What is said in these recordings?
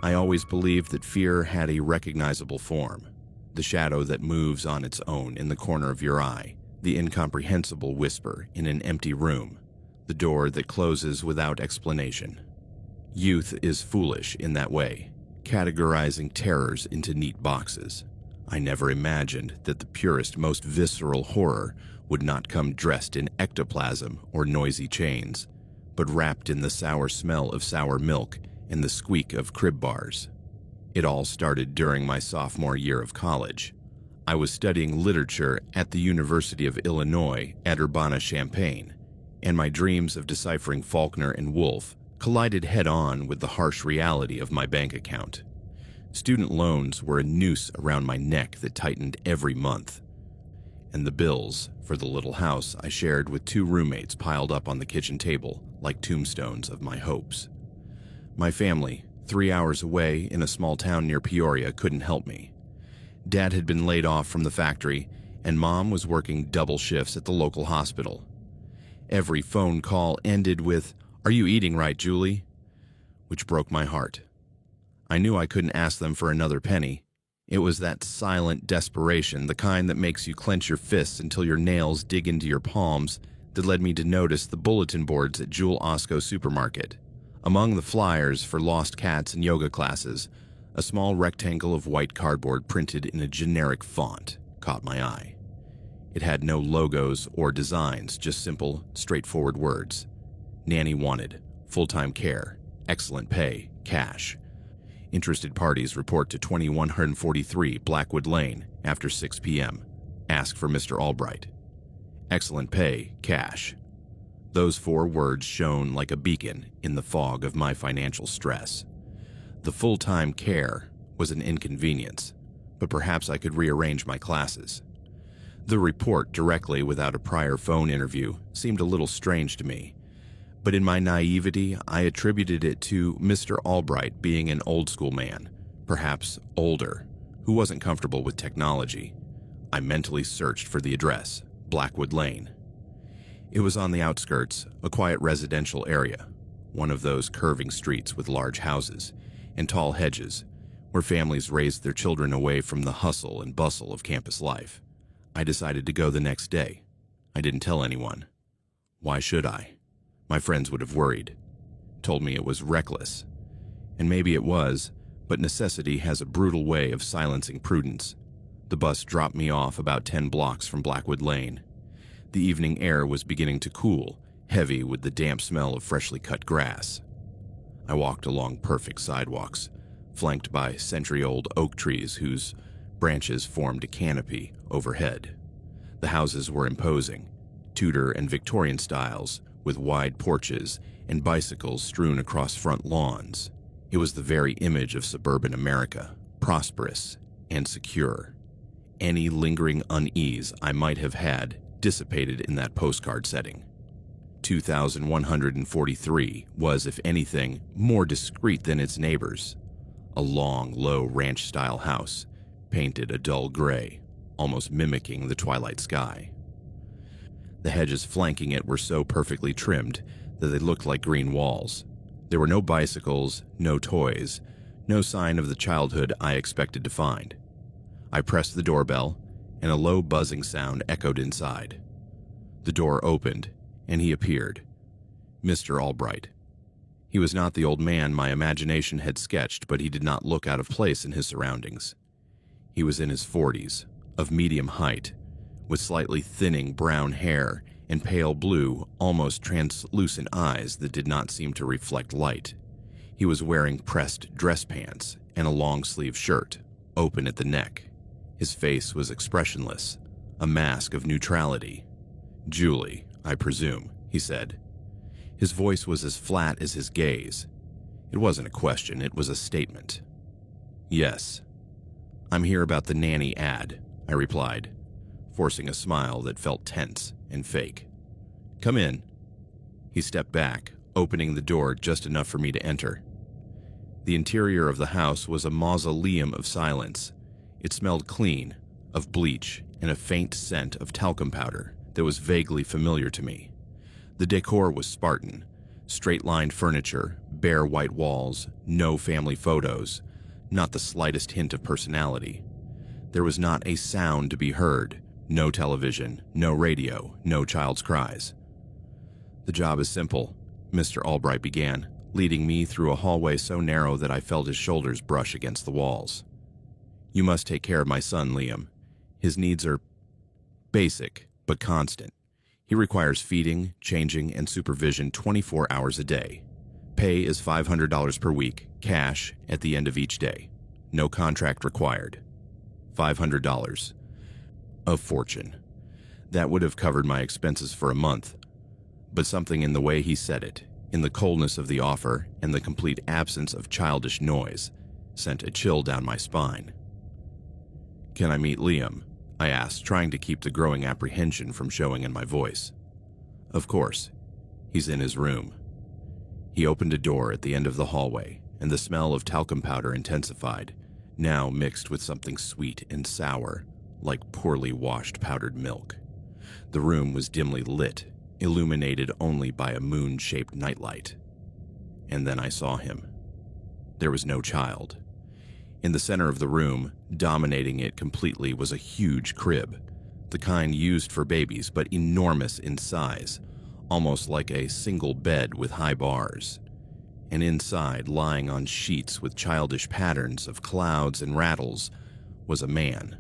I always believed that fear had a recognizable form, the shadow that moves on its own in the corner of your eye, the incomprehensible whisper in an empty room, the door that closes without explanation. Youth is foolish in that way, categorizing terrors into neat boxes. I never imagined that the purest, most visceral horror would not come dressed in ectoplasm or noisy chains, but wrapped in the sour smell of sour milk and the squeak of crib bars. It all started during my sophomore year of college. I was studying literature at the University of Illinois at Urbana-Champaign, and my dreams of deciphering Faulkner and Woolf collided head-on with the harsh reality of my bank account. Student loans were a noose around my neck that tightened every month, and the bills for the little house I shared with 2 roommates piled up on the kitchen table like tombstones of my hopes. My family, 3 hours away in a small town near Peoria, couldn't help me. Dad had been laid off from the factory, and Mom was working double shifts at the local hospital. Every phone call ended with, "Are you eating right, Julie?" which broke my heart. I knew I couldn't ask them for another penny. It was that silent desperation, the kind that makes you clench your fists until your nails dig into your palms, that led me to notice the bulletin boards at Jewel Osco Supermarket. Among the flyers for lost cats and yoga classes, a small rectangle of white cardboard printed in a generic font caught my eye. It had no logos or designs, just simple, straightforward words. Nanny wanted, full-time care, excellent pay, cash. Interested parties report to 2143 Blackwood Lane after 6 p.m. Ask for Mr. Albright. Excellent pay, cash. Those 4 words shone like a beacon in the fog of my financial stress. The full-time care was an inconvenience, but perhaps I could rearrange my classes. The report directly without a prior phone interview seemed a little strange to me, but in my naivety, I attributed it to Mr. Albright being an old-school man, perhaps older, who wasn't comfortable with technology. I mentally searched for the address, Blackwood Lane. It was on the outskirts, a quiet residential area, one of those curving streets with large houses and tall hedges, where families raised their children away from the hustle and bustle of campus life. I decided to go the next day. I didn't tell anyone. Why should I? My friends would have worried, told me it was reckless. And maybe it was, but necessity has a brutal way of silencing prudence. The bus dropped me off about 10 blocks from Blackwood Lane. The evening air was beginning to cool, heavy with the damp smell of freshly cut grass. I walked along perfect sidewalks, flanked by century-old oak trees whose branches formed a canopy overhead. The houses were imposing, Tudor and Victorian styles, with wide porches and bicycles strewn across front lawns. It was the very image of suburban America, prosperous and secure. Any lingering unease I might have had dissipated in that postcard setting. 2143 was, if anything, more discreet than its neighbors. A long, low ranch-style house, painted a dull gray, almost mimicking the twilight sky. The hedges flanking it were so perfectly trimmed that they looked like green walls. There were no bicycles, no toys, no sign of the childhood I expected to find. I pressed the doorbell, and a low buzzing sound echoed inside. The door opened, and he appeared. Mr. Albright. He was not the old man my imagination had sketched, but he did not look out of place in his surroundings. He was in his 40s, of medium height, with slightly thinning brown hair and pale blue, almost translucent eyes that did not seem to reflect light. He was wearing pressed dress pants and a long-sleeve shirt, open at the neck. His face was expressionless, a mask of neutrality. "Julie, I presume," he said. His voice was as flat as his gaze. It wasn't a question, it was a statement. "Yes. I'm here about the nanny ad," I replied, forcing a smile that felt tense and fake. "Come in." He stepped back, opening the door just enough for me to enter. The interior of the house was a mausoleum of silence. It smelled clean, of bleach and a faint scent of talcum powder that was vaguely familiar to me. The decor was Spartan, Straight-lined furniture, bare white walls, no family photos, not the slightest hint of personality. There was not a sound to be heard, no television, no radio, no child's cries. "The job is simple," Mr. Albright began, leading me through a hallway so narrow that I felt his shoulders brush against the walls. "You must take care of my son, Liam. His needs are basic, but constant. He requires feeding, changing, and supervision 24 hours a day. Pay is $500 per week, cash, at the end of each day. No contract required. $500. A fortune. That would have covered my expenses for a month. But something in the way he said it, in the coldness of the offer and the complete absence of childish noise, sent a chill down my spine. "Can I meet Liam?" I asked, trying to keep the growing apprehension from showing in my voice. "Of course. He's in his room." He opened a door at the end of the hallway, and the smell of talcum powder intensified, now mixed with something sweet and sour, like poorly washed powdered milk. The room was dimly lit, illuminated only by a moon-shaped nightlight. And then I saw him. There was no child. In the center of the room, dominating it completely, was a huge crib, the kind used for babies but enormous in size, almost like a single bed with high bars. And inside, lying on sheets with childish patterns of clouds and rattles, was a man.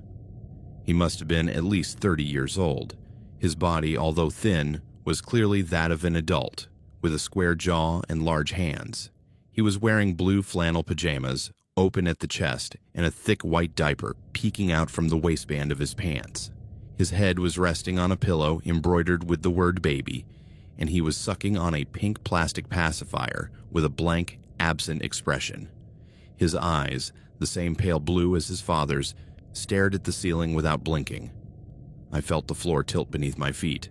He must have been at least 30 years old. His body, although thin, was clearly that of an adult, with a square jaw and large hands. He was wearing blue flannel pajamas, open at the chest, and a thick white diaper peeking out from the waistband of his pants. His head was resting on a pillow embroidered with the word baby, and he was sucking on a pink plastic pacifier with a blank, absent expression. His eyes, the same pale blue as his father's, stared at the ceiling without blinking. I felt the floor tilt beneath my feet.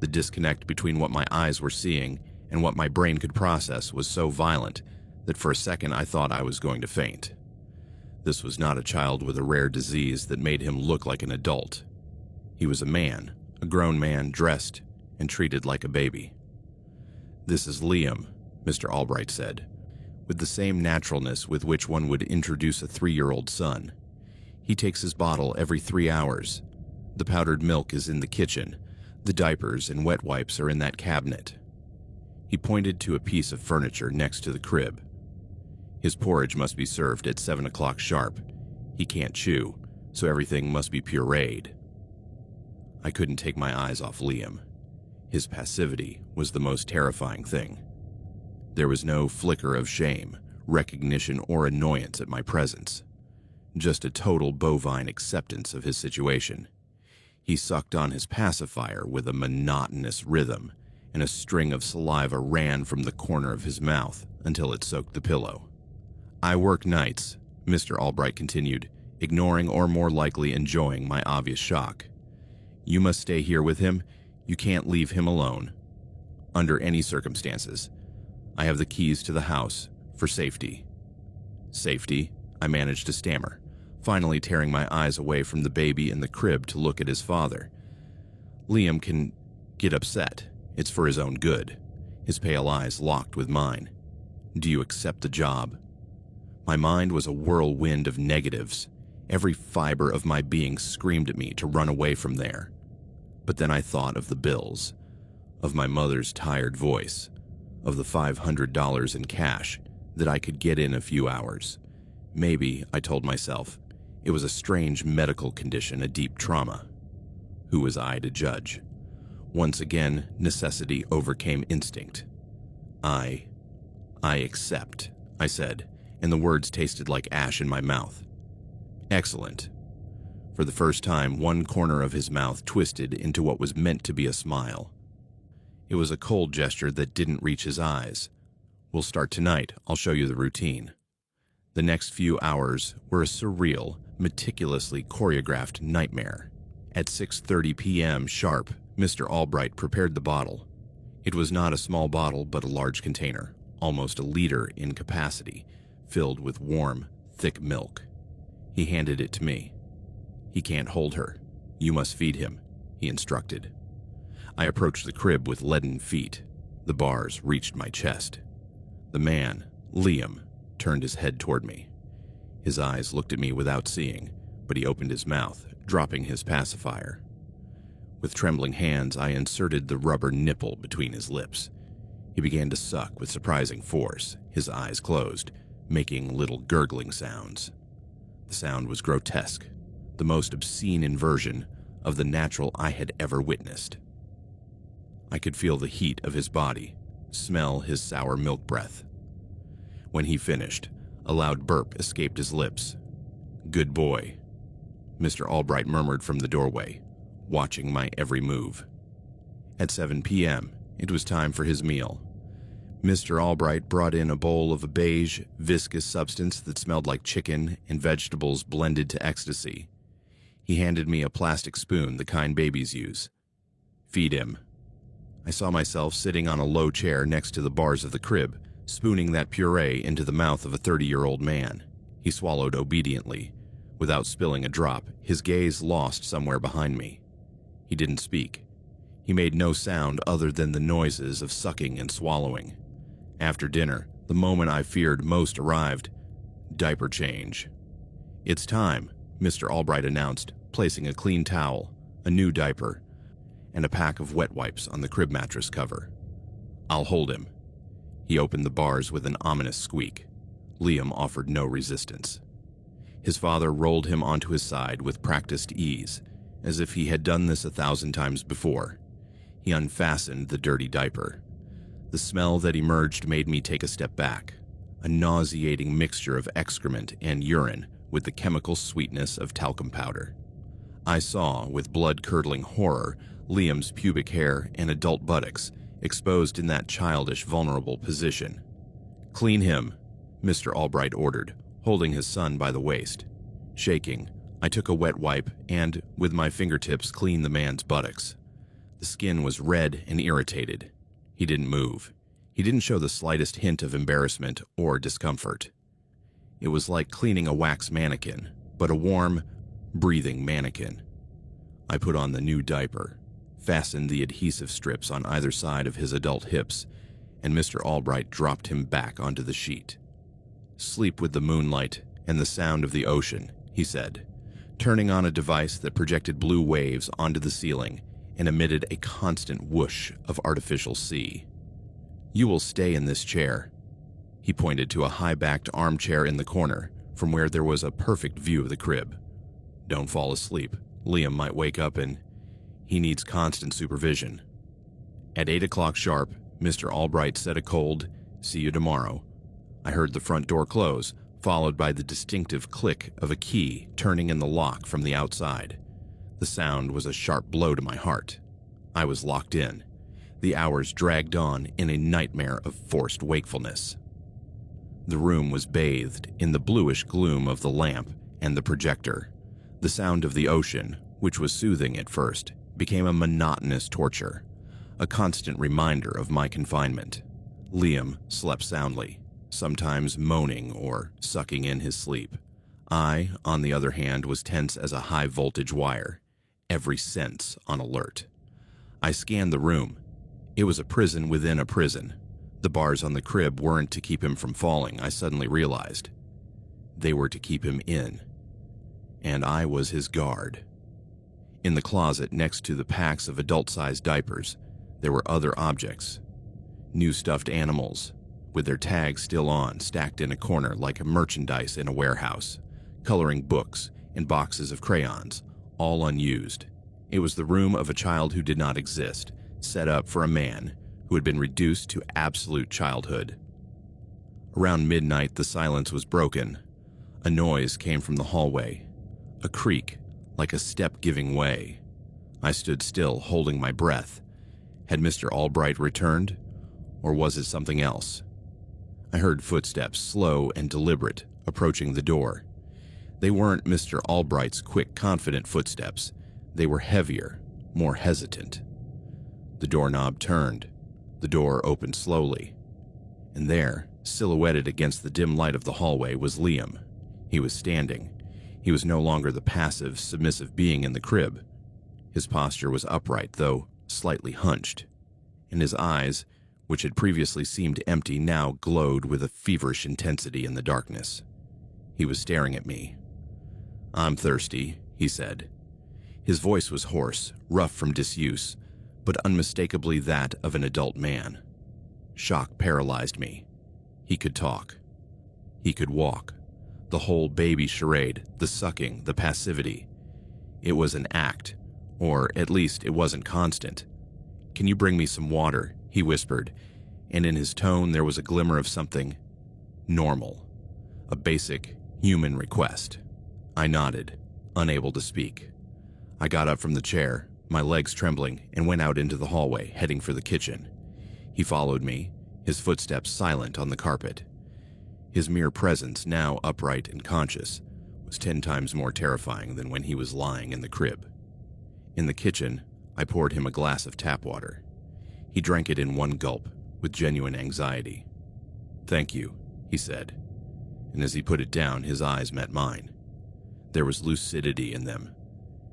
The disconnect between what my eyes were seeing and what my brain could process was so violent that for a second I thought I was going to faint. This was not a child with a rare disease that made him look like an adult. He was a man, a grown man, dressed and treated like a baby. "This is Liam," Mr. Albright said, with the same naturalness with which one would introduce a 3-year-old son. "He takes his bottle every 3 hours. The powdered milk is in the kitchen. The diapers and wet wipes are in that cabinet." He pointed to a piece of furniture next to the crib. "His porridge must be served at 7 o'clock sharp. He can't chew, so everything must be pureed." I couldn't take my eyes off Liam. His passivity was the most terrifying thing. There was no flicker of shame, recognition, or annoyance at my presence. Just a total bovine acceptance of his situation. He sucked on his pacifier with a monotonous rhythm, and a string of saliva ran from the corner of his mouth until it soaked the pillow. "I work nights," Mr. Albright continued, ignoring or more likely enjoying my obvious shock. "You must stay here with him. You can't leave him alone. Under any circumstances. I have the keys to the house, for safety." "Safety?" I managed to stammer, finally tearing my eyes away from the baby in the crib to look at his father. "Liam can get upset. It's for his own good." His pale eyes locked with mine. "Do you accept the job?" My mind was a whirlwind of negatives. Every fiber of my being screamed at me to run away from there. But then I thought of the bills, of my mother's tired voice, of the $500 in cash that I could get in a few hours. Maybe, I told myself, it was a strange medical condition, a deep trauma. Who was I to judge? Once again, necessity overcame instinct. I accept," I said, and the words tasted like ash in my mouth. "Excellent." For the first time, one corner of his mouth twisted into what was meant to be a smile. It was a cold gesture that didn't reach his eyes. "We'll start tonight. I'll show you the routine." The next few hours were a surreal, meticulously choreographed nightmare. At 6:30 p.m. sharp, Mr. Albright prepared the bottle. It was not a small bottle, but a large container, almost a liter in capacity, filled with warm, thick milk. He handed it to me. "He can't hold her. You must feed him," he instructed. I approached the crib with leaden feet. The bars reached my chest. The man, Liam, turned his head toward me. His eyes looked at me without seeing, but he opened his mouth, dropping his pacifier. With trembling hands, I inserted the rubber nipple between his lips. He began to suck with surprising force, his eyes closed, making little gurgling sounds. The sound was grotesque, the most obscene inversion of the natural I had ever witnessed. I could feel the heat of his body, smell his sour milk breath. When he finished, a loud burp escaped his lips. "Good boy," Mr. Albright murmured from the doorway, watching my every move. At 7 p.m., it was time for his meal. Mr. Albright brought in a bowl of a beige, viscous substance that smelled like chicken and vegetables blended to ecstasy. He handed me a plastic spoon, the kind babies use. "Feed him." I saw myself sitting on a low chair next to the bars of the crib, spooning that puree into the mouth of a 30-year-old man. He swallowed obediently, without spilling a drop, his gaze lost somewhere behind me. He didn't speak. He made no sound other than the noises of sucking and swallowing. After dinner, the moment I feared most arrived. Diaper change. "It's time," Mr. Albright announced, placing a clean towel, a new diaper, and a pack of wet wipes on the crib mattress cover. "I'll hold him." He opened the bars with an ominous squeak. Liam offered no resistance. His father rolled him onto his side with practiced ease, as if he had done this 1,000 times before. He unfastened the dirty diaper. The smell that emerged made me take a step back, a nauseating mixture of excrement and urine with the chemical sweetness of talcum powder. I saw, with blood-curdling horror, Liam's pubic hair and adult buttocks exposed in that childish, vulnerable position. "Clean him," Mr. Albright ordered, holding his son by the waist. Shaking, I took a wet wipe and, with my fingertips, cleaned the man's buttocks. The skin was red and irritated. He didn't move. He didn't show the slightest hint of embarrassment or discomfort. It was like cleaning a wax mannequin, but a warm, breathing mannequin. I put on the new diaper, fastened the adhesive strips on either side of his adult hips, and Mr. Albright dropped him back onto the sheet. "Sleep with the moonlight and the sound of the ocean," he said, turning on a device that projected blue waves onto the ceiling and emitted a constant whoosh of artificial sea. "You will stay in this chair." He pointed to a high-backed armchair in the corner, from where there was a perfect view of the crib. "Don't fall asleep. Liam might wake up and he needs constant supervision." At 8 o'clock sharp, Mr. Albright said a cold, "See you tomorrow." I heard the front door close, followed by the distinctive click of a key turning in the lock from the outside. The sound was a sharp blow to my heart. I was locked in. The hours dragged on in a nightmare of forced wakefulness. The room was bathed in the bluish gloom of the lamp and the projector. The sound of the ocean, which was soothing at first, became a monotonous torture, a constant reminder of my confinement. Liam slept soundly, sometimes moaning or sucking in his sleep. I, on the other hand, was tense as a high-voltage wire, every sense on alert. I scanned the room. It was a prison within a prison. The bars on the crib weren't to keep him from falling, I suddenly realized. They were to keep him in. And I was his guard. In the closet next to the packs of adult-sized diapers, there were other objects. New stuffed animals, with their tags still on, stacked in a corner like merchandise in a warehouse. Coloring books and boxes of crayons, all unused. It was the room of a child who did not exist, set up for a man who had been reduced to absolute childhood. Around midnight, the silence was broken. A noise came from the hallway, a creak like a step giving way. I stood still, holding my breath. Had Mr. Albright returned, or was it something else? I heard footsteps, slow and deliberate, approaching the door. They weren't Mr. Albright's quick, confident footsteps. They were heavier, more hesitant. The doorknob turned. The door opened slowly. And there, silhouetted against the dim light of the hallway, was Liam. He was standing. He was no longer the passive, submissive being in the crib. His posture was upright, though slightly hunched, and his eyes, which had previously seemed empty, now glowed with a feverish intensity in the darkness. He was staring at me. "I'm thirsty," he said. His voice was hoarse, rough from disuse, but unmistakably that of an adult man. Shock paralyzed me. He could talk. He could walk. The whole baby charade, the sucking, the passivity. It was an act, or at least it wasn't constant. "Can you bring me some water?" he whispered, and in his tone there was a glimmer of something normal, a basic human request. I nodded, unable to speak. I got up from the chair, my legs trembling, and went out into the hallway, heading for the kitchen. He followed me, his footsteps silent on the carpet. His mere presence, now upright and conscious, was 10 times more terrifying than when he was lying in the crib. In the kitchen, I poured him a glass of tap water. He drank it in one gulp, with genuine anxiety. "Thank you," he said, and as he put it down, his eyes met mine. There was lucidity in them,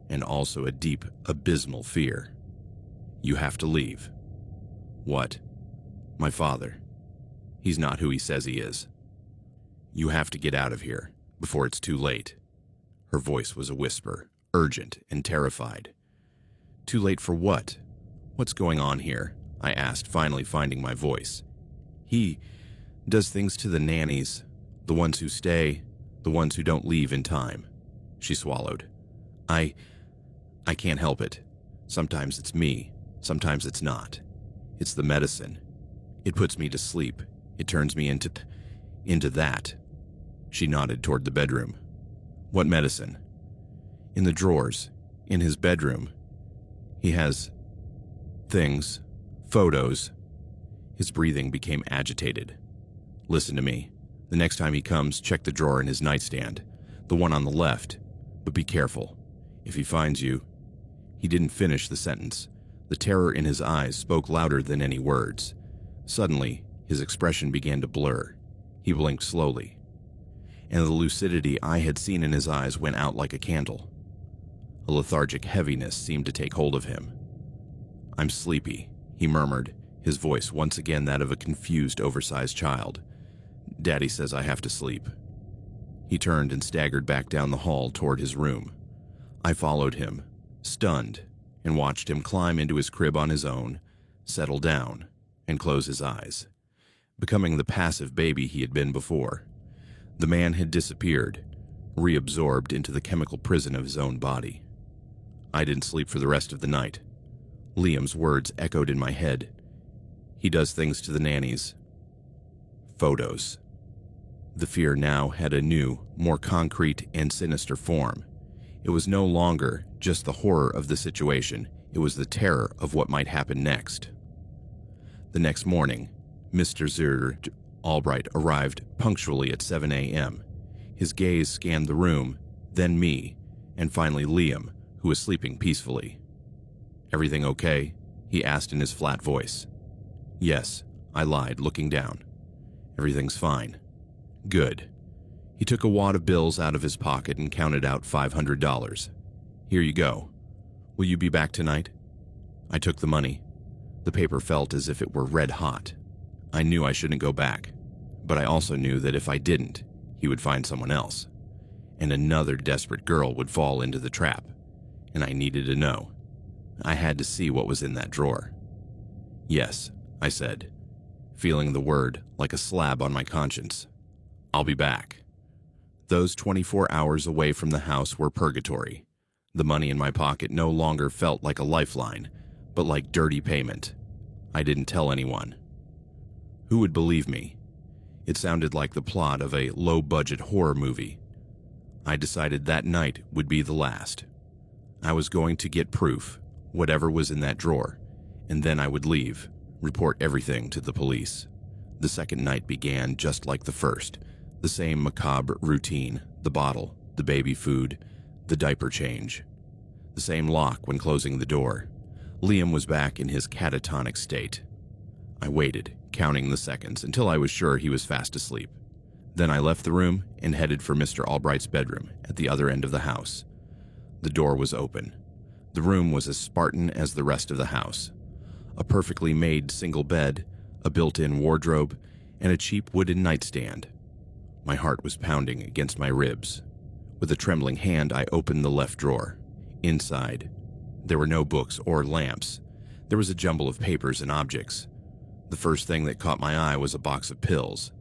and also a deep, abysmal fear. "You have to leave." "What?" "My father. He's not who he says he is. You have to get out of here, before it's too late." Her voice was a whisper, urgent and terrified. "Too late for what? What's going on here?" I asked, finally finding my voice. "He does things to the nannies, the ones who stay, the ones who don't leave in time." She swallowed. I can't help it. Sometimes it's me, sometimes it's not. It's the medicine. It puts me to sleep. It turns me into that." She nodded toward the bedroom. "What medicine?" "In the drawers, in his bedroom. He has things, photos." His breathing became agitated. "Listen to me. The next time he comes, check the drawer in his nightstand, the one on the left. But be careful. If he finds you..." He didn't finish the sentence. The terror in his eyes spoke louder than any words. Suddenly, his expression began to blur. He blinked slowly, and the lucidity I had seen in his eyes went out like a candle. A lethargic heaviness seemed to take hold of him. "I'm sleepy," he murmured, his voice once again that of a confused, oversized child. "Daddy says I have to sleep." He turned and staggered back down the hall toward his room. I followed him, stunned, and watched him climb into his crib on his own, settle down, and close his eyes, becoming the passive baby he had been before. The man had disappeared, reabsorbed into the chemical prison of his own body. I didn't sleep for the rest of the night. Liam's words echoed in my head. "He does things to the nannies. Photos." The fear now had a new, more concrete and sinister form. It was no longer just the horror of the situation, it was the terror of what might happen next. The next morning, Mr. Albright arrived punctually at 7 a.m. His gaze scanned the room, then me, and finally Liam, who was sleeping peacefully. "Everything okay?" he asked in his flat voice. "Yes," I lied, looking down. "Everything's fine." "Good." He took a wad of bills out of his pocket and counted out $500. "Here you go. Will you be back tonight?" I took the money. The paper felt as if it were red hot. I knew I shouldn't go back, but I also knew that if I didn't, he would find someone else, and another desperate girl would fall into the trap, and I needed to know. I had to see what was in that drawer. "Yes," I said, feeling the word like a slab on my conscience. "I'll be back." Those 24 hours away from the house were purgatory. The money in my pocket no longer felt like a lifeline, but like dirty payment. I didn't tell anyone. Who would believe me? It sounded like the plot of a low-budget horror movie. I decided that night would be the last. I was going to get proof, whatever was in that drawer, and then I would leave, report everything to the police. The second night began just like the first. The same macabre routine, the bottle, the baby food, the diaper change. The same lock when closing the door. Liam was back in his catatonic state. I waited, counting the seconds, until I was sure he was fast asleep. Then I left the room and headed for Mr. Albright's bedroom at the other end of the house. The door was open. The room was as Spartan as the rest of the house. A perfectly made single bed, a built-in wardrobe, and a cheap wooden nightstand. My heart was pounding against my ribs. With a trembling hand, I opened the left drawer. Inside, there were no books or lamps. There was a jumble of papers and objects. The first thing that caught my eye was a box of pills.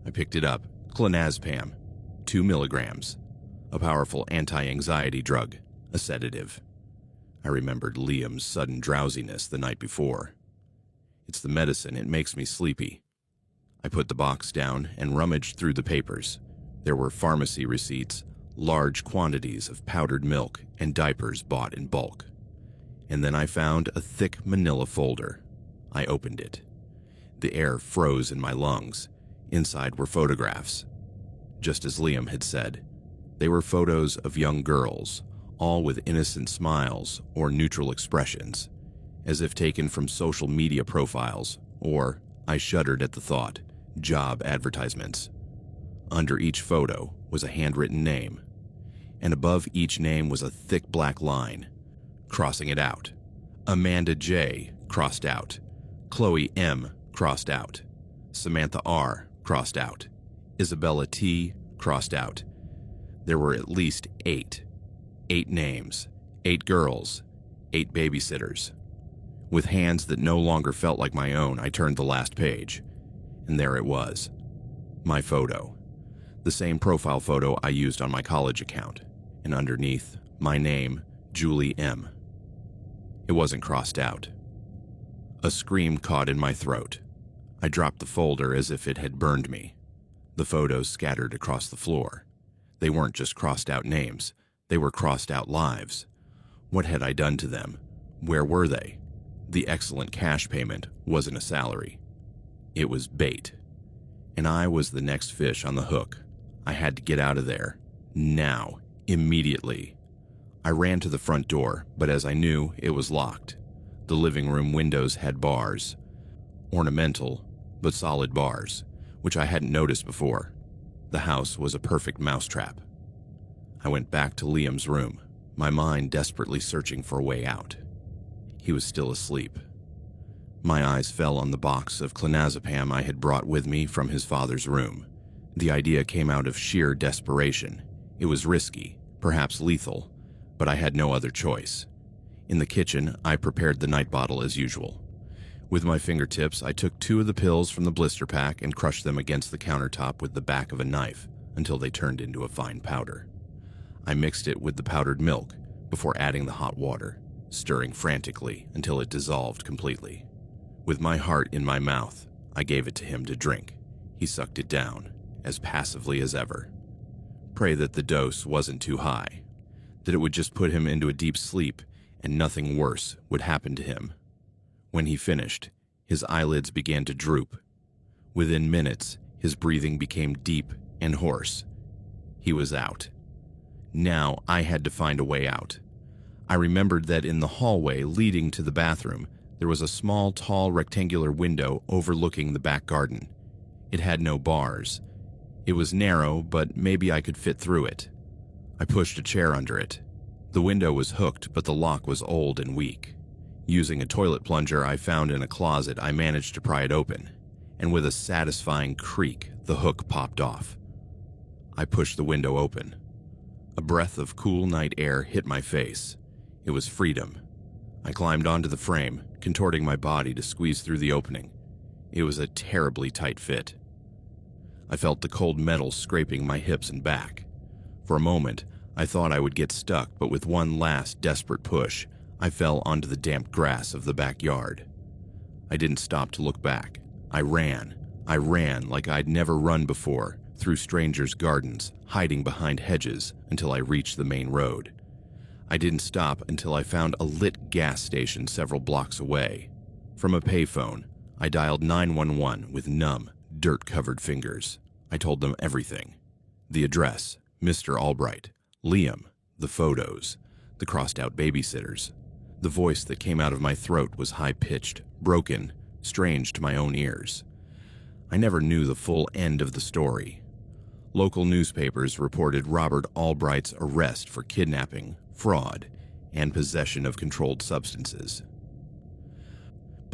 I picked it up. Clonazepam, 2 milligrams. A powerful anti-anxiety drug, a sedative. I remembered Liam's sudden drowsiness the night before. It's the medicine, it makes me sleepy. I put the box down and rummaged through the papers. There were pharmacy receipts, large quantities of powdered milk, and diapers bought in bulk. And then I found a thick manila folder. I opened it. The air froze in my lungs. Inside were photographs. Just as Liam had said, they were photos of young girls, all with innocent smiles or neutral expressions, as if taken from social media profiles, or, I shuddered at the thought, job advertisements. Under each photo was a handwritten name, and above each name was a thick black line, crossing it out. Amanda J. crossed out. Chloe M. crossed out. Samantha R. crossed out. Isabella T. crossed out. There were at least 8. 8 names, 8 girls, 8 babysitters. With hands that no longer felt like my own, I turned the last page, and there it was. My photo. The same profile photo I used on my college account, and underneath, my name, Julie M. It wasn't crossed out. A scream caught in my throat. I dropped the folder as if it had burned me. The photos scattered across the floor. They weren't just crossed out names, they were crossed out lives. What had I done to them? Where were they? The excellent cash payment wasn't a salary. It was bait. And I was the next fish on the hook. I had to get out of there. Now. Immediately. I ran to the front door, but as I knew, it was locked. The living room windows had bars. Ornamental, but solid bars, which I hadn't noticed before. The house was a perfect mousetrap. I went back to Liam's room, my mind desperately searching for a way out. He was still asleep. My eyes fell on the box of clonazepam I had brought with me from his father's room. The idea came out of sheer desperation. It was risky, perhaps lethal, but I had no other choice. In the kitchen, I prepared the night bottle as usual. With my fingertips, I took 2 of the pills from the blister pack and crushed them against the countertop with the back of a knife until they turned into a fine powder. I mixed it with the powdered milk before adding the hot water, stirring frantically until it dissolved completely. With my heart in my mouth, I gave it to him to drink. He sucked it down, as passively as ever. Pray that the dose wasn't too high, that it would just put him into a deep sleep and nothing worse would happen to him. When he finished, his eyelids began to droop. Within minutes, his breathing became deep and hoarse. He was out. Now I had to find a way out. I remembered that in the hallway leading to the bathroom, there was a small, tall, rectangular window overlooking the back garden. It had no bars. It was narrow, but maybe I could fit through it. I pushed a chair under it. The window was hooked, but the lock was old and weak. Using a toilet plunger I found in a closet, I managed to pry it open, and with a satisfying creak, the hook popped off. I pushed the window open. A breath of cool night air hit my face. It was freedom. I climbed onto the frame, contorting my body to squeeze through the opening. It was a terribly tight fit. I felt the cold metal scraping my hips and back. For a moment, I thought I would get stuck, but with one last desperate push, I fell onto the damp grass of the backyard. I didn't stop to look back. I ran like I'd never run before, through strangers' gardens, hiding behind hedges until I reached the main road. I didn't stop until I found a lit gas station several blocks away. From a payphone, I dialed 911 with numb, dirt-covered fingers. I told them everything. The address, Mr. Albright, Liam, the photos, the crossed-out babysitters. The voice that came out of my throat was high-pitched, broken, strange to my own ears. I never knew the full end of the story. Local newspapers reported Robert Albright's arrest for kidnapping, fraud, and possession of controlled substances.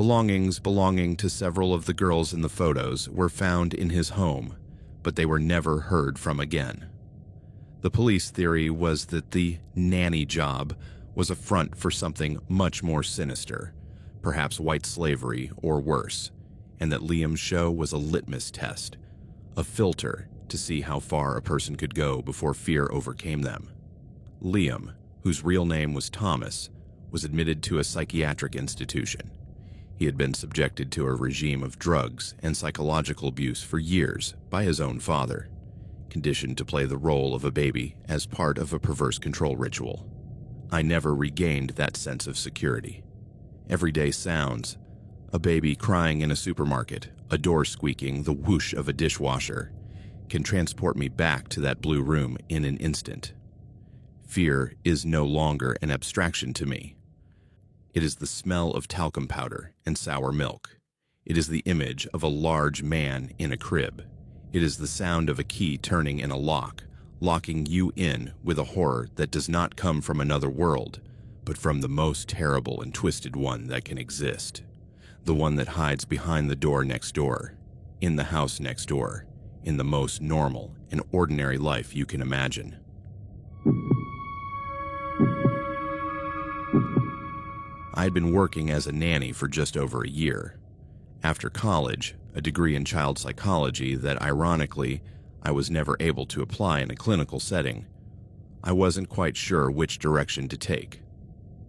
Belongings belonging to several of the girls in the photos were found in his home, but they were never heard from again. The police theory was that the nanny job was a front for something much more sinister, perhaps white slavery or worse, and that Liam's show was a litmus test, a filter to see how far a person could go before fear overcame them. Liam, whose real name was Thomas, was admitted to a psychiatric institution. He had been subjected to a regime of drugs and psychological abuse for years by his own father, conditioned to play the role of a baby as part of a perverse control ritual. I never regained that sense of security. Everyday sounds, a baby crying in a supermarket, a door squeaking, the whoosh of a dishwasher, can transport me back to that blue room in an instant. Fear is no longer an abstraction to me. It is the smell of talcum powder and sour milk. It is the image of a large man in a crib. It is the sound of a key turning in a lock, locking you in with a horror that does not come from another world, but from the most terrible and twisted one that can exist. The one that hides behind the door next door, in the house next door, in the most normal and ordinary life you can imagine. I had been working as a nanny for just over a year. After college, a degree in child psychology that, ironically, I was never able to apply in a clinical setting, I wasn't quite sure which direction to take.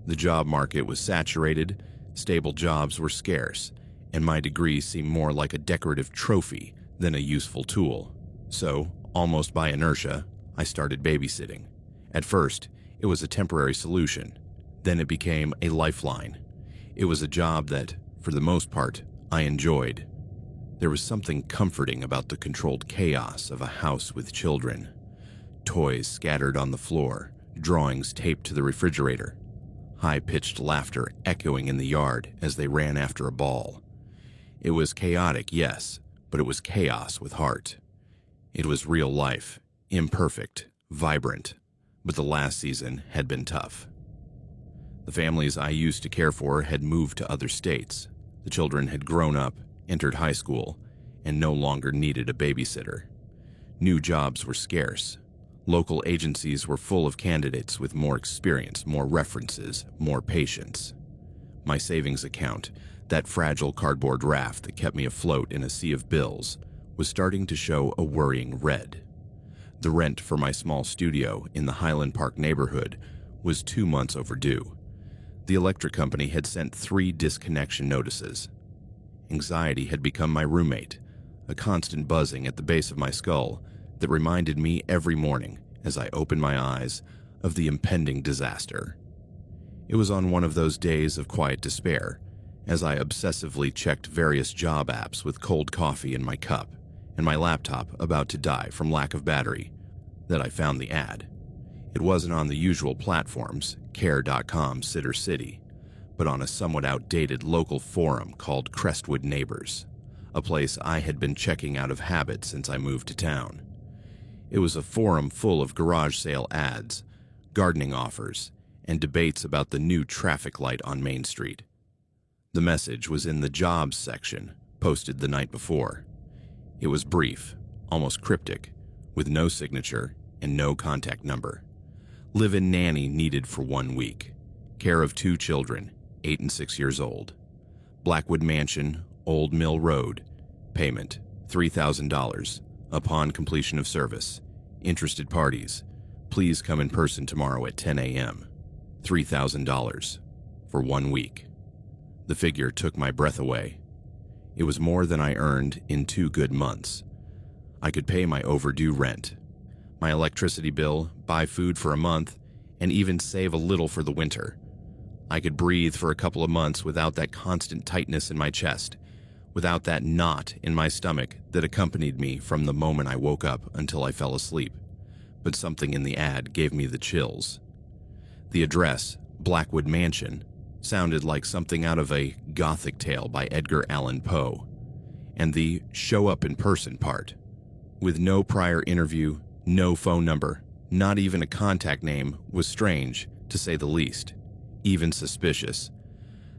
The job market was saturated, stable jobs were scarce, and my degree seemed more like a decorative trophy than a useful tool. So, almost by inertia, I started babysitting. At first, it was a temporary solution. Then it became a lifeline. It was a job that, for the most part, I enjoyed. There was something comforting about the controlled chaos of a house with children. Toys scattered on the floor, drawings taped to the refrigerator, high-pitched laughter echoing in the yard as they ran after a ball. It was chaotic, yes, but it was chaos with heart. It was real life, imperfect, vibrant, but the last season had been tough. The families I used to care for had moved to other states. The children had grown up, entered high school, and no longer needed a babysitter. New jobs were scarce. Local agencies were full of candidates with more experience, more references, more patience. My savings account, that fragile cardboard raft that kept me afloat in a sea of bills, was starting to show a worrying red. The rent for my small studio in the Highland Park neighborhood was 2 months overdue. The electric company had sent 3 disconnection notices. Anxiety had become my roommate, a constant buzzing at the base of my skull that reminded me every morning as I opened my eyes of the impending disaster. It was on one of those days of quiet despair, as I obsessively checked various job apps with cold coffee in my cup and my laptop about to die from lack of battery, that I found the ad. It wasn't on the usual platforms, care.com, Sitter City, but on a somewhat outdated local forum called Crestwood Neighbors, a place I had been checking out of habit since I moved to town. It was a forum full of garage sale ads, gardening offers, and debates about the new traffic light on Main Street. The message was in the jobs section, posted the night before. It was brief, almost cryptic, with no signature and no contact number. Live-in nanny needed for 1 week. Care of 2 children, 8 and 6 years old. Blackwood Mansion, Old Mill Road. Payment, $3,000. Upon completion of service. Interested parties. Please come in person tomorrow at 10 a.m. $3,000. For 1 week. The figure took my breath away. It was more than I earned in 2 good months. I could pay my overdue rent, my electricity bill, buy food for a month, and even save a little for the winter. I could breathe for a couple of months without that constant tightness in my chest, without that knot in my stomach that accompanied me from the moment I woke up until I fell asleep. But something in the ad gave me the chills. The address, Blackwood Mansion, sounded like something out of a Gothic tale by Edgar Allan Poe. And the show up in person part, with no prior interview, no phone number, not even a contact name, was strange, to say the least, even suspicious.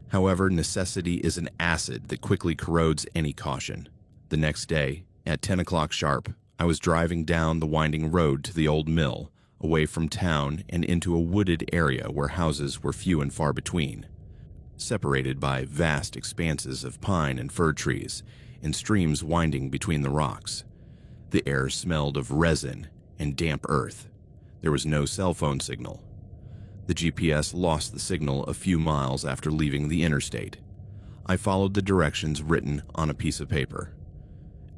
However, necessity is an acid that quickly corrodes any caution. The next day, at 10 o'clock sharp, I was driving down the winding road to the old mill, away from town and into a wooded area where houses were few and far between, separated by vast expanses of pine and fir trees and streams winding between the rocks. The air smelled of resin and damp earth. There was no cell phone signal. The GPS lost the signal a few miles after leaving the interstate. I followed the directions written on a piece of paper.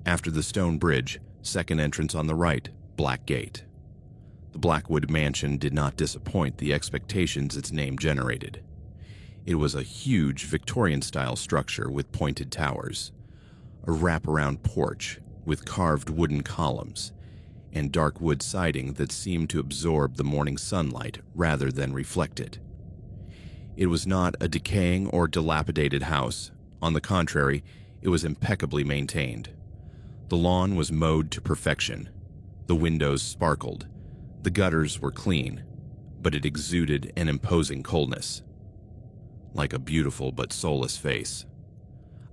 After the stone bridge, second entrance on the right, black gate. The Blackwood mansion did not disappoint the expectations its name generated. It was a huge Victorian-style structure with pointed towers, a wraparound porch with carved wooden columns, and dark wood siding that seemed to absorb the morning sunlight rather than reflect it. It was not a decaying or dilapidated house. On the contrary, it was impeccably maintained. The lawn was mowed to perfection. The windows sparkled. The gutters were clean, but it exuded an imposing coldness, like a beautiful but soulless face.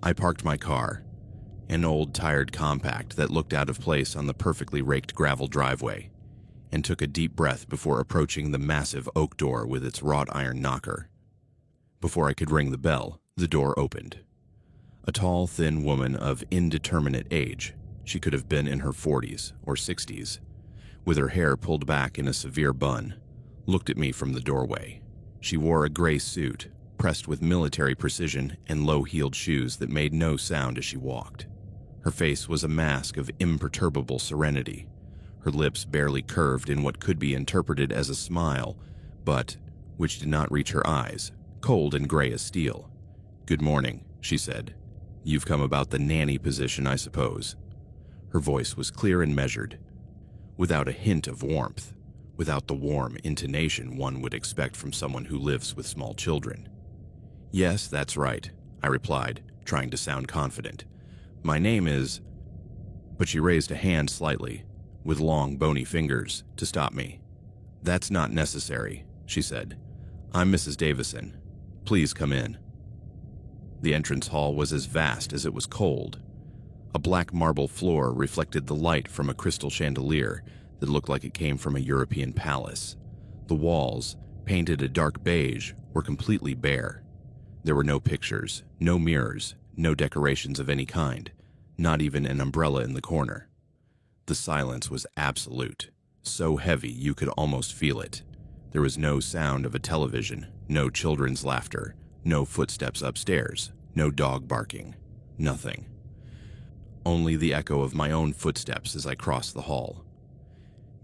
I parked my car, an old tired compact that looked out of place on the perfectly raked gravel driveway, and took a deep breath before approaching the massive oak door with its wrought iron knocker. Before I could ring the bell, the door opened. A tall, thin woman of indeterminate age, she could have been in her 40s or 60s, with her hair pulled back in a severe bun, looked at me from the doorway. She wore a gray suit, pressed with military precision, and low-heeled shoes that made no sound as she walked. Her face was a mask of imperturbable serenity, her lips barely curved in what could be interpreted as a smile, but which did not reach her eyes, cold and gray as steel. "Good morning," she said. "You've come about the nanny position, I suppose." Her voice was clear and measured, without a hint of warmth, without the warm intonation one would expect from someone who lives with small children. "Yes, that's right," I replied, trying to sound confident. "My name is—" But she raised a hand slightly, with long, bony fingers, to stop me. "That's not necessary," she said. "I'm Mrs. Davison. Please come in." The entrance hall was as vast as it was cold. A black marble floor reflected the light from a crystal chandelier that looked like it came from a European palace. The walls, painted a dark beige, were completely bare. There were no pictures, no mirrors, no decorations of any kind, not even an umbrella in the corner. The silence was absolute, so heavy you could almost feel it. There was no sound of a television, no children's laughter, no footsteps upstairs, no dog barking, nothing. Only the echo of my own footsteps as I crossed the hall.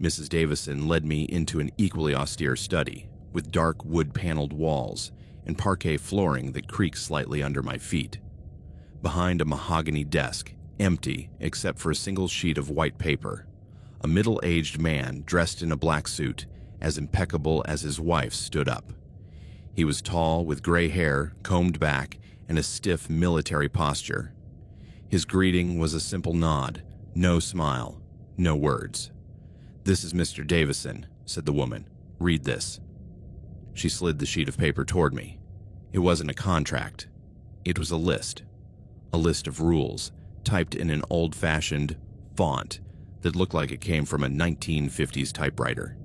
Mrs. Davison led me into an equally austere study, with dark wood-paneled walls and parquet flooring that creaked slightly under my feet. Behind a mahogany desk, empty except for a single sheet of white paper, a middle-aged man dressed in a black suit, as impeccable as his wife, stood up. He was tall, with gray hair, combed back, and a stiff military posture. His greeting was a simple nod, no smile, no words. "This is Mr. Davison," said the woman. "Read this." She slid the sheet of paper toward me. It wasn't a contract. It was a list of rules, typed in an old-fashioned font that looked like it came from a 1950s typewriter.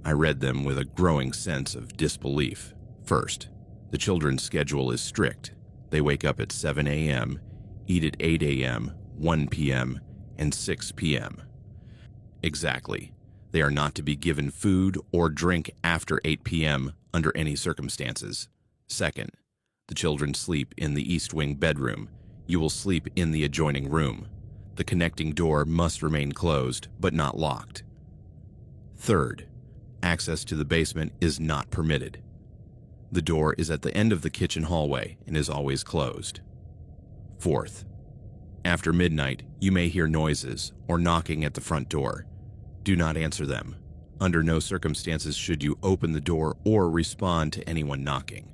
I read them with a growing sense of disbelief. First, the children's schedule is strict. They wake up at 7 a.m., eat at 8 a.m., 1 p.m., and 6 p.m. Exactly. They are not to be given food or drink after 8 p.m. under any circumstances. Second, the children sleep in the East Wing bedroom. You will sleep in the adjoining room. The connecting door must remain closed, but not locked. Third, access to the basement is not permitted. The door is at the end of the kitchen hallway and is always closed. Fourth, after midnight, you may hear noises or knocking at the front door. Do not answer them. Under no circumstances should you open the door or respond to anyone knocking.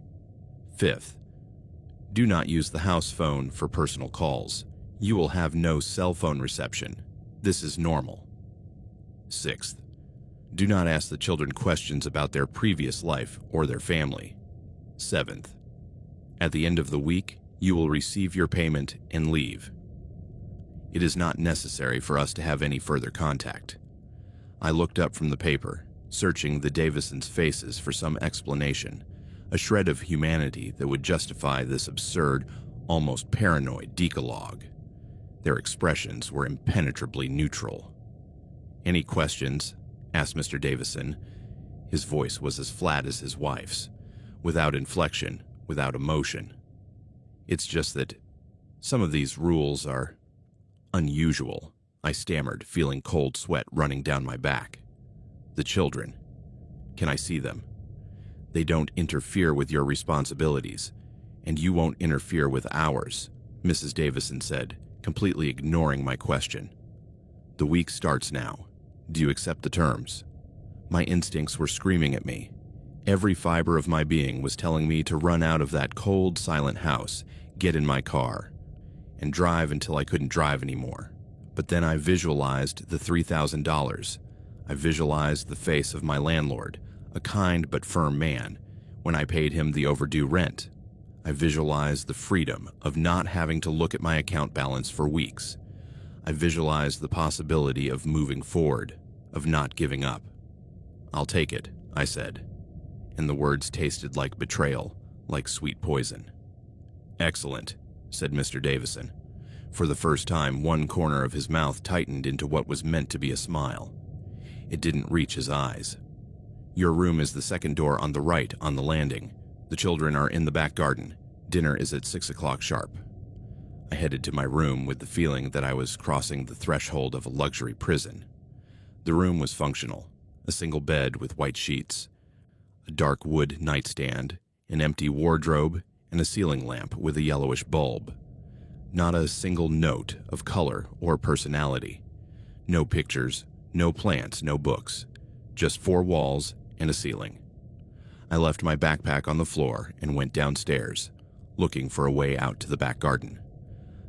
Fifth, do not use the house phone for personal calls. You will have no cell phone reception. This is normal. Sixth, do not ask the children questions about their previous life or their family. Seventh, At the end of the week, you will receive your payment and leave. It is not necessary for us to have any further contact." I looked up from the paper, searching the Davisons' faces for some explanation, a shred of humanity that would justify this absurd, almost paranoid decalogue. Their expressions were impenetrably neutral. "Any questions?" asked Mr. Davison. His voice was as flat as his wife's, without inflection, without emotion. "It's just that some of these rules are unusual," I stammered, feeling cold sweat running down my back. "The children. Can I see them? They don't interfere with your responsibilities, and you won't interfere with ours," Mrs. Davison said, completely ignoring my question. "The week starts now. Do you accept the terms?" My instincts were screaming at me. Every fiber of my being was telling me to run out of that cold, silent house, get in my car, and drive until I couldn't drive anymore. But then I visualized the $3,000. I visualized the face of my landlord, a kind but firm man, when I paid him the overdue rent. I visualized the freedom of not having to look at my account balance for weeks. I visualized the possibility of moving forward, of not giving up. "I'll take it," I said, and the words tasted like betrayal, like sweet poison. "Excellent," said Mr. Davison. For the first time, one corner of his mouth tightened into what was meant to be a smile. It didn't reach his eyes. "Your room is the second door on the right on the landing. The children are in the back garden. Dinner is at 6 o'clock sharp." I headed to my room with the feeling that I was crossing the threshold of a luxury prison. The room was functional. A single bed with white sheets, a dark wood nightstand, an empty wardrobe, and a ceiling lamp with a yellowish bulb. Not a single note of color or personality. No pictures, no plants, no books. Just 4 walls and a ceiling. I left my backpack on the floor and went downstairs, looking for a way out to the back garden.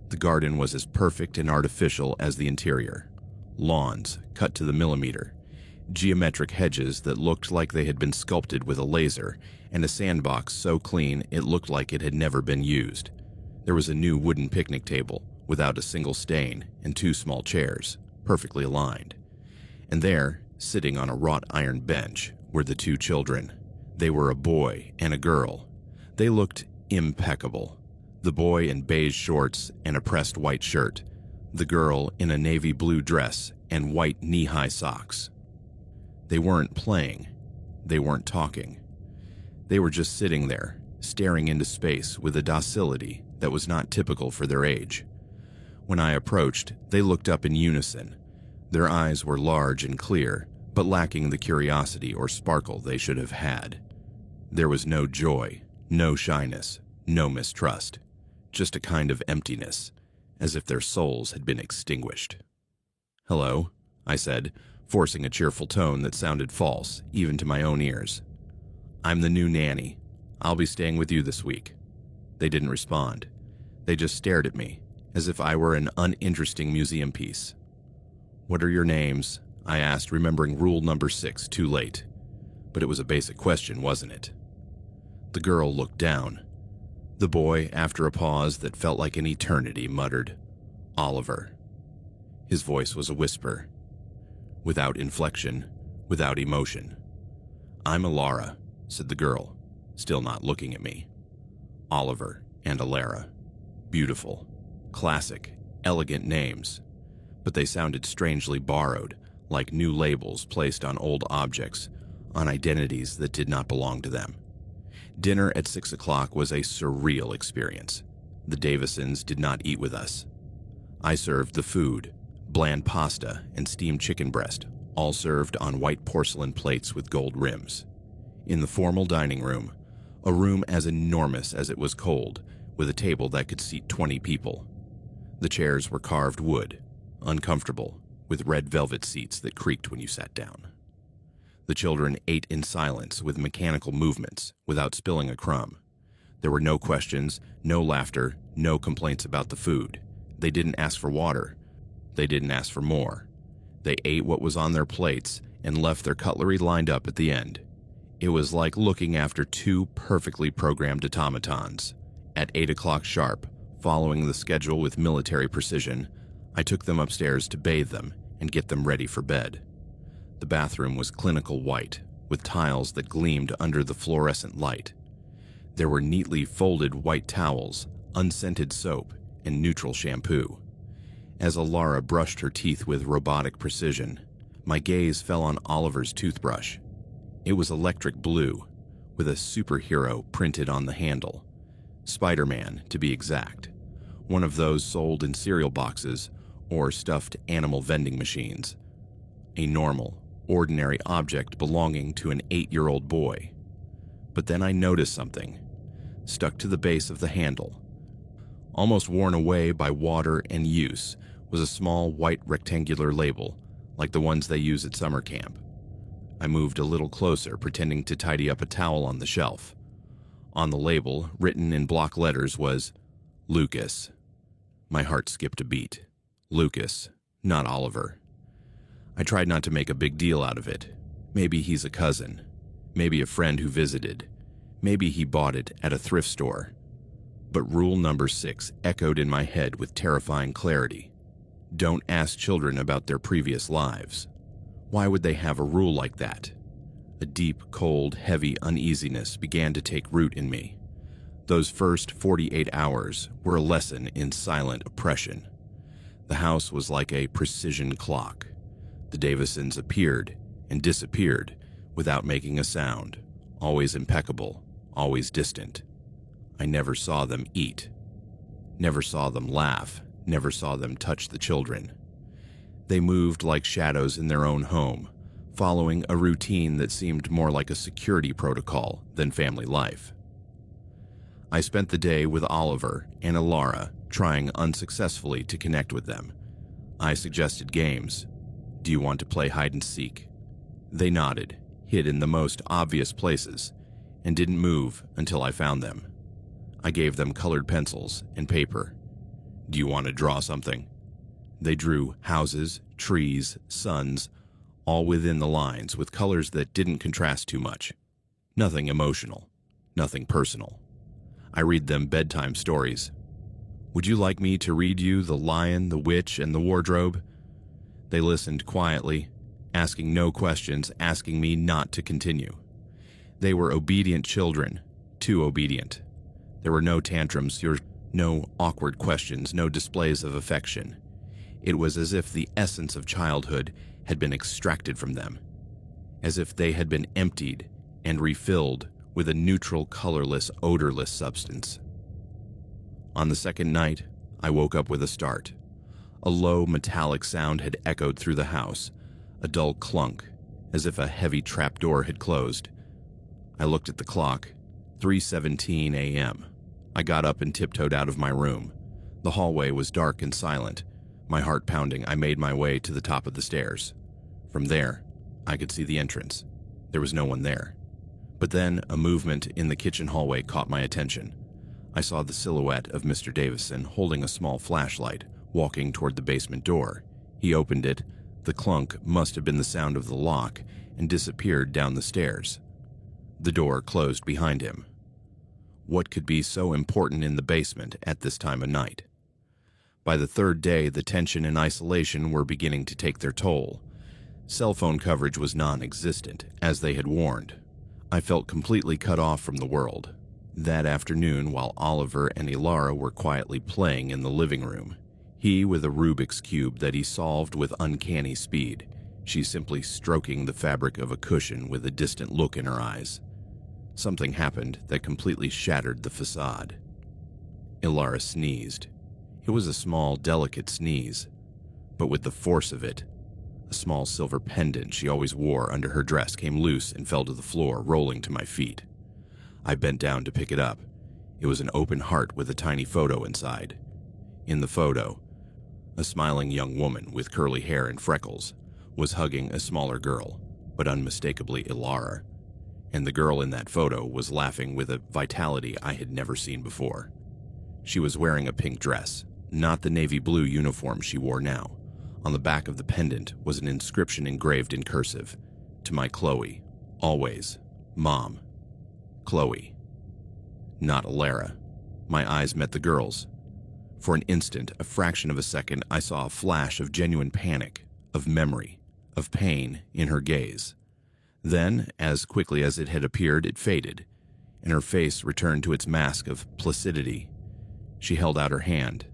The garden was as perfect and artificial as the interior. Lawns, cut to the millimeter. Geometric hedges that looked like they had been sculpted with a laser, and a sandbox so clean it looked like it had never been used. There was a new wooden picnic table, without a single stain, and 2 small chairs, perfectly aligned. And there, sitting on a wrought iron bench, were the 2 children. They were a boy and a girl. They looked impeccable. The boy in beige shorts and a pressed white shirt. The girl in a navy blue dress and white knee-high socks. They weren't playing. They weren't talking. They were just sitting there, staring into space with a docility that was not typical for their age. When I approached, they looked up in unison. Their eyes were large and clear, but lacking the curiosity or sparkle they should have had. There was no joy, no shyness, no mistrust, just a kind of emptiness, as if their souls had been extinguished. "Hello," I said, forcing a cheerful tone that sounded false, even to my own ears. "I'm the new nanny. I'll be staying with you this week." They didn't respond. They just stared at me, as if I were an uninteresting museum piece. "What are your names?" I asked, remembering rule number 6 too late. But it was a basic question, wasn't it? The girl looked down. The boy, after a pause that felt like an eternity, muttered, "Oliver." His voice was a whisper, without inflection, without emotion. "I'm Alara," said the girl, still not looking at me. Oliver and Alara. Beautiful, classic, elegant names, but they sounded strangely borrowed, like new labels placed on old objects, on identities that did not belong to them. Dinner at 6 o'clock was a surreal experience. The Davisons did not eat with us. I served the food, bland pasta and steamed chicken breast, all served on white porcelain plates with gold rims. In the formal dining room, a room as enormous as it was cold, with a table that could seat 20 people. The chairs were carved wood, uncomfortable, with red velvet seats that creaked when you sat down. The children ate in silence with mechanical movements, without spilling a crumb. There were no questions, no laughter, no complaints about the food. They didn't ask for water. They didn't ask for more. They ate what was on their plates and left their cutlery lined up at the end. It was like looking after 2 perfectly programmed automatons, At 8 o'clock sharp, following the schedule with military precision, I took them upstairs to bathe them and get them ready for bed. The bathroom was clinical white, with tiles that gleamed under the fluorescent light. There were neatly folded white towels, unscented soap, and neutral shampoo. As Alara brushed her teeth with robotic precision, my gaze fell on Oliver's toothbrush. It was electric blue, with a superhero printed on the handle. Spider-Man, to be exact. One of those sold in cereal boxes or stuffed animal vending machines. A normal, ordinary object belonging to an 8-year-old boy. But then I noticed something. Stuck to the base of the handle, almost worn away by water and use, was a small white rectangular label, like the ones they use at summer camp. I moved a little closer, pretending to tidy up a towel on the shelf. On the label, written in block letters, was Lucas. My heart skipped a beat. Lucas, not Oliver. I tried not to make a big deal out of it. Maybe he's a cousin. Maybe a friend who visited. Maybe he bought it at a thrift store. But rule number 6 echoed in my head with terrifying clarity. Don't ask children about their previous lives. Why would they have a rule like that? A deep, cold, heavy uneasiness began to take root in me. Those first 48 hours were a lesson in silent oppression. The house was like a precision clock. The Davisons appeared and disappeared without making a sound, always impeccable, always distant. I never saw them eat, never saw them laugh, never saw them touch the children. They moved like shadows in their own home, following a routine that seemed more like a security protocol than family life. I spent the day with Oliver and Alara, trying unsuccessfully to connect with them. I suggested games. Do you want to play hide and seek? They nodded, hid in the most obvious places, and didn't move until I found them. I gave them colored pencils and paper. Do you want to draw something? They drew houses, trees, suns, all within the lines with colors that didn't contrast too much. Nothing emotional, nothing personal. I read them bedtime stories. Would you like me to read you The Lion, the Witch, and the Wardrobe? They listened quietly, asking no questions, asking me not to continue. They were obedient children, too obedient. There were no tantrums, no awkward questions, no displays of affection. It was as if the essence of childhood had been extracted from them, as if they had been emptied and refilled with a neutral, colorless, odorless substance. On the second night, I woke up with a start. A low, metallic sound had echoed through the house, a dull clunk, as if a heavy trapdoor had closed. I looked at the clock, 3:17 a.m. I got up and tiptoed out of my room. The hallway was dark and silent. My heart pounding, I made my way to the top of the stairs. From there, I could see the entrance. There was no one there. But then a movement in the kitchen hallway caught my attention. I saw the silhouette of Mr. Davison holding a small flashlight, walking toward the basement door. He opened it. The clunk must have been the sound of the lock and disappeared down the stairs. The door closed behind him. What could be so important in the basement at this time of night? By the third day, the tension and isolation were beginning to take their toll. Cell phone coverage was non-existent, as they had warned. I felt completely cut off from the world. That afternoon, while Oliver and Alara were quietly playing in the living room, he with a Rubik's Cube that he solved with uncanny speed, she simply stroking the fabric of a cushion with a distant look in her eyes. Something happened that completely shattered the facade. Alara sneezed. It was a small, delicate sneeze, but with the force of it, a small silver pendant she always wore under her dress came loose and fell to the floor, rolling to my feet. I bent down to pick it up. It was an open heart with a tiny photo inside. In the photo, a smiling young woman with curly hair and freckles was hugging a smaller girl, but unmistakably Alara, and the girl in that photo was laughing with a vitality I had never seen before. She was wearing a pink dress, not the navy blue uniform she wore now. On the back of the pendant was an inscription engraved in cursive, "To my Chloe, always, Mom. Chloe." Not Alara, My eyes met the girl's. For an instant, a fraction of a second, I saw a flash of genuine panic, of memory, of pain in her gaze. Then, as quickly as it had appeared, it faded, and her face returned to its mask of placidity. She held out her hand.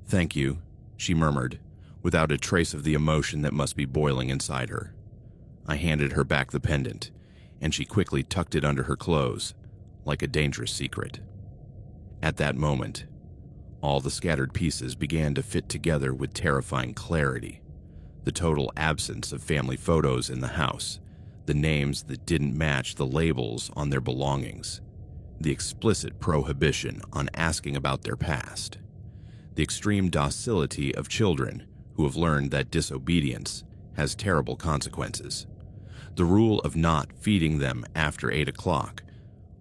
"Thank you," she murmured, without a trace of the emotion that must be boiling inside her. I handed her back the pendant, and she quickly tucked it under her clothes, like a dangerous secret. At that moment, all the scattered pieces began to fit together with terrifying clarity. The total absence of family photos in the house, the names that didn't match the labels on their belongings, the explicit prohibition on asking about their past, the extreme docility of children who have learned that disobedience has terrible consequences, the rule of not feeding them after 8 o'clock.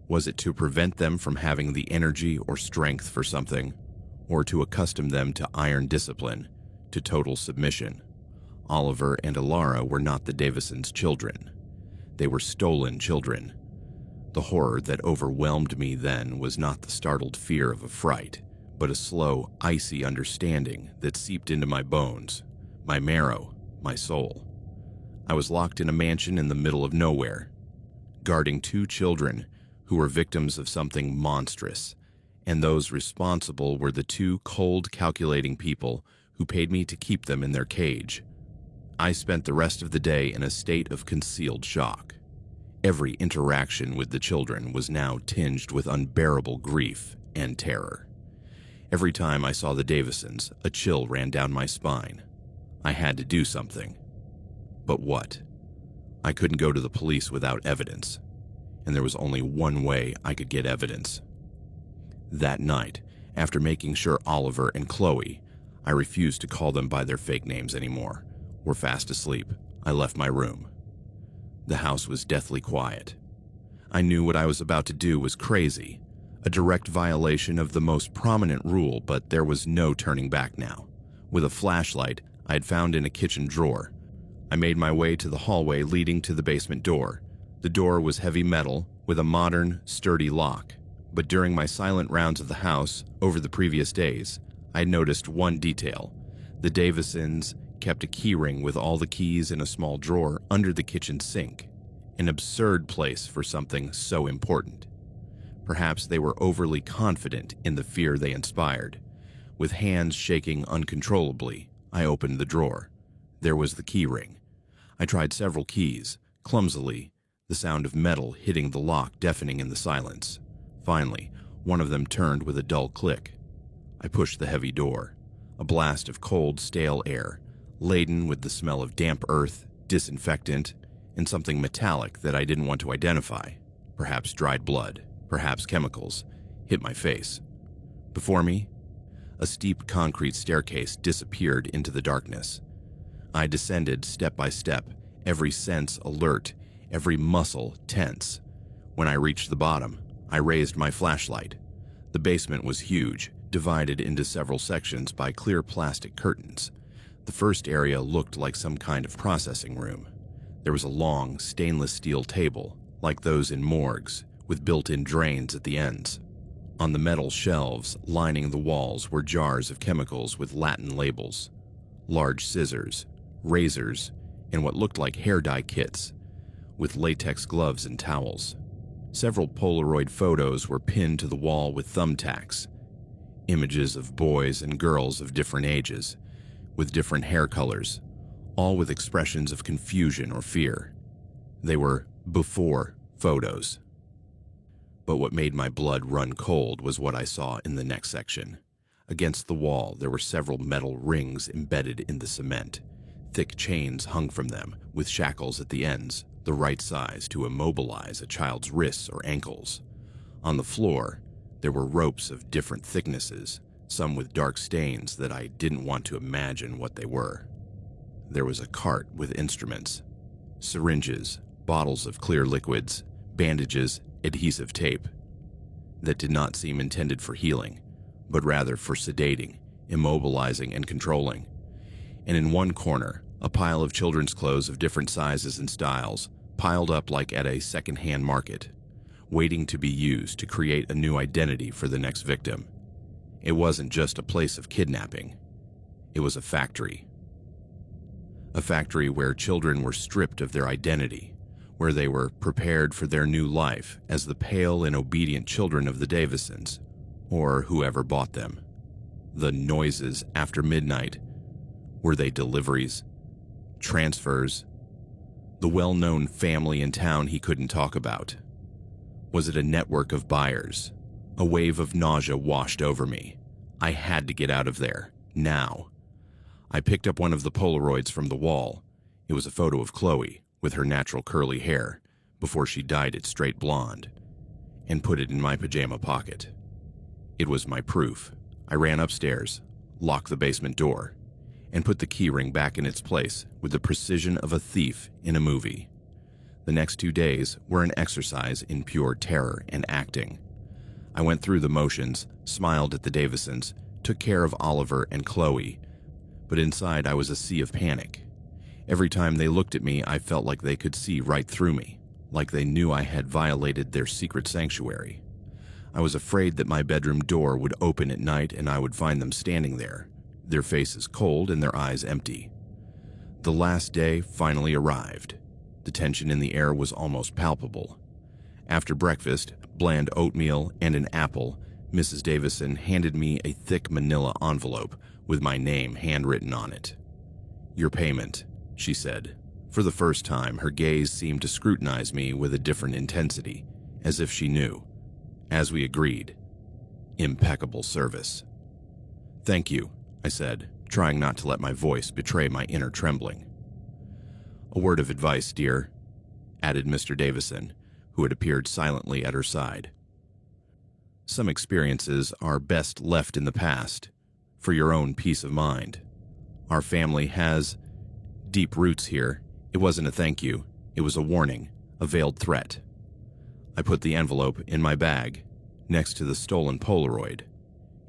Was it to prevent them from having the energy or strength for something, or to accustom them to iron discipline, to total submission? Oliver and Alara were not the Davisons' children. They were stolen children. The horror that overwhelmed me then was not the startled fear of a fright, but a slow, icy understanding that seeped into my bones, my marrow, my soul. I was locked in a mansion in the middle of nowhere, guarding 2 children who were victims of something monstrous, and those responsible were the 2 cold, calculating people who paid me to keep them in their cage. I spent the rest of the day in a state of concealed shock. Every interaction with the children was now tinged with unbearable grief and terror. Every time I saw the Davisons, a chill ran down my spine. I had to do something. But what? I couldn't go to the police without evidence, and there was only one way I could get evidence. That night, after making sure Oliver and Chloe, I refused to call them by their fake names anymore, were fast asleep, I left my room. The house was deathly quiet. I knew what I was about to do was crazy, a direct violation of the most prominent rule, but there was no turning back now. With a flashlight I had found in a kitchen drawer, I made my way to the hallway leading to the basement door. The door was heavy metal with a modern, sturdy lock, but during my silent rounds of the house over the previous days, I had noticed one detail. The Davisons kept a keyring with all the keys in a small drawer under the kitchen sink, an absurd place for something so important. Perhaps they were overly confident in the fear they inspired. With hands shaking uncontrollably, I opened the drawer. There was the keyring. I tried several keys, clumsily, the sound of metal hitting the lock deafening in the silence. Finally, one of them turned with a dull click. I pushed the heavy door. A blast of cold, stale air, laden with the smell of damp earth, disinfectant, and something metallic that I didn't want to identify, perhaps dried blood, perhaps chemicals, hit my face. Before me, a steep concrete staircase disappeared into the darkness. I descended step by step, every sense alert, every muscle tense. When I reached the bottom, I raised my flashlight. The basement was huge, divided into several sections by clear plastic curtains. The first area looked like some kind of processing room. There was a long, stainless steel table, like those in morgues, with built-in drains at the ends. On the metal shelves lining the walls were jars of chemicals with Latin labels, large scissors, razors, and what looked like hair dye kits, with latex gloves and towels. Several Polaroid photos were pinned to the wall with thumbtacks, images of boys and girls of different ages, with different hair colors, all with expressions of confusion or fear. They were before photos. But what made my blood run cold was what I saw in the next section. Against the wall, there were several metal rings embedded in the cement. Thick chains hung from them, with shackles at the ends, the right size to immobilize a child's wrists or ankles. On the floor, there were ropes of different thicknesses, some with dark stains that I didn't want to imagine what they were. There was a cart with instruments, syringes, bottles of clear liquids, bandages, adhesive tape that did not seem intended for healing, but rather for sedating, immobilizing, and controlling. And in one corner, a pile of children's clothes of different sizes and styles, piled up like at a second-hand market. waiting to be used to create a new identity for the next victim. It wasn't just a place of kidnapping. It was a factory. A factory where children were stripped of their identity, where they were prepared for their new life as the pale and obedient children of the Davisons, or whoever bought them. The noises after midnight. Were they deliveries? Transfers? The well-known family in town he couldn't talk about? Was it a network of buyers? A wave of nausea washed over me. I had to get out of there, now. I picked up one of the Polaroids from the wall. It was a photo of Chloe, with her natural curly hair, before she dyed it straight blonde, and put it in my pajama pocket. It was my proof. I ran upstairs, locked the basement door, and put the keyring back in its place with the precision of a thief in a movie. The next 2 days were an exercise in pure terror and acting. I went through the motions, smiled at the Davisons, took care of Oliver and Chloe, but inside I was a sea of panic. Every time they looked at me, I felt like they could see right through me, like they knew I had violated their secret sanctuary. I was afraid that my bedroom door would open at night and I would find them standing there, their faces cold and their eyes empty. The last day finally arrived. The tension in the air was almost palpable. After breakfast, bland oatmeal and an apple, Mrs. Davison handed me a thick manila envelope with my name handwritten on it. "Your payment," she said. For the first time, her gaze seemed to scrutinize me with a different intensity, as if she knew. As we agreed. Impeccable service. "Thank you," I said, trying not to let my voice betray my inner trembling. "A word of advice, dear," added Mr. Davison, who had appeared silently at her side. "Some experiences are best left in the past, for your own peace of mind. Our family has deep roots here. It wasn't a thank you. It was a warning, a veiled threat." I put the envelope in my bag, next to the stolen Polaroid,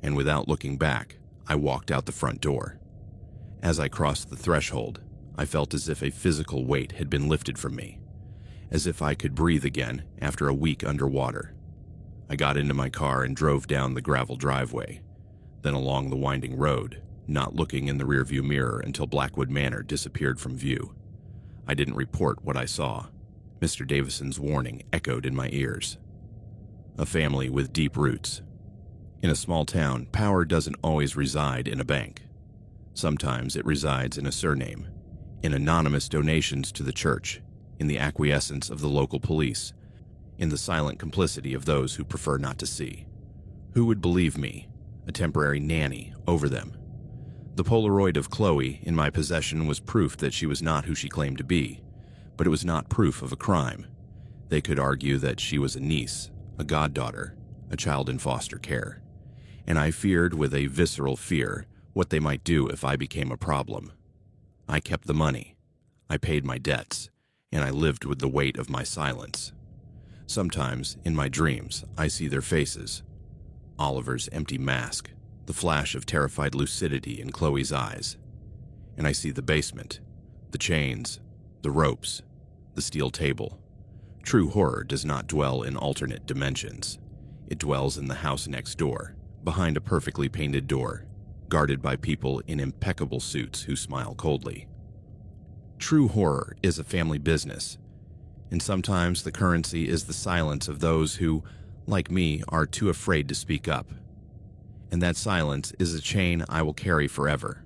and without looking back, I walked out the front door. As I crossed the threshold, I felt as if a physical weight had been lifted from me, as if I could breathe again after a week underwater. I got into my car and drove down the gravel driveway, then along the winding road, not looking in the rearview mirror until Blackwood Manor disappeared from view. I didn't report what I saw. Mr. Davison's warning echoed in my ears. A family with deep roots. In a small town, power doesn't always reside in a bank. Sometimes it resides in a surname, in anonymous donations to the church, in the acquiescence of the local police, in the silent complicity of those who prefer not to see. Who would believe me, a temporary nanny, over them? The Polaroid of Chloe in my possession was proof that she was not who she claimed to be, but it was not proof of a crime. They could argue that she was a niece, a goddaughter, a child in foster care, and I feared with a visceral fear what they might do if I became a problem. I kept the money, I paid my debts, and I lived with the weight of my silence. Sometimes, in my dreams, I see their faces. Oliver's empty mask, the flash of terrified lucidity in Chloe's eyes. And I see the basement, the chains, the ropes, the steel table. True horror does not dwell in alternate dimensions. It dwells in the house next door, behind a perfectly painted door, guarded by people in impeccable suits who smile coldly. True horror is a family business, and sometimes the currency is the silence of those who, like me, are too afraid to speak up. And that silence is a chain I will carry forever.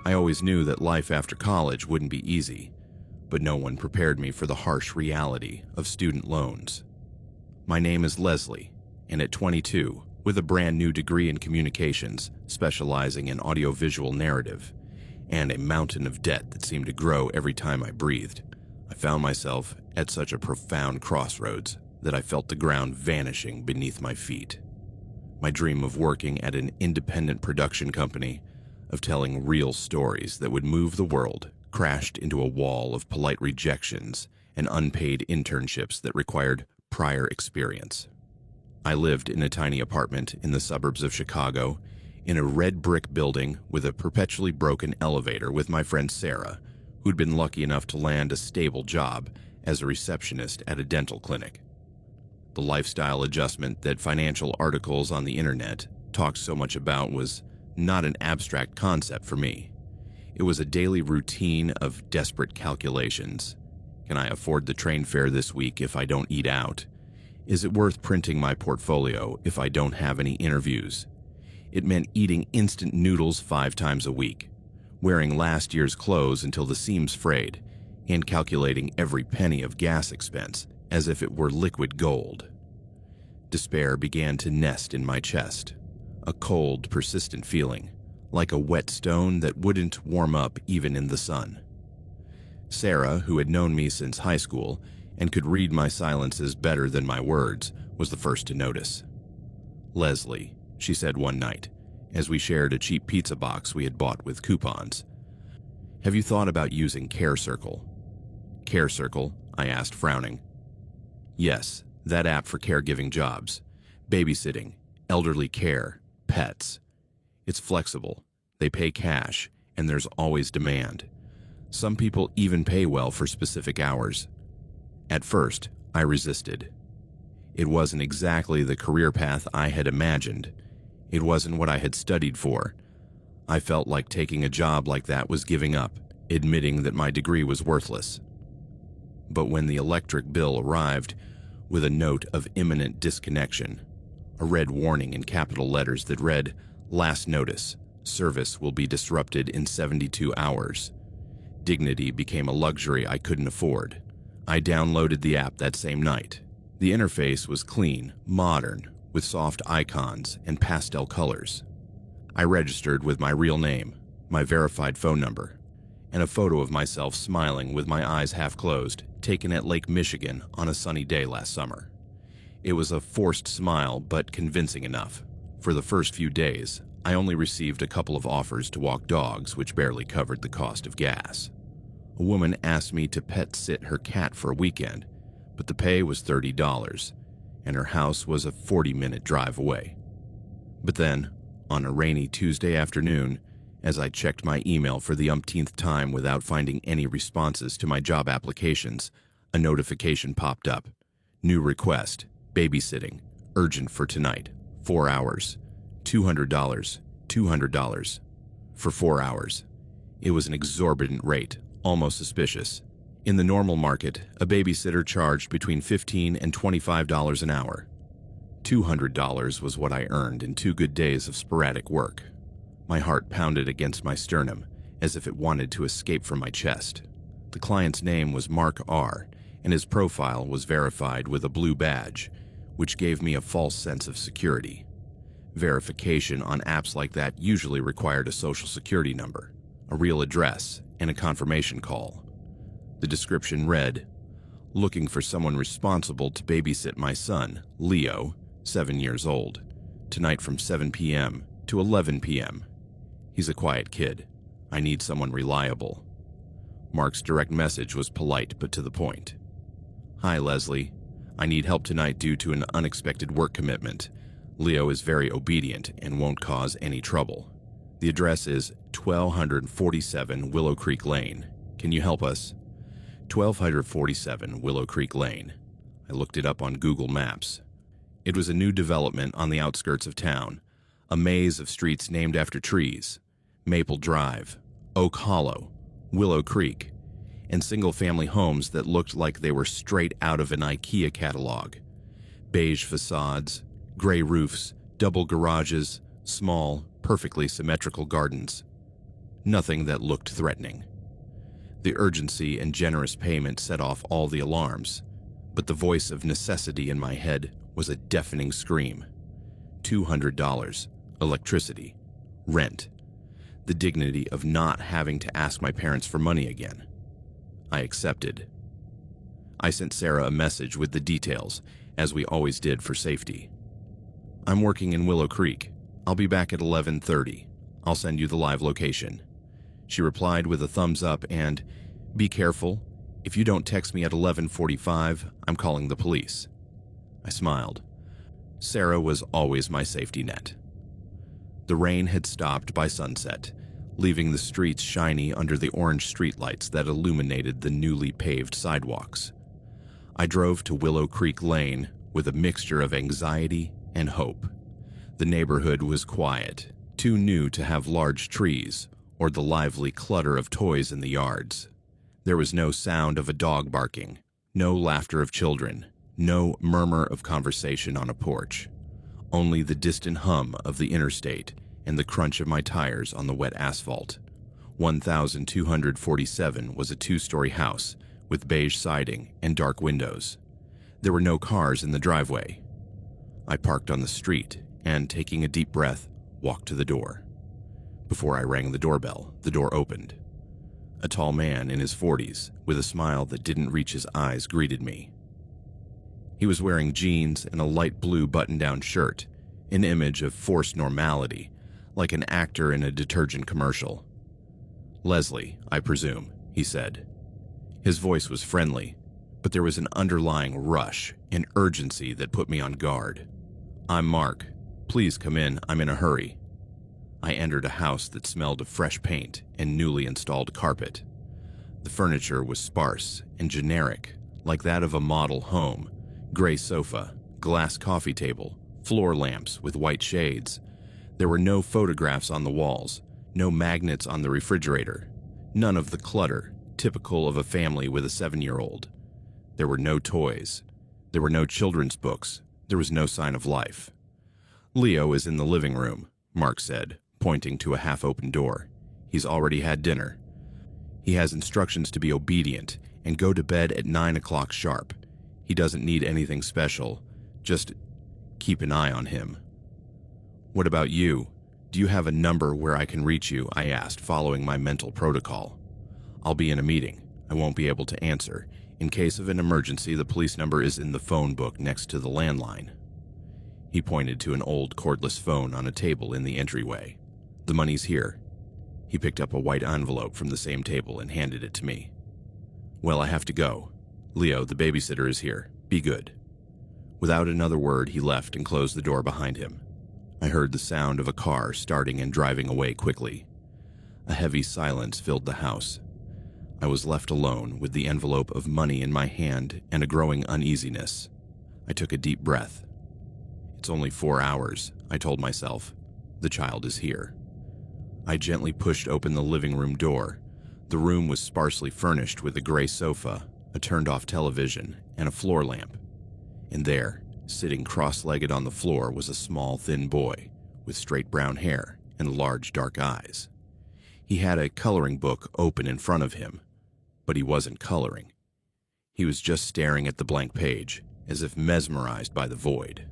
I always knew that life after college wouldn't be easy, but no one prepared me for the harsh reality of student loans. My name is Leslie, and at 22, with a brand new degree in communications, specializing in audiovisual narrative, and a mountain of debt that seemed to grow every time I breathed, I found myself at such a profound crossroads that I felt the ground vanishing beneath my feet. My dream of working at an independent production company, of telling real stories that would move the world, crashed into a wall of polite rejections and unpaid internships that required prior experience. I lived in a tiny apartment in the suburbs of Chicago, in a red brick building with a perpetually broken elevator with my friend Sarah, who'd been lucky enough to land a stable job as a receptionist at a dental clinic. The lifestyle adjustment that financial articles on the internet talked so much about was not an abstract concept for me. It was a daily routine of desperate calculations. Can I afford the train fare this week if I don't eat out? Is it worth printing my portfolio if I don't have any interviews? It meant eating instant noodles 5 times a week, wearing last year's clothes until the seams frayed, and calculating every penny of gas expense as if it were liquid gold. Despair began to nest in my chest, a cold, persistent feeling, like a wet stone that wouldn't warm up even in the sun. Sarah, who had known me since high school and could read my silences better than my words, was the first to notice. "Leslie," she said one night, as we shared a cheap pizza box we had bought with coupons, "have you thought about using Care Circle?" "Care Circle?" I asked, frowning. "Yes, that app for caregiving jobs, babysitting, elderly care, pets. It's flexible, they pay cash, and there's always demand. Some people even pay well for specific hours." At first, I resisted. It wasn't exactly the career path I had imagined. It wasn't what I had studied for. I felt like taking a job like that was giving up, admitting that my degree was worthless. But when the electric bill arrived with a note of imminent disconnection, a red warning in capital letters that read, "Last notice, service will be disrupted in 72 hours. Dignity became a luxury I couldn't afford. I downloaded the app that same night. The interface was clean, modern, with soft icons and pastel colors. I registered with my real name, my verified phone number, and a photo of myself smiling with my eyes half closed, taken at Lake Michigan on a sunny day last summer. It was a forced smile, but convincing enough. For the first few days, I only received a couple of offers to walk dogs, which barely covered the cost of gas. A woman asked me to pet sit her cat for a weekend, but the pay was $30, and her house was a 40-minute drive away. But then, on a rainy Tuesday afternoon, as I checked my email for the umpteenth time without finding any responses to my job applications, a notification popped up. New request, babysitting, urgent for tonight, 4 hours, $200, $200, for 4 hours. It was an exorbitant rate, almost suspicious. In the normal market, a babysitter charged between $15 and $25 an hour. $200 was what I earned in 2 good days of sporadic work. My heart pounded against my sternum, as if it wanted to escape from my chest. The client's name was Mark R., and his profile was verified with a blue badge, which gave me a false sense of security. Verification on apps like that usually required a social security number, a real address, and a confirmation call. The description read, "Looking for someone responsible to babysit my son, Leo, 7 years old, tonight from 7 p.m. to 11 p.m. He's a quiet kid. I need someone reliable." Mark's direct message was polite but to the point. "Hi, Leslie. I need help tonight due to an unexpected work commitment. Leo is very obedient and won't cause any trouble. The address is 1247 Willow Creek Lane. Can you help us?" 1247 Willow Creek Lane. I looked it up on Google Maps. It was a new development on the outskirts of town, a maze of streets named after trees: Maple Drive, Oak Hollow, Willow Creek, and single-family homes that looked like they were straight out of an IKEA catalog. Beige facades, gray roofs, double garages, small, perfectly symmetrical gardens. Nothing that looked threatening. The urgency and generous payment set off all the alarms, but the voice of necessity in my head was a deafening scream. $200, electricity, rent, the dignity of not having to ask my parents for money again. I accepted. I sent Sarah a message with the details, as we always did for safety. "I'm working in Willow Creek. I'll be back at 11:30. I'll send you the live location." She replied with a thumbs up and, "Be careful. If you don't text me at 11:45, I'm calling the police." I smiled. Sarah was always my safety net. The rain had stopped by sunset, leaving the streets shiny under the orange streetlights that illuminated the newly paved sidewalks. I drove to Willow Creek Lane with a mixture of anxiety and hope. The neighborhood was quiet, too new to have large trees or the lively clutter of toys in the yards. There was no sound of a dog barking, no laughter of children, no murmur of conversation on a porch. Only the distant hum of the interstate and the crunch of my tires on the wet asphalt. 1247 was a two-story house with beige siding and dark windows. There were no cars in the driveway. I parked on the street and, taking a deep breath, walked to the door. Before I rang the doorbell, the door opened. A tall man in his 40s, with a smile that didn't reach his eyes, greeted me. He was wearing jeans and a light blue button-down shirt, an image of forced normality, like an actor in a detergent commercial. "Leslie, I presume," he said. His voice was friendly, but there was an underlying rush, an urgency that put me on guard. "I'm Mark. Please come in. I'm in a hurry." I entered a house that smelled of fresh paint and newly installed carpet. The furniture was sparse and generic, like that of a model home. Gray sofa, glass coffee table, floor lamps with white shades. There were no photographs on the walls, no magnets on the refrigerator, none of the clutter typical of a family with a 7-year-old. There were no toys. There were no children's books. There was no sign of life. "Leo is in the living room," Mark said, pointing to a half-open door. "He's already had dinner. He has instructions to be obedient and go to bed at 9 o'clock sharp. He doesn't need anything special. Just keep an eye on him." "What about you? Do you have a number where I can reach you?" I asked, following my mental protocol. "I'll be in a meeting. I won't be able to answer. In case of an emergency, the police number is in the phone book next to the landline." He pointed to an old cordless phone on a table in the entryway. "The money's here." He picked up a white envelope from the same table and handed it to me. "Well, I have to go. Leo, the babysitter, is here. Be good." Without another word, he left and closed the door behind him. I heard the sound of a car starting and driving away quickly. A heavy silence filled the house. I was left alone with the envelope of money in my hand and a growing uneasiness. I took a deep breath. "It's only 4 hours," I told myself. "The child is here." I gently pushed open the living room door. The room was sparsely furnished with a gray sofa, a turned-off television, and a floor lamp. And there, sitting cross-legged on the floor, was a small, thin boy with straight brown hair and large, dark eyes. He had a coloring book open in front of him, but he wasn't coloring. He was just staring at the blank page, as if mesmerized by the void.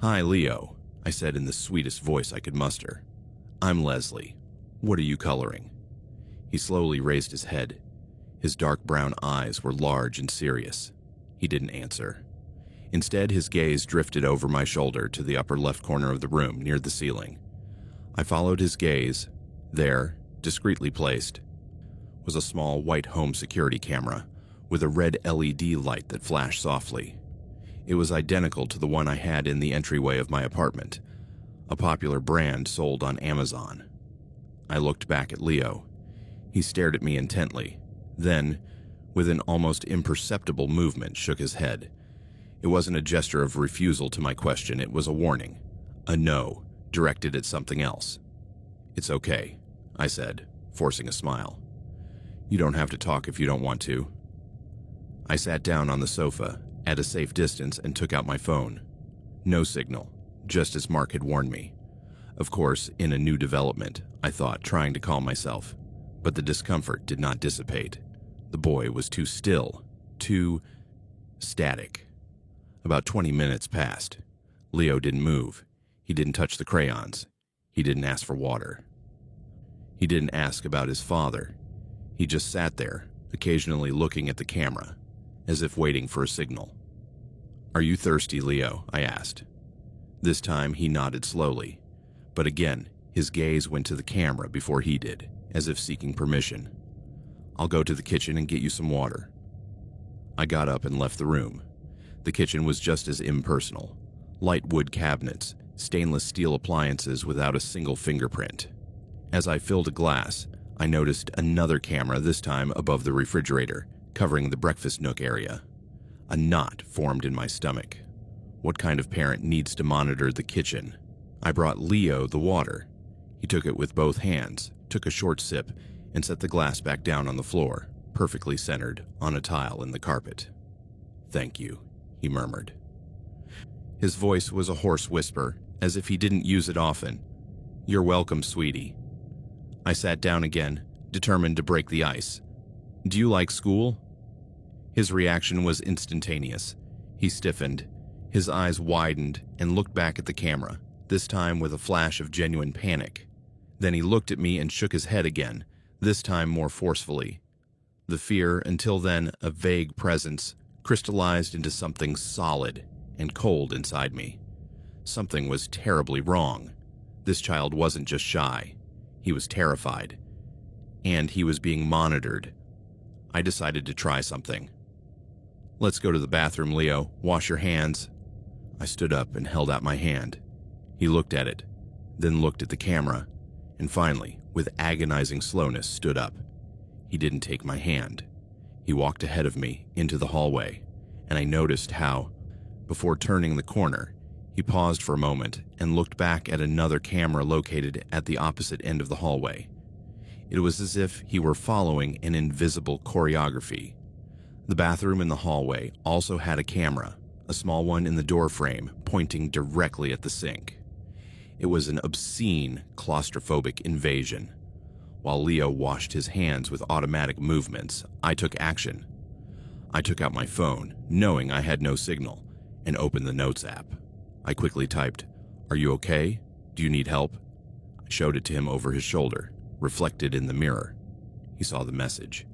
"Hi, Leo," I said in the sweetest voice I could muster. "I'm Leslie. What are you coloring?" He slowly raised his head. His dark brown eyes were large and serious. He didn't answer. Instead, his gaze drifted over my shoulder to the upper left corner of the room near the ceiling. I followed his gaze. There, discreetly placed, was a small white home security camera with a red LED light that flashed softly. It was identical to the one I had in the entryway of my apartment, a popular brand sold on Amazon. I looked back at Leo. He stared at me intently, then, with an almost imperceptible movement, shook his head. It wasn't a gesture of refusal to my question, it was a warning, a no, directed at something else. "It's okay," I said, forcing a smile. "You don't have to talk if you don't want to." I sat down on the sofa, at a safe distance, and took out my phone. No signal, just as Mark had warned me. Of course, in a new development, I thought, trying to calm myself, but the discomfort did not dissipate. The boy was too still, too static. About 20 minutes passed. Leo didn't move. He didn't touch the crayons. He didn't ask for water. He didn't ask about his father. He just sat there, occasionally looking at the camera, as if waiting for a signal. "Are you thirsty, Leo?" I asked. This time he nodded slowly, but again his gaze went to the camera before he did, as if seeking permission. "I'll go to the kitchen and get you some water." I got up and left the room. The kitchen was just as impersonal. Light wood cabinets, stainless steel appliances without a single fingerprint. As I filled a glass, I noticed another camera, this time above the refrigerator, covering the breakfast nook area. A knot formed in my stomach. What kind of parent needs to monitor the kitchen? I brought Leo the water. He took it with both hands, took a short sip, and set the glass back down on the floor, perfectly centered on a tile in the carpet. "Thank you," he murmured. His voice was a hoarse whisper, as if he didn't use it often. "You're welcome, sweetie." I sat down again, determined to break the ice. "Do you like school?" His reaction was instantaneous. He stiffened, his eyes widened, and looked back at the camera, this time with a flash of genuine panic. Then he looked at me and shook his head again, this time more forcefully. The fear, until then a vague presence, crystallized into something solid and cold inside me. Something was terribly wrong. This child wasn't just shy. He was terrified. And he was being monitored. I decided to try something. "Let's go to the bathroom, Leo. Wash your hands." I stood up and held out my hand. He looked at it, then looked at the camera, and finally, with agonizing slowness, stood up. He didn't take my hand. He walked ahead of me into the hallway, and I noticed how, before turning the corner, he paused for a moment and looked back at another camera located at the opposite end of the hallway. It was as if he were following an invisible choreography. The bathroom in the hallway also had a camera, a small one in the door frame, pointing directly at the sink. It was an obscene, claustrophobic invasion. While Leo washed his hands with automatic movements, I took action. I took out my phone, knowing I had no signal, and opened the Notes app. I quickly typed, "Are you okay? Do you need help?" I showed it to him over his shoulder, reflected in the mirror. He saw the message.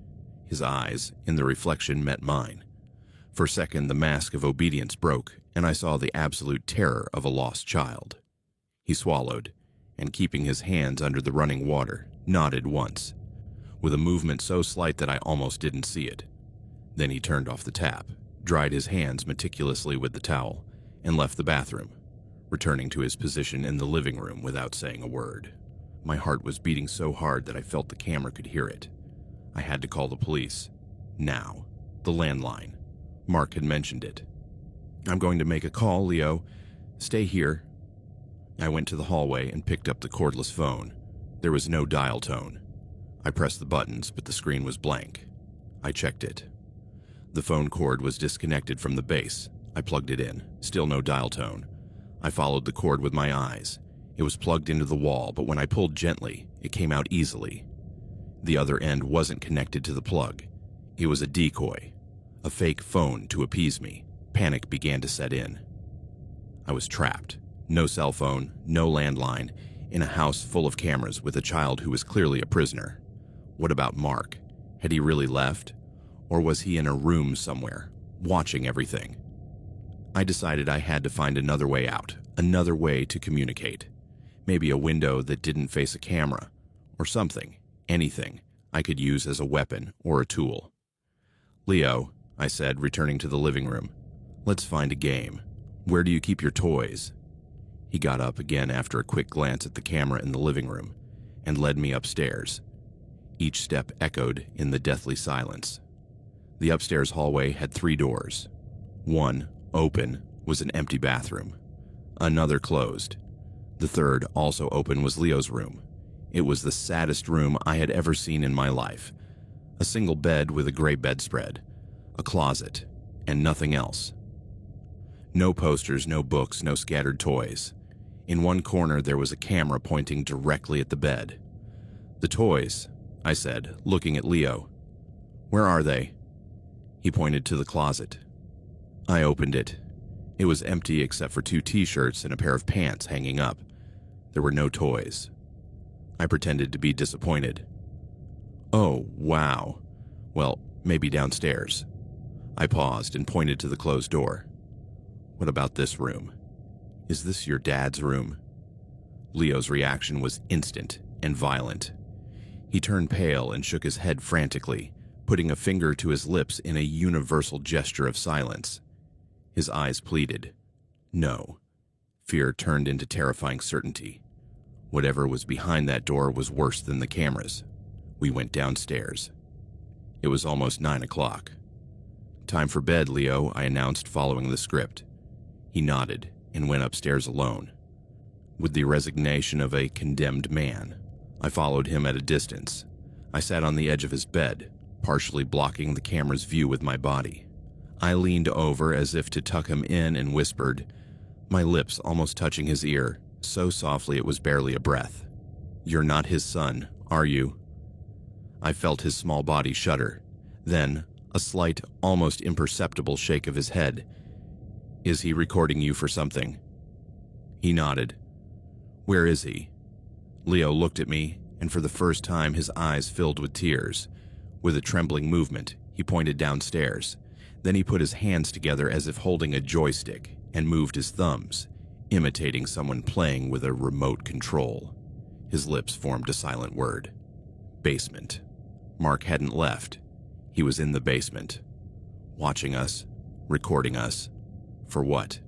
His eyes, in the reflection, met mine. For a second, the mask of obedience broke, and I saw the absolute terror of a lost child. He swallowed, and keeping his hands under the running water, nodded once, with a movement so slight that I almost didn't see it. Then he turned off the tap, dried his hands meticulously with the towel, and left the bathroom, returning to his position in the living room without saying a word. My heart was beating so hard that I felt the camera could hear it. I had to call the police. Now. The landline. Mark had mentioned it. "I'm going to make a call, Leo. Stay here." I went to the hallway and picked up the cordless phone. There was no dial tone. I pressed the buttons, but the screen was blank. I checked it. The phone cord was disconnected from the base. I plugged it in. Still no dial tone. I followed the cord with my eyes. It was plugged into the wall, but when I pulled gently, it came out easily. The other end wasn't connected to the plug. It was a decoy, a fake phone to appease me. Panic began to set in. I was trapped. No cell phone, no landline, in a house full of cameras with a child who was clearly a prisoner. What about Mark? Had he really left? Or was he in a room somewhere, watching everything? I decided I had to find another way out, another way to communicate. Maybe a window that didn't face a camera, or something, anything I could use as a weapon or a tool. "Leo," I said, returning to the living room, "let's find a game. Where do you keep your toys?" He got up again after a quick glance at the camera in the living room and led me upstairs. Each step echoed in the deathly silence. The upstairs hallway had 3 doors. One, open, was an empty bathroom. Another closed. The third, also open, was Leo's room. It was the saddest room I had ever seen in my life. A single bed with a gray bedspread, a closet, and nothing else. No posters, no books, no scattered toys. In one corner there was a camera pointing directly at the bed. "The toys," I said, looking at Leo. "Where are they?" He pointed to the closet. I opened it. It was empty except for 2 t-shirts and a pair of pants hanging up. There were no toys. I pretended to be disappointed. "Oh, wow. Well, maybe downstairs." I paused and pointed to the closed door. "What about this room? Is this your dad's room?" Leo's reaction was instant and violent. He turned pale and shook his head frantically, putting a finger to his lips in a universal gesture of silence. His eyes pleaded. No. Fear turned into terrifying certainty. Whatever was behind that door was worse than the cameras. We went downstairs. It was almost 9 o'clock. "Time for bed, Leo," I announced, following the script. He nodded and went upstairs alone. With the resignation of a condemned man, I followed him at a distance. I sat on the edge of his bed, partially blocking the camera's view with my body. I leaned over as if to tuck him in and whispered, my lips almost touching his ear, so softly it was barely a breath. "You're not his son, are you?" I felt his small body shudder. Then, a slight, almost imperceptible shake of his head. "Is he recording you for something?" He nodded. "Where is he?" Leo looked at me, and for the first time his eyes filled with tears. With a trembling movement, he pointed downstairs. Then he put his hands together as if holding a joystick and moved his thumbs, imitating someone playing with a remote control. His lips formed a silent word. Basement. Mark hadn't left. He was in the basement, watching us, recording us. For what?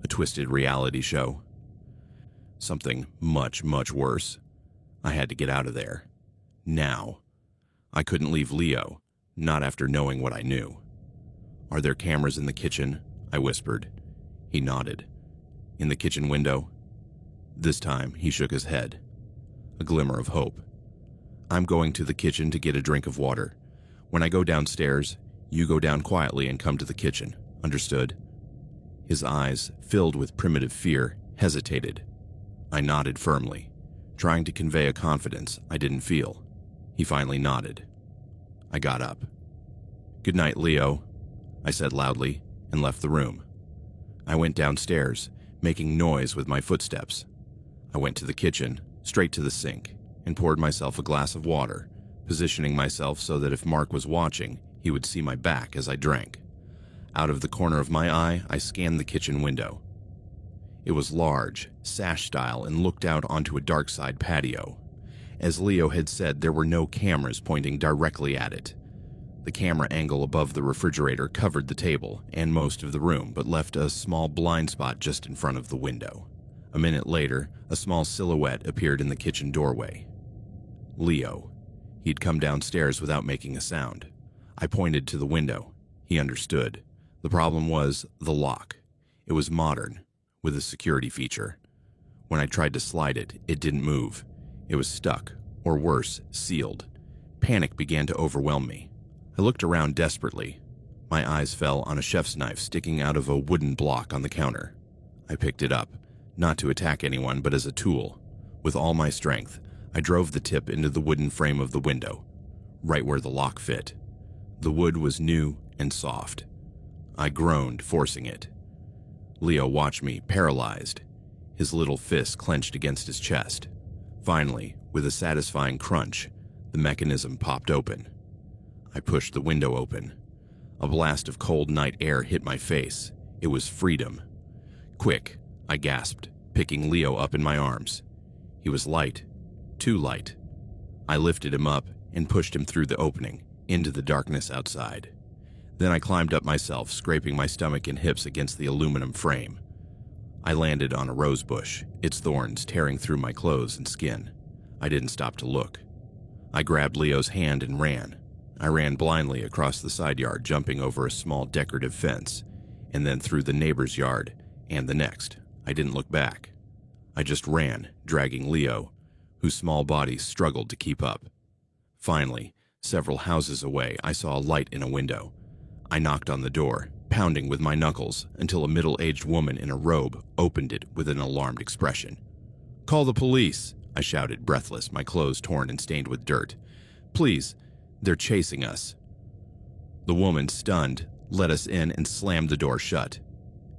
A twisted reality show? Something much, much worse. I had to get out of there. Now. I couldn't leave Leo, not after knowing what I knew. "Are there cameras in the kitchen?" I whispered. He nodded. "In the kitchen window?" This time, he shook his head. A glimmer of hope. "I'm going to the kitchen to get a drink of water. When I go downstairs, you go down quietly and come to the kitchen. Understood?" His eyes, filled with primitive fear, hesitated. I nodded firmly, trying to convey a confidence I didn't feel. He finally nodded. I got up. "Good night, Leo," I said loudly, and left the room. I went downstairs, making noise with my footsteps. I went to the kitchen, straight to the sink, and poured myself a glass of water, positioning myself so that if Mark was watching, he would see my back as I drank. Out of the corner of my eye, I scanned the kitchen window. It was large, sash-style, and looked out onto a dark-side patio. As Leo had said, there were no cameras pointing directly at it. The camera angle above the refrigerator covered the table and most of the room, but left a small blind spot just in front of the window. A minute later, a small silhouette appeared in the kitchen doorway. Leo. He'd come downstairs without making a sound. I pointed to the window. He understood. The problem was the lock. It was modern, with a security feature. When I tried to slide it, it didn't move. It was stuck, or worse, sealed. Panic began to overwhelm me. I looked around desperately. My eyes fell on a chef's knife sticking out of a wooden block on the counter. I picked it up, not to attack anyone, but as a tool. With all my strength, I drove the tip into the wooden frame of the window, right where the lock fit. The wood was new and soft. I groaned, forcing it. Leo watched me, paralyzed, his little fist clenched against his chest. Finally, with a satisfying crunch, the mechanism popped open. I pushed the window open. A blast of cold night air hit my face. It was freedom. "Quick," I gasped, picking Leo up in my arms. He was light, too light. I lifted him up and pushed him through the opening, into the darkness outside. Then I climbed up myself, scraping my stomach and hips against the aluminum frame. I landed on a rose bush, its thorns tearing through my clothes and skin. I didn't stop to look. I grabbed Leo's hand and ran. I ran blindly across the side yard, jumping over a small decorative fence, and then through the neighbor's yard, and the next. I didn't look back. I just ran, dragging Leo, whose small body struggled to keep up. Finally, several houses away, I saw a light in a window. I knocked on the door, pounding with my knuckles, until a middle-aged woman in a robe opened it with an alarmed expression. "Call the police," I shouted, breathless, my clothes torn and stained with dirt. "Please, they're chasing us." The woman, stunned, let us in and slammed the door shut.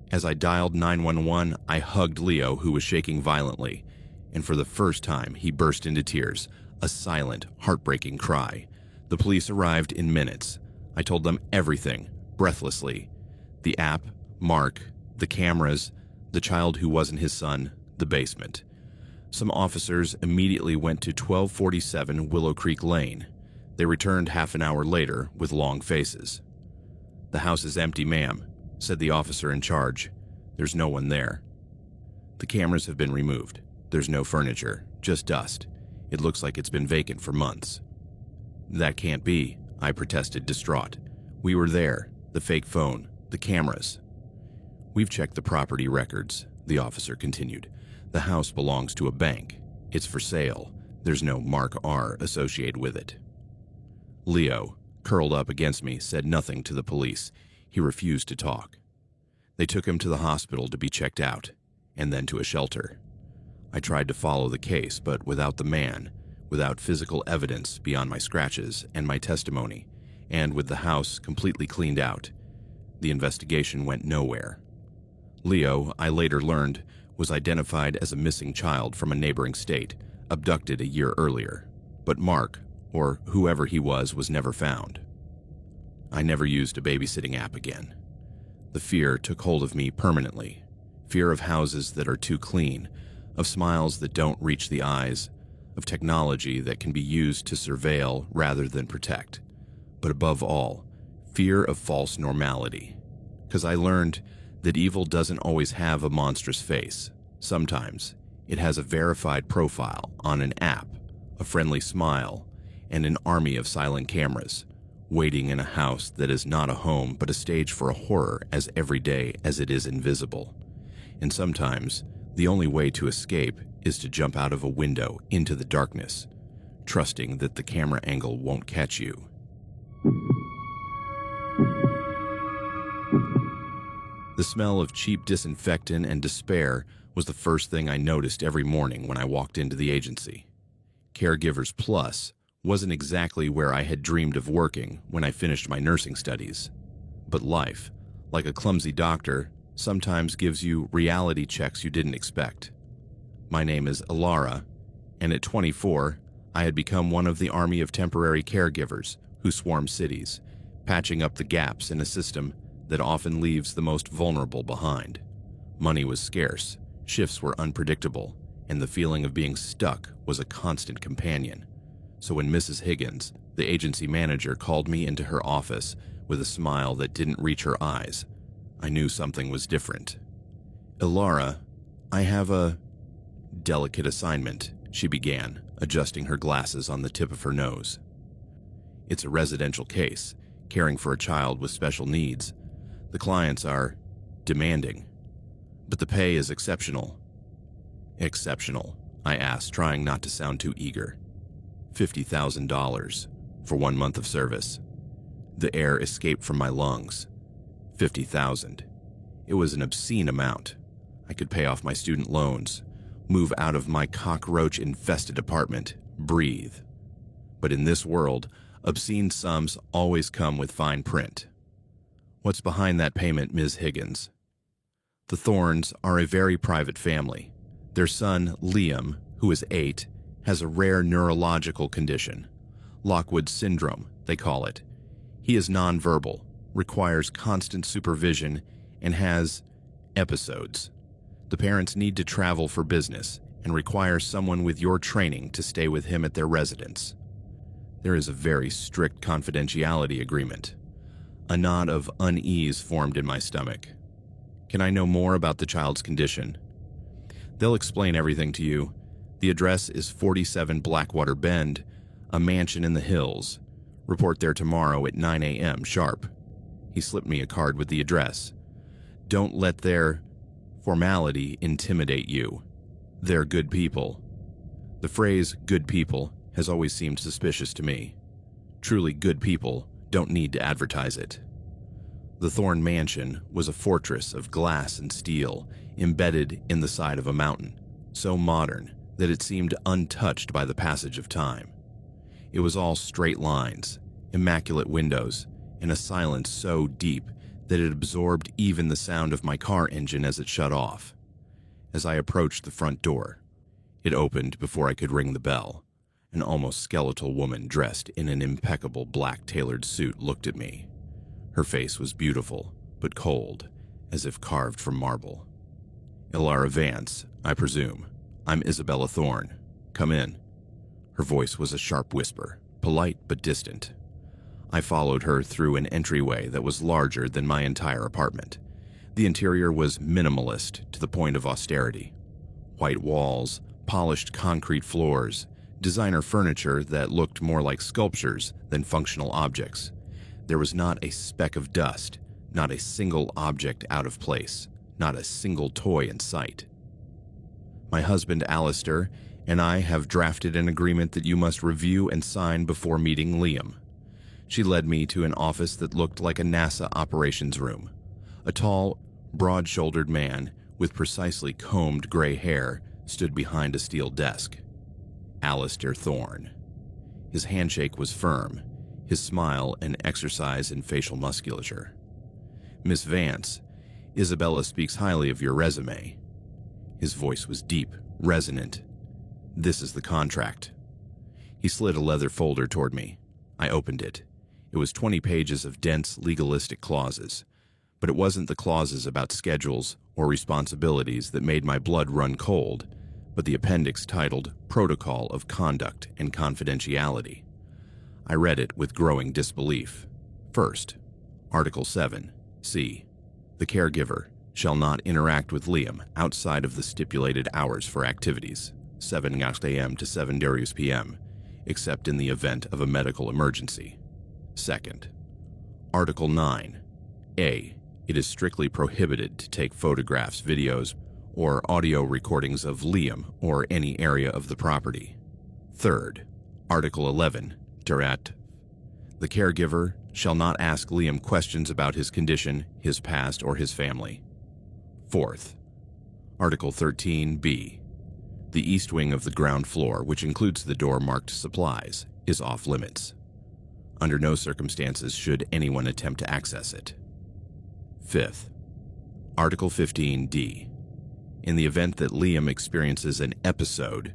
As I dialed 911, I hugged Leo, who was shaking violently, and for the first time, he burst into tears, a silent, heartbreaking cry. The police arrived in minutes. I told them everything, breathlessly. The app, Mark, the cameras, the child who wasn't his son, the basement. Some officers immediately went to 1247 Willow Creek Lane. They returned half an hour later with long faces. "The house is empty, ma'am," said the officer in charge. "There's no one there. The cameras have been removed. There's no furniture. Just dust. It looks like it's been vacant for months." "That can't be," I protested, distraught. "We were there. The fake phone. The cameras." "We've checked the property records," the officer continued. "The house belongs to a bank. It's for sale. There's no Mark R associated with it." Leo, curled up against me, said nothing to the police. He refused to talk. They took him to the hospital to be checked out, and then to a shelter. I tried to follow the case, but without the man, without physical evidence beyond my scratches and my testimony, and with the house completely cleaned out, the investigation went nowhere. Leo, I later learned, was identified as a missing child from a neighboring state, abducted a year earlier. But Mark, or whoever he was never found. I never used a babysitting app again. The fear took hold of me permanently. Fear of houses that are too clean, of smiles that don't reach the eyes, of technology that can be used to surveil rather than protect. But above all, fear of false normality. Because I learned that evil doesn't always have a monstrous face. Sometimes it has a verified profile on an app, a friendly smile, and an army of silent cameras, waiting in a house that is not a home but a stage for a horror as everyday as it is invisible. And sometimes, the only way to escape is to jump out of a window into the darkness, trusting that the camera angle won't catch you. The smell of cheap disinfectant and despair was the first thing I noticed every morning when I walked into the agency. Caregivers Plus wasn't exactly where I had dreamed of working when I finished my nursing studies. But life, like a clumsy doctor, sometimes gives you reality checks you didn't expect. My name is Ilara, and at 24, I had become one of the army of temporary caregivers who swarm cities, patching up the gaps in a system that often leaves the most vulnerable behind. Money was scarce, shifts were unpredictable, and the feeling of being stuck was a constant companion. So when Mrs. Higgins, the agency manager, called me into her office with a smile that didn't reach her eyes, I knew something was different. "Ilara, I have a delicate assignment," she began, adjusting her glasses on the tip of her nose. "It's a residential case, caring for a child with special needs. The clients are demanding, but the pay is exceptional." "Exceptional?" I asked, trying not to sound too eager. $50,000 for 1 month of service. The air escaped from my lungs. 50,000. It was an obscene amount. I could pay off my student loans, move out of my cockroach-infested apartment, breathe. But in this world, obscene sums always come with fine print. "What's behind that payment, Ms. Higgins?" "The Thorns are a very private family. Their son, Liam, who is 8, has a rare neurological condition. Lockwood syndrome, they call it. He is nonverbal, requires constant supervision, and has episodes. The parents need to travel for business and require someone with your training to stay with him at their residence. There is a very strict confidentiality agreement." A knot of unease formed in my stomach. "Can I know more about the child's condition?" "They'll explain everything to you. The address is 47 Blackwater Bend, a mansion in the hills. Report there tomorrow at 9 a.m. sharp." He slipped me a card with the address. "Don't let their formality intimidate you. They're good people." The phrase "good people" has always seemed suspicious to me. Truly good people don't need to advertise it. The Thorn Mansion was a fortress of glass and steel embedded in the side of a mountain, so modern that it seemed untouched by the passage of time. It was all straight lines, immaculate windows, and a silence so deep that it absorbed even the sound of my car engine as it shut off. As I approached the front door, it opened before I could ring the bell. An almost skeletal woman dressed in an impeccable black tailored suit looked at me. Her face was beautiful, but cold, as if carved from marble. "Ilara Vance, I presume. I'm Isabella Thorne. Come in." Her voice was a sharp whisper, polite but distant. I followed her through an entryway that was larger than my entire apartment. The interior was minimalist to the point of austerity. White walls, polished concrete floors, designer furniture that looked more like sculptures than functional objects. There was not a speck of dust, not a single object out of place, not a single toy in sight. My husband, Alistair, and I have drafted an agreement that you must review and sign before meeting Liam. She led me to an office that looked like a NASA operations room. A tall, broad-shouldered man with precisely combed gray hair stood behind a steel desk. Alistair Thorne. His handshake was firm, his smile an exercise in facial musculature. Miss Vance, Isabella speaks highly of your resume. His voice was deep, resonant. This is the contract. He slid a leather folder toward me. I opened it. It was 20 pages of dense, legalistic clauses. But it wasn't the clauses about schedules or responsibilities that made my blood run cold, but the appendix titled Protocol of Conduct and Confidentiality. I read it with growing disbelief. First, Article 7, C. The caregiver shall not interact with Liam outside of the stipulated hours for activities, 7 a.m. to 7 p.m., except in the event of a medical emergency. Second, Article 9, A. It is strictly prohibited to take photographs, videos, or audio recordings of Liam or any area of the property. Third, Article 11, Durat. The caregiver shall not ask Liam questions about his condition, his past, or his family. Fourth, Article 13b. The east wing of the ground floor, which includes the door marked supplies, is off limits. Under no circumstances should anyone attempt to access it. Fifth, Article 15d. In the event that Liam experiences an episode,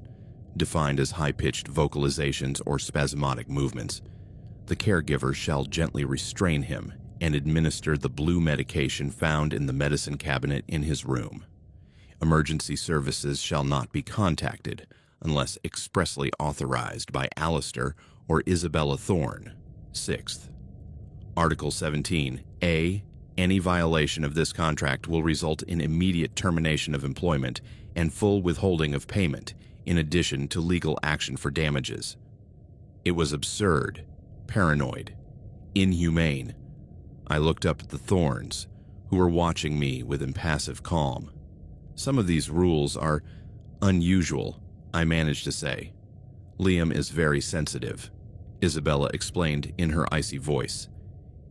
defined as high-pitched vocalizations or spasmodic movements, the caregiver shall gently restrain him and administer the blue medication found in the medicine cabinet in his room. Emergency services shall not be contacted unless expressly authorized by Alistair or Isabella Thorne. Sixth, Article 17, A. Any violation of this contract will result in immediate termination of employment and full withholding of payment, in addition to legal action for damages. It was absurd, paranoid, inhumane. I looked up at the Thornes, who were watching me with impassive calm. Some of these rules are unusual, I managed to say. Liam is very sensitive, Isabella explained in her icy voice.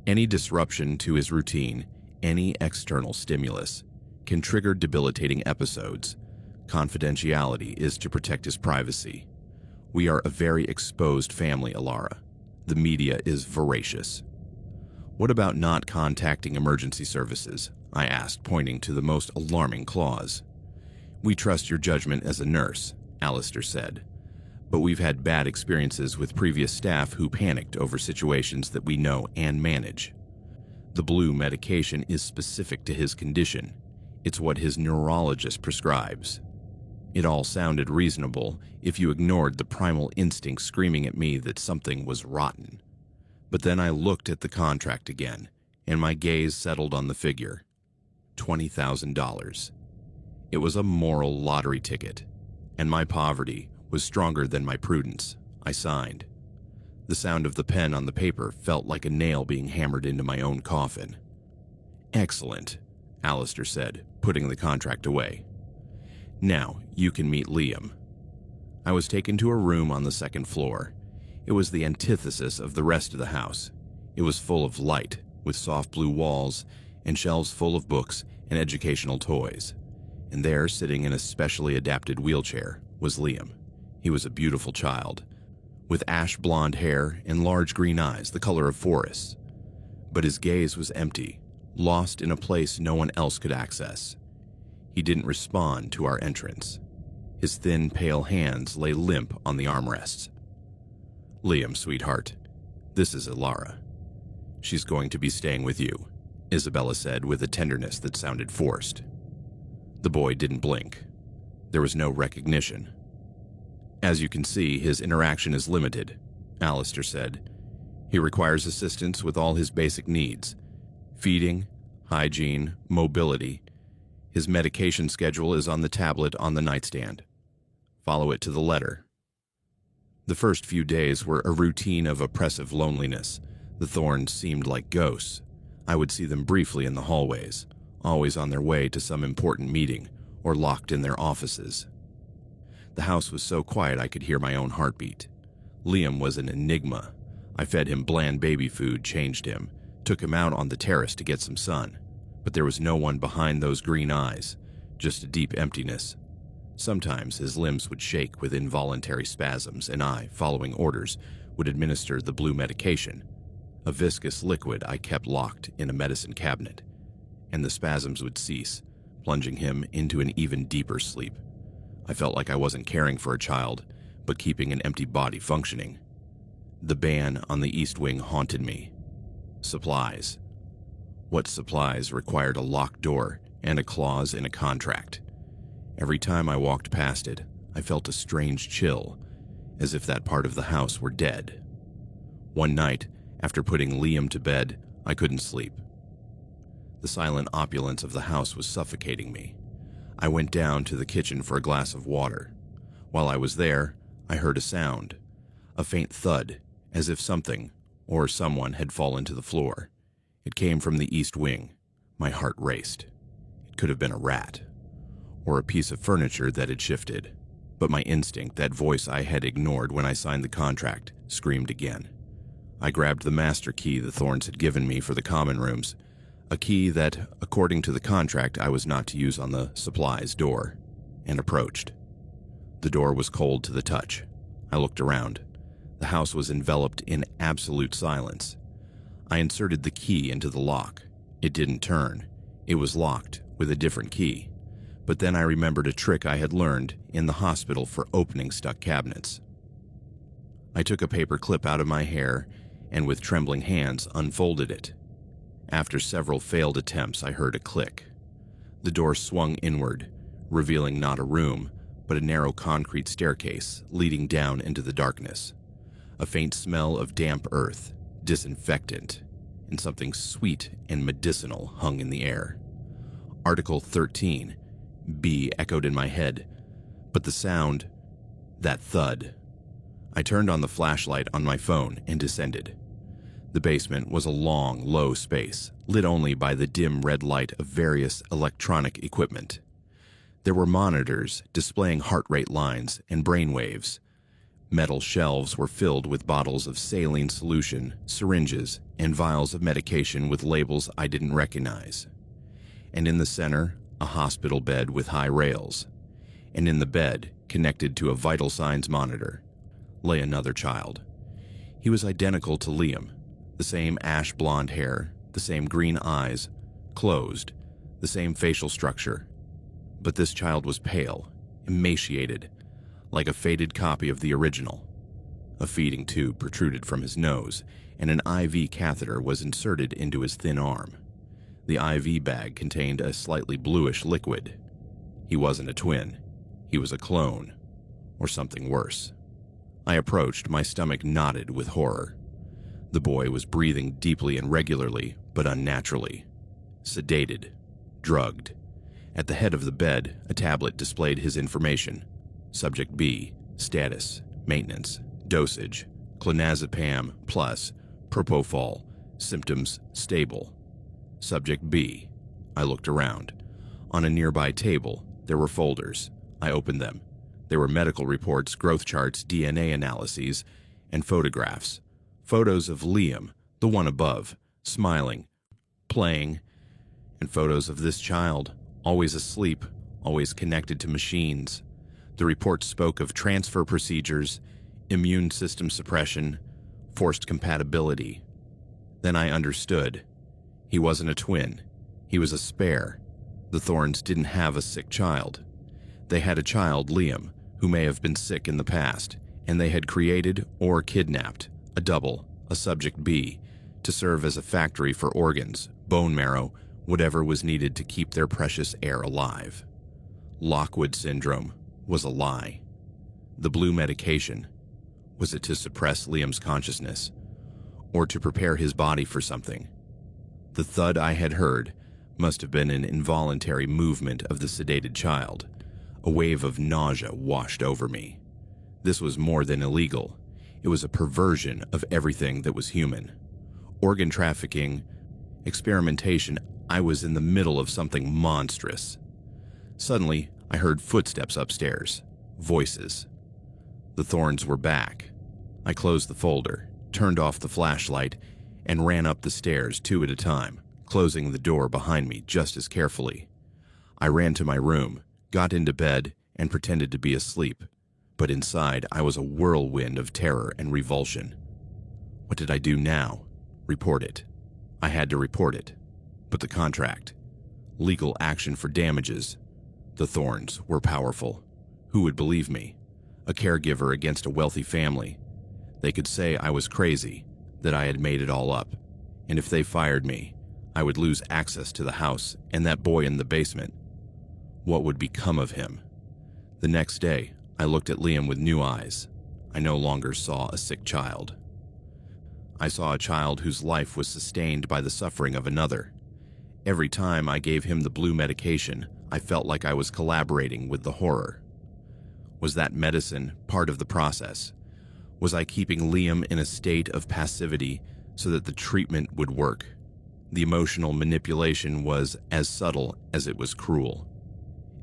Any disruption to his routine, any external stimulus, can trigger debilitating episodes. Confidentiality is to protect his privacy. We are a very exposed family, Alara. The media is voracious. What about not contacting emergency services? I asked, pointing to the most alarming clause. We trust your judgment as a nurse, Alistair said. But we've had bad experiences with previous staff who panicked over situations that we know and manage. The blue medication is specific to his condition. It's what his neurologist prescribes. It all sounded reasonable if you ignored the primal instinct screaming at me that something was rotten. But then I looked at the contract again, and my gaze settled on the figure. $20,000. It was a moral lottery ticket, and my poverty was stronger than my prudence. I signed. The sound of the pen on the paper felt like a nail being hammered into my own coffin. Excellent, Alistair said, putting the contract away. Now you can meet Liam. I was taken to a room on the second floor. It was the antithesis of the rest of the house. It was full of light, with soft blue walls and shelves full of books and educational toys. And there, sitting in a specially adapted wheelchair, was Liam. He was a beautiful child, with ash blonde hair and large green eyes the color of forests. But his gaze was empty, lost in a place no one else could access. He didn't respond to our entrance. His thin, pale hands lay limp on the armrests. Liam, sweetheart, this is Alara. She's going to be staying with you, Isabella said with a tenderness that sounded forced. The boy didn't blink. There was no recognition. As you can see, his interaction is limited, Alistair said. He requires assistance with all his basic needs: feeding, hygiene, mobility. His medication schedule is on the tablet on the nightstand. follow it to the letter. The first few days were a routine of oppressive loneliness. The Thorns seemed like ghosts. I would see them briefly in the hallways, always on their way to some important meeting or locked in their offices. The house was so quiet I could hear my own heartbeat. Liam was an enigma. I fed him bland baby food, changed him, took him out on the terrace to get some sun. But there was no one behind those green eyes, just a deep emptiness. Sometimes his limbs would shake with involuntary spasms, and I, following orders, would administer the blue medication, a viscous liquid I kept locked in a medicine cabinet, and the spasms would cease, plunging him into an even deeper sleep. I felt like I wasn't caring for a child, but keeping an empty body functioning. The ban on the East Wing haunted me. Supplies. What supplies required a locked door and a clause in a contract? Every time I walked past it, I felt a strange chill, as if that part of the house were dead. One night, after putting Liam to bed, I couldn't sleep. The silent opulence of the house was suffocating me. I went down to the kitchen for a glass of water. While I was there, I heard a sound, a faint thud, as if something or someone had fallen to the floor. It came from the East Wing. My heart raced. It could have been a rat, or a piece of furniture that had shifted. But my instinct, that voice I had ignored when I signed the contract, screamed again. I grabbed the master key the Thorns had given me for the common rooms, a key that, according to the contract, I was not to use on the supplies door, and approached. The door was cold to the touch. I looked around. The house was enveloped in absolute silence. I inserted the key into the lock. It didn't turn. It was locked with a different key. But then I remembered a trick I had learned in the hospital for opening stuck cabinets. I took a paper clip out of my hair and with trembling hands unfolded it. After several failed attempts, I heard a click. The door swung inward, revealing not a room, but a narrow concrete staircase leading down into the darkness. A faint smell of damp earth, disinfectant, and something sweet and medicinal hung in the air. Article 13, B echoed in my head, but the sound, that thud. I turned on the flashlight on my phone and descended. The basement was a long, low space, lit only by the dim red light of various electronic equipment. There were monitors displaying heart rate lines and brain waves. Metal shelves were filled with bottles of saline solution, syringes, and vials of medication with labels I didn't recognize. And in the center, a hospital bed with high rails. And in the bed, connected to a vital signs monitor, lay another child. He was identical to Liam. The same ash blonde hair, the same green eyes, closed, the same facial structure. But this child was pale, emaciated, like a faded copy of the original. A feeding tube protruded from his nose, and an IV catheter was inserted into his thin arm. The IV bag contained a slightly bluish liquid. He wasn't a twin. He was a clone, or something worse. I approached, my stomach knotted with horror. The boy was breathing deeply and regularly, but unnaturally. Sedated, drugged. At the head of the bed, a tablet displayed his information. Subject B, status, maintenance, dosage, clonazepam plus, propofol, symptoms stable. Subject B. I looked around. On a nearby table, there were folders. I opened them. There were medical reports, growth charts, DNA analyses, and photographs. Photos of Liam, the one above, smiling, playing, and photos of this child, always asleep, always connected to machines. The report spoke of transfer procedures, immune system suppression, forced compatibility. Then I understood. He wasn't a twin. He was a spare. The Thorns didn't have a sick child. They had a child, Liam, who may have been sick in the past, and they had created or kidnapped a double, a subject B, to serve as a factory for organs, bone marrow, whatever was needed to keep their precious heir alive. Lockwood syndrome was a lie. The blue medication, was it to suppress Liam's consciousness, or to prepare his body for something? The thud I had heard must have been an involuntary movement of the sedated child, A wave of nausea washed over me. This was more than illegal. It was a perversion of everything that was human. Organ trafficking, experimentation. I was in the middle of something monstrous. Suddenly, I heard footsteps upstairs. Voices. The Thorns were back. I closed the folder, turned off the flashlight, and ran up the stairs 2 at a time, closing the door behind me just as carefully. I ran to my room, got into bed, and pretended to be asleep. But inside, I was a whirlwind of terror and revulsion. What did I do now? Report it. I had to report it. But the contract. Legal action for damages. The Thorns were powerful. Who would believe me? A caregiver against a wealthy family. They could say I was crazy, that I had made it all up. And if they fired me, I would lose access to the house and that boy in the basement. What would become of him? The next day, I looked at Liam with new eyes. I no longer saw a sick child. I saw a child whose life was sustained by the suffering of another. Every time I gave him the blue medication, I felt like I was collaborating with the horror. Was that medicine part of the process? Was I keeping Liam in a state of passivity so that the treatment would work? The emotional manipulation was as subtle as it was cruel.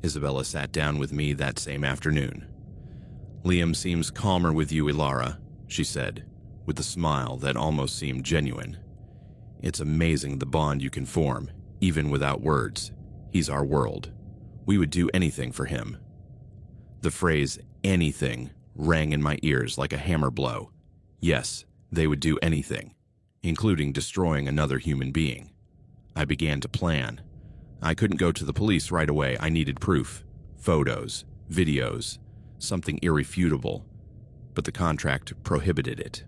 Isabella sat down with me that same afternoon. "Liam seems calmer with you, Ilara," she said, with a smile that almost seemed genuine. "It's amazing the bond you can form, even without words. He's our world. We would do anything for him." The phrase "anything" rang in my ears like a hammer blow. Yes, they would do anything, including destroying another human being. I began to plan. I couldn't go to the police right away. I needed proof. Photos, videos, something irrefutable. But the contract prohibited it.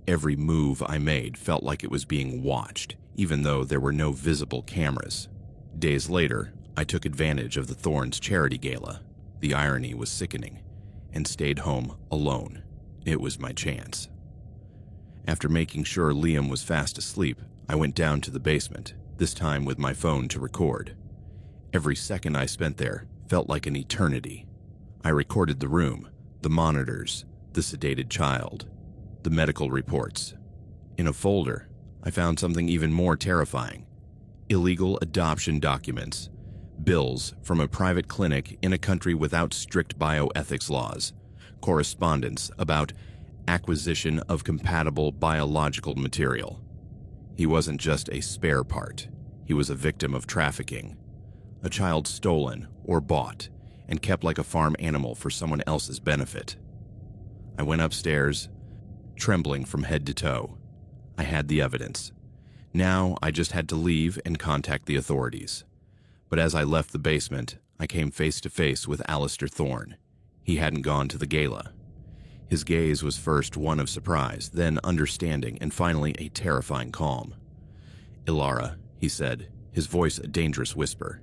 Every move I made felt like it was being watched, even though there were no visible cameras. Days later, I took advantage of the Thorns charity gala. The irony was sickening, and stayed home alone. It was my chance. After making sure Liam was fast asleep, I went down to the basement, this time with my phone to record. Every second I spent there felt like an eternity. I recorded the room, the monitors, the sedated child, the medical reports. In a folder, I found something even more terrifying. Illegal adoption documents, bills from a private clinic in a country without strict bioethics laws, correspondence about acquisition of compatible biological material. He wasn't just a spare part. He was a victim of trafficking. A child stolen or bought and kept like a farm animal for someone else's benefit. I went upstairs, trembling from head to toe. I had the evidence. Now I just had to leave and contact the authorities. But as I left the basement, I came face to face with Alistair Thorne. He hadn't gone to the gala. His gaze was first one of surprise, then understanding, and finally a terrifying calm. "Ilara," he said, his voice a dangerous whisper.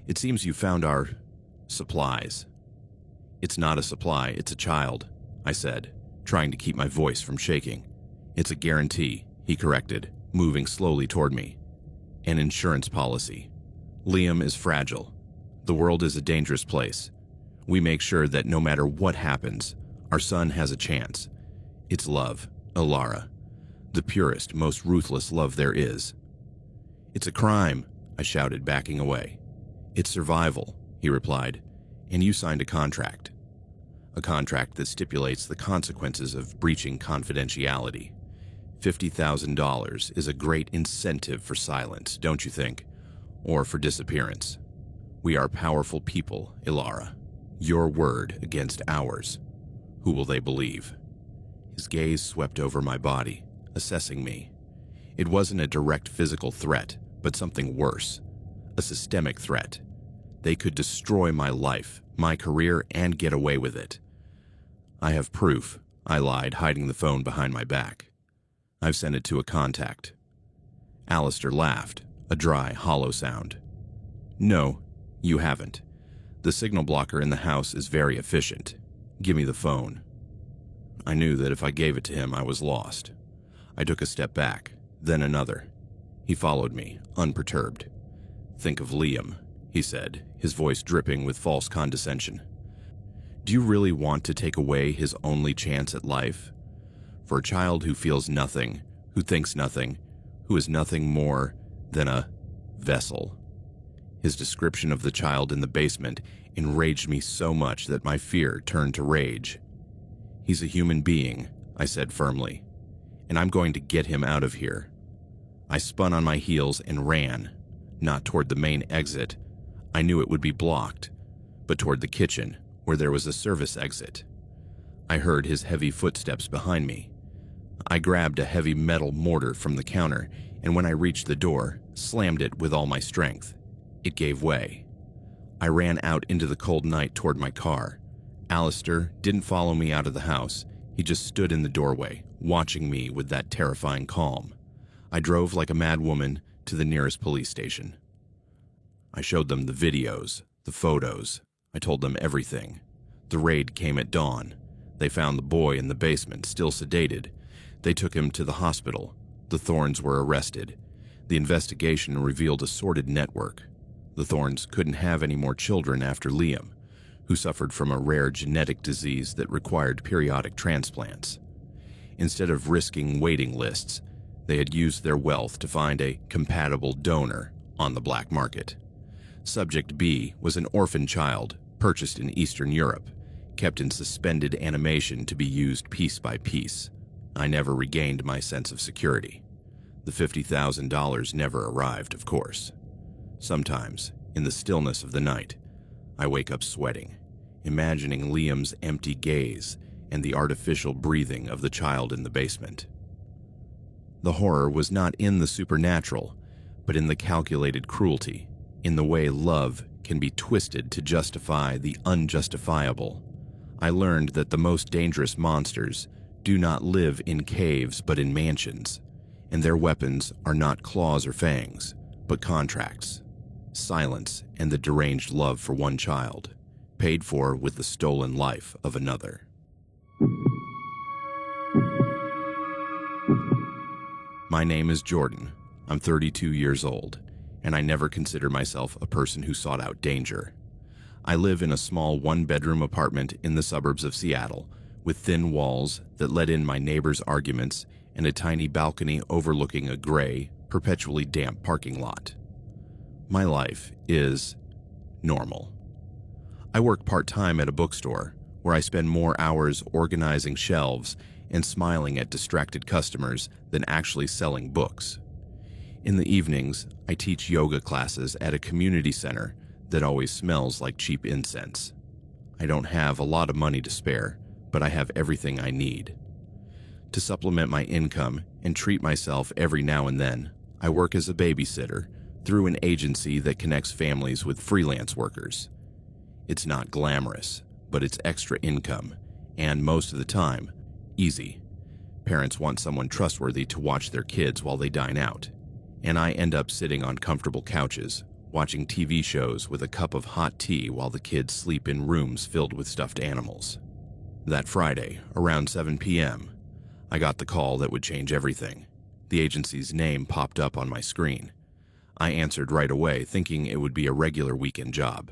"It seems you found our supplies." "It's not a supply, it's a child," I said, trying to keep my voice from shaking. "It's a guarantee," he corrected, moving slowly toward me. "An insurance policy. Liam is fragile. The world is a dangerous place. We make sure that no matter what happens, our son has a chance. It's love, Ilara. The purest, most ruthless love there is." "It's a crime," I shouted, backing away. "It's survival," he replied, "and you signed a contract. A contract that stipulates the consequences of breaching confidentiality. $50,000 is a great incentive for silence, don't you think? Or for disappearance. We are powerful people, Ilara. Your word against ours. Who will they believe?" His gaze swept over my body, assessing me. It wasn't a direct physical threat, but something worse. A systemic threat. They could destroy my life, my career, and get away with it. "I have proof," I lied, hiding the phone behind my back. "I've sent it to a contact." Alistair laughed, a dry, hollow sound. "No, you haven't. The signal blocker in the house is very efficient. Give me the phone." I knew that if I gave it to him, I was lost. I took a step back, then another. He followed me, unperturbed. "Think of Liam," he said, his voice dripping with false condescension. Do you really want to take away his only chance at life? For a child who feels nothing, who thinks nothing, who is nothing more than a vessel. His description of the child in the basement enraged me so much that my fear turned to rage. He's a human being, I said firmly, and I'm going to get him out of here. I spun on my heels and ran, not toward the main exit. I knew it would be blocked, but toward the kitchen, where there was a service exit. I heard his heavy footsteps behind me. I grabbed a heavy metal mortar from the counter, and when I reached the door, slammed it with all my strength. It gave way. I ran out into the cold night toward my car. Alistair didn't follow me out of the house. He just stood in the doorway, watching me with that terrifying calm. I drove like a mad woman to the nearest police station. I showed them the videos, the photos. I told them everything. The raid came at dawn. They found the boy in the basement, still sedated. They took him to the hospital. The Thorns were arrested. The investigation revealed a sordid network. The Thorns couldn't have any more children after Liam, who suffered from a rare genetic disease that required periodic transplants. Instead of risking waiting lists, they had used their wealth to find a compatible donor on the black market. Subject B was an orphan child purchased in Eastern Europe, kept in suspended animation to be used piece by piece. I never regained my sense of security. The $50,000 never arrived, of course. Sometimes, in the stillness of the night, I wake up sweating, imagining Liam's empty gaze and the artificial breathing of the child in the basement. The horror was not in the supernatural, but in the calculated cruelty, in the way love can be twisted to justify the unjustifiable. I learned that the most dangerous monsters do not live in caves but in mansions, and their weapons are not claws or fangs, but contracts, silence, and the deranged love for one child, paid for with the stolen life of another. My name is Jordan. I'm 32 years old, and I never consider myself a person who sought out danger. I live in a small one-bedroom apartment in the suburbs of Seattle, with thin walls that let in my neighbors' arguments and a tiny balcony overlooking a gray, perpetually damp parking lot. My life is normal. I work part-time at a bookstore, where I spend more hours organizing shelves and smiling at distracted customers than actually selling books. In the evenings, I teach yoga classes at a community center that always smells like cheap incense. I don't have a lot of money to spare, but I have everything I need. To supplement my income and treat myself every now and then, I work as a babysitter through an agency that connects families with freelance workers. It's not glamorous, but it's extra income, and most of the time, easy. Parents want someone trustworthy to watch their kids while they dine out, and I end up sitting on comfortable couches, watching TV shows with a cup of hot tea while the kids sleep in rooms filled with stuffed animals. That Friday, around 7 p.m., I got the call that would change everything. The agency's name popped up on my screen. I answered right away, thinking it would be a regular weekend job.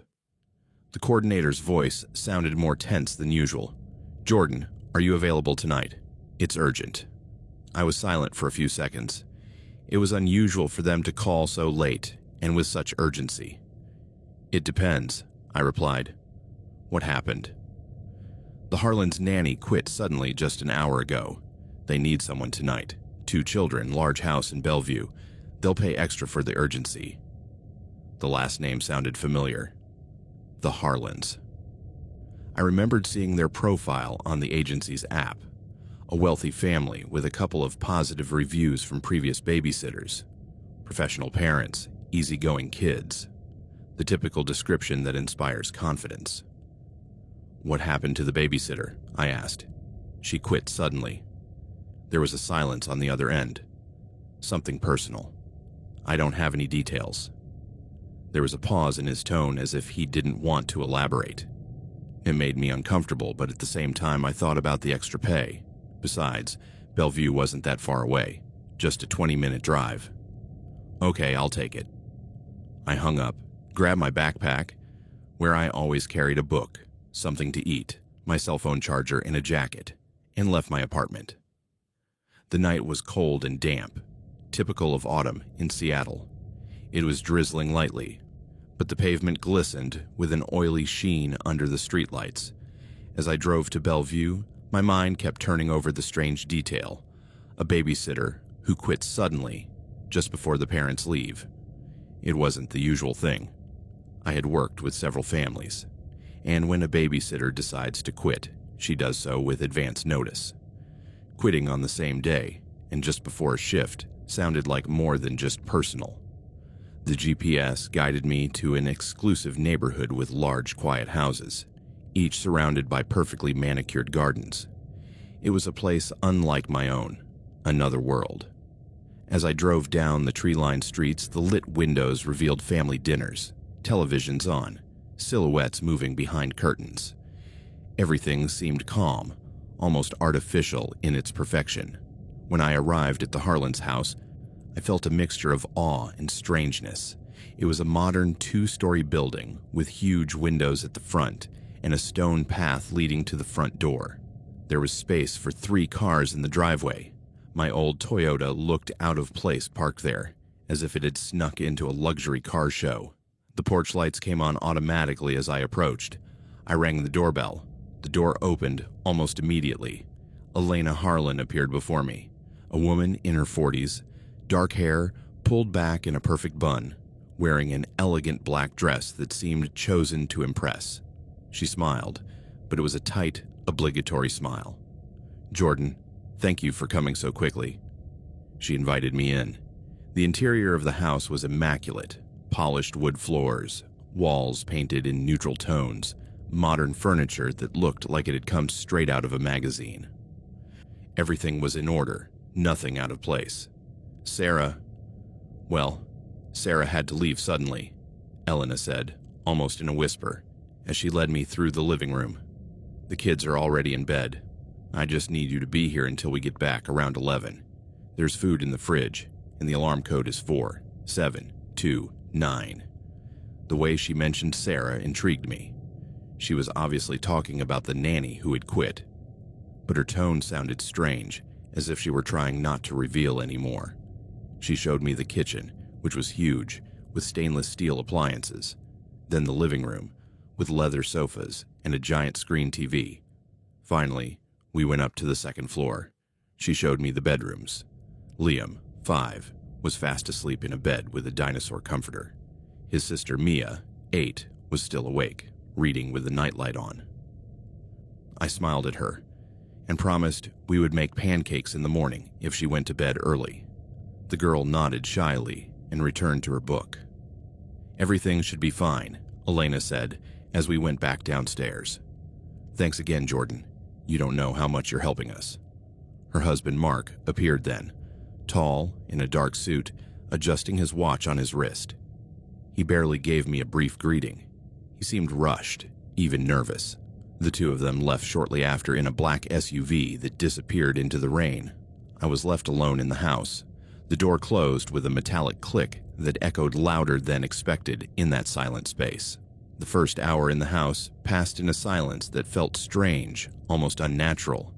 The coordinator's voice sounded more tense than usual. "Jordan, are you available tonight? It's urgent." I was silent for a few seconds. It was unusual for them to call so late and with such urgency. "It depends," I replied. "What happened?" "The Harlan's nanny quit suddenly just an hour ago. They need someone tonight. 2 children, large house in Bellevue. They'll pay extra for the urgency." The last name sounded familiar. The Harlans. I remembered seeing their profile on the agency's app. A wealthy family with a couple of positive reviews from previous babysitters. Professional parents, easygoing kids. The typical description that inspires confidence. "What happened to the babysitter?" I asked. "She quit suddenly." There was a silence on the other end. Something personal. "I don't have any details." There was a pause in his tone as if he didn't want to elaborate. It made me uncomfortable, but at the same time I thought about the extra pay. Besides, Bellevue wasn't that far away, just a 20-minute drive. "Okay, I'll take it." I hung up grabbed my backpack, where I always carried a book, something to eat, my cell phone charger, and a jacket, and left my apartment. The night was cold and damp, typical of autumn in Seattle. It was drizzling lightly, but the pavement glistened with an oily sheen under the streetlights. As I drove to Bellevue, my mind kept turning over the strange detail: a babysitter who quit suddenly, just before the parents leave. It wasn't the usual thing. I had worked with several families, and when a babysitter decides to quit, she does so with advance notice. Quitting on the same day, and just before a shift, sounded like more than just personal. The GPS guided me to an exclusive neighborhood with large, quiet houses, each surrounded by perfectly manicured gardens. It was a place unlike my own, another world. As I drove down the tree-lined streets, the lit windows revealed family dinners, televisions on, silhouettes moving behind curtains. Everything seemed calm, almost artificial in its perfection. When I arrived at the Harlan's house, I felt a mixture of awe and strangeness. It was a modern 2-story building with huge windows at the front and a stone path leading to the front door. There was space for 3 cars in the driveway. My old Toyota looked out of place parked there, as if it had snuck into a luxury car show. The porch lights came on automatically as I approached. I rang the doorbell. The door opened almost immediately. Elena Harlan appeared before me, a woman in her 40s, dark hair pulled back in a perfect bun, wearing an elegant black dress that seemed chosen to impress. She smiled, but it was a tight, obligatory smile. "Jordan, thank you for coming so quickly." She invited me in. The interior of the house was immaculate: polished wood floors, walls painted in neutral tones, modern furniture that looked like it had come straight out of a magazine. Everything was in order, nothing out of place. Sarah had to leave suddenly, Elena said, almost in a whisper, as she led me through the living room. "The kids are already in bed. I just need you to be here until we get back around 11. There's food in the fridge, and the alarm code is 4729. The way she mentioned Sarah intrigued me. She was obviously talking about the nanny who had quit, but her tone sounded strange, as if she were trying not to reveal any more. She showed me the kitchen, which was huge, with stainless steel appliances, then the living room, with leather sofas and a giant screen TV. Finally, we went up to the second floor. She showed me the bedrooms. Liam, 5, was fast asleep in a bed with a dinosaur comforter. His sister Mia, 8, was still awake, reading with the nightlight on. I smiled at her and promised we would make pancakes in the morning if she went to bed early. The girl nodded shyly and returned to her book. "Everything should be fine," Elena said as we went back downstairs. "Thanks again, Jordan. You don't know how much you're helping us." Her husband, Mark, appeared then, tall, in a dark suit, adjusting his watch on his wrist. He barely gave me a brief greeting. He seemed rushed, even nervous. The two of them left shortly after in a black SUV that disappeared into the rain. I was left alone in the house. The door closed with a metallic click that echoed louder than expected in that silent space. The first hour in the house passed in a silence that felt strange, almost unnatural.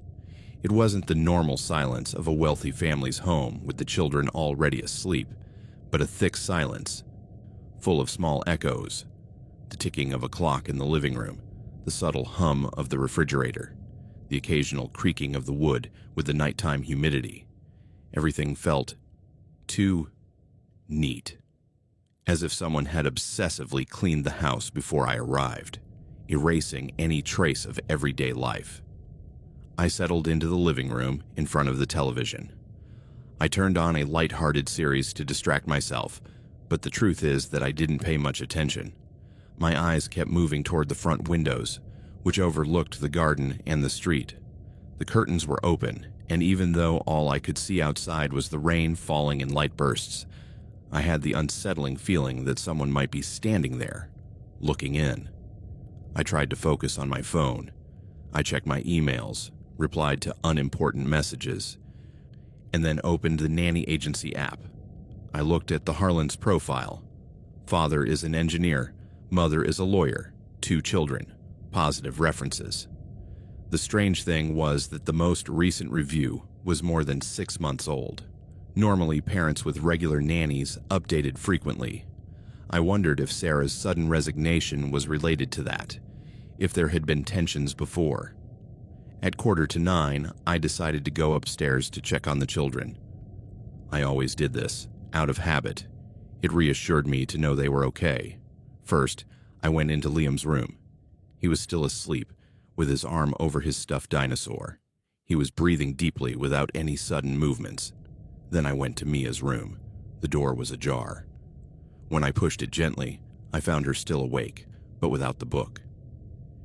It wasn't the normal silence of a wealthy family's home with the children already asleep, but a thick silence, full of small echoes. The ticking of a clock in the living room, the subtle hum of the refrigerator, the occasional creaking of the wood with the nighttime humidity. Everything felt too neat, as if someone had obsessively cleaned the house before I arrived, erasing any trace of everyday life. I settled into the living room in front of the television. I turned on a light-hearted series to distract myself, but the truth is that I didn't pay much attention. My eyes kept moving toward the front windows, which overlooked the garden and the street. The curtains were open, and even though all I could see outside was the rain falling in light bursts, I had the unsettling feeling that someone might be standing there, looking in. I tried to focus on my phone. I checked my emails, replied to unimportant messages, and then opened the nanny agency app. I looked at the Harlan's profile, Father is an engineer. Mother is a lawyer. 2 children. Positive references. The strange thing was that the most recent review was more than 6 months old. Normally, parents with regular nannies updated frequently. I wondered if Sarah's sudden resignation was related to that, if there had been tensions before. At 8:45, I decided to go upstairs to check on the children. I always did this, out of habit. It reassured me to know they were okay. First, I went into Liam's room. He was still asleep, with his arm over his stuffed dinosaur. He was breathing deeply without any sudden movements. Then I went to Mia's room. The door was ajar. When I pushed it gently, I found her still awake, but without the book.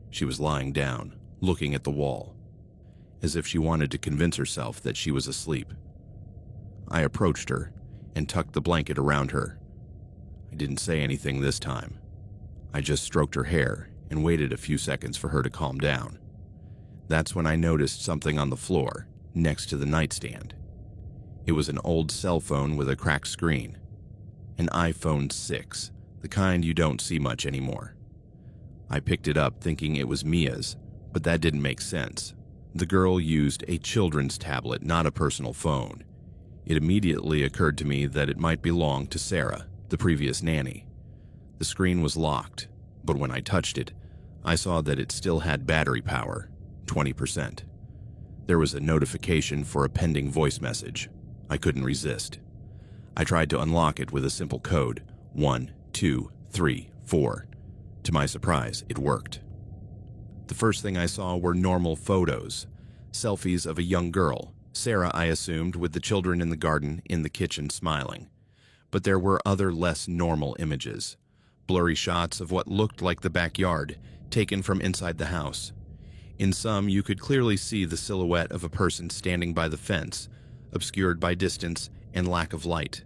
She was lying down, looking at the wall, as if she wanted to convince herself that she was asleep. I approached her and tucked the blanket around her. I didn't say anything this time. I just stroked her hair and waited a few seconds for her to calm down. That's when I noticed something on the floor, next to the nightstand. It was an old cell phone with a cracked screen. An iPhone 6, the kind you don't see much anymore. I picked it up thinking it was Mia's, but that didn't make sense. The girl used a children's tablet, not a personal phone. It immediately occurred to me that it might belong to Sarah, the previous nanny. The screen was locked, but when I touched it, I saw that it still had battery power, 20%. There was a notification for a pending voice message. I couldn't resist. I tried to unlock it with a simple code, 1, 2, 3, 4. To my surprise, it worked. The first thing I saw were normal photos, selfies of a young girl, Sarah, I assumed, with the children in the garden, in the kitchen, smiling. But there were other less normal images, blurry shots of what looked like the backyard, taken from inside the house. In some, you could clearly see the silhouette of a person standing by the fence, obscured by distance and lack of light.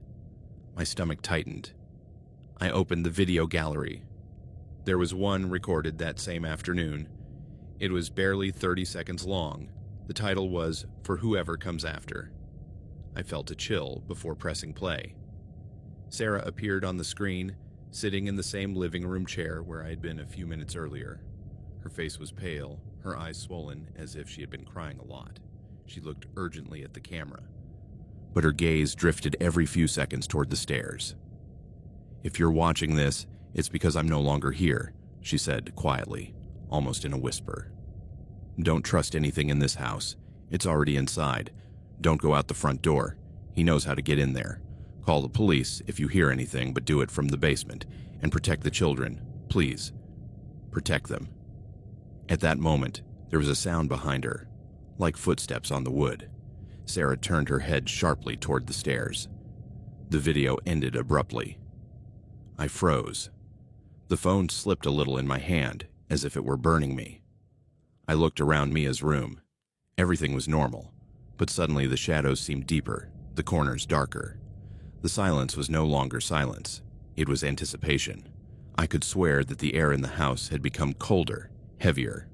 My stomach tightened. I opened the video gallery. There was one recorded that same afternoon. It was barely 30 seconds long. The title was, "For Whoever Comes After." I felt a chill before pressing play. Sarah appeared on the screen, sitting in the same living room chair where I had been a few minutes earlier. Her face was pale, her eyes swollen as if she had been crying a lot. She looked urgently at the camera, but her gaze drifted every few seconds toward the stairs. "If you're watching this, it's because I'm no longer here," she said quietly, almost in a whisper. "Don't trust anything in this house. It's already inside. Don't go out the front door. He knows how to get in there. Call the police if you hear anything, but do it from the basement. And protect the children. Please. Protect them." At that moment, there was a sound behind her, like footsteps on the wood. Sarah turned her head sharply toward the stairs. The video ended abruptly. I froze. The phone slipped a little in my hand, as if it were burning me. I looked around Mia's room. Everything was normal, but suddenly the shadows seemed deeper, the corners darker. The silence was no longer silence. It was anticipation. I could swear that the air in the house had become colder, heavier.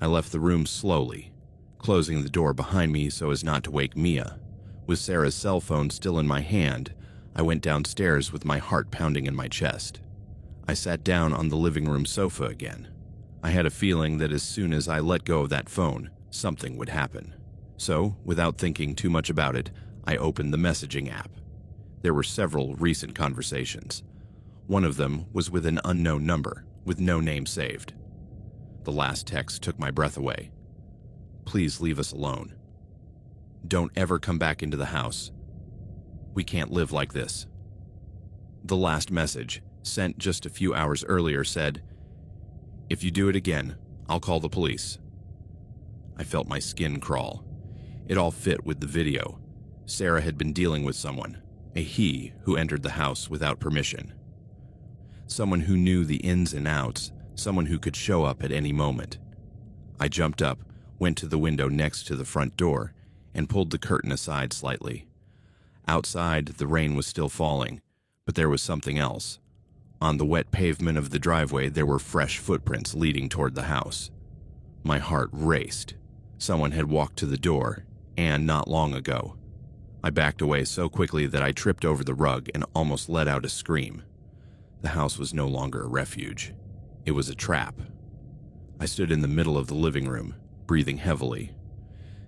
I left the room slowly, closing the door behind me so as not to wake Mia. With Sarah's cell phone still in my hand, I went downstairs with my heart pounding in my chest. I sat down on the living room sofa again. I had a feeling that as soon as I let go of that phone, something would happen. So, without thinking too much about it, I opened the messaging app. There were several recent conversations. One of them was with an unknown number, with no name saved. The last text took my breath away. "Please leave us alone. Don't ever come back into the house. We can't live like this." The last message, sent just a few hours earlier, said, "If you do it again, I'll call the police." I felt my skin crawl. It all fit with the video. Sarah had been dealing with someone, a he who entered the house without permission. Someone who knew the ins and outs, someone who could show up at any moment. I jumped up, went to the window next to the front door, and pulled the curtain aside slightly. Outside, the rain was still falling, but there was something else. On the wet pavement of the driveway, there were fresh footprints leading toward the house. My heart raced. Someone had walked to the door, and not long ago. I backed away so quickly that I tripped over the rug and almost let out a scream. The house was no longer a refuge. It was a trap. I stood in the middle of the living room, breathing heavily.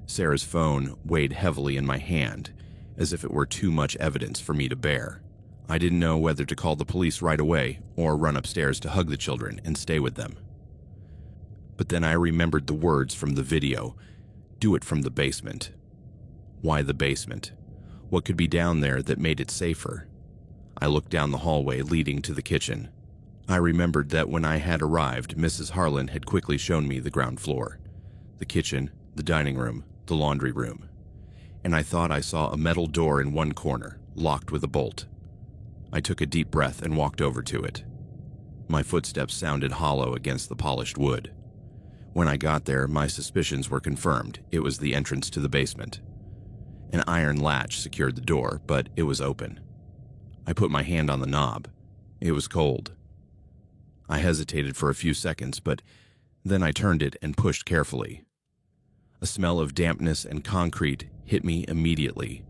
Sarah's phone weighed heavily in my hand, as if it were too much evidence for me to bear. I didn't know whether to call the police right away or run upstairs to hug the children and stay with them. But then I remembered the words from the video, "Do it from the basement." Why the basement? What could be down there that made it safer? I looked down the hallway leading to the kitchen. I remembered that when I had arrived, Mrs. Harlan had quickly shown me the ground floor, the kitchen, the dining room, the laundry room, and I thought I saw a metal door in one corner, locked with a bolt. I took a deep breath and walked over to it. My footsteps sounded hollow against the polished wood. When I got there, my suspicions were confirmed. It was the entrance to the basement. An iron latch secured the door, but it was open. I put my hand on the knob. It was cold. I hesitated for a few seconds, but then I turned it and pushed carefully. A smell of dampness and concrete hit me immediately.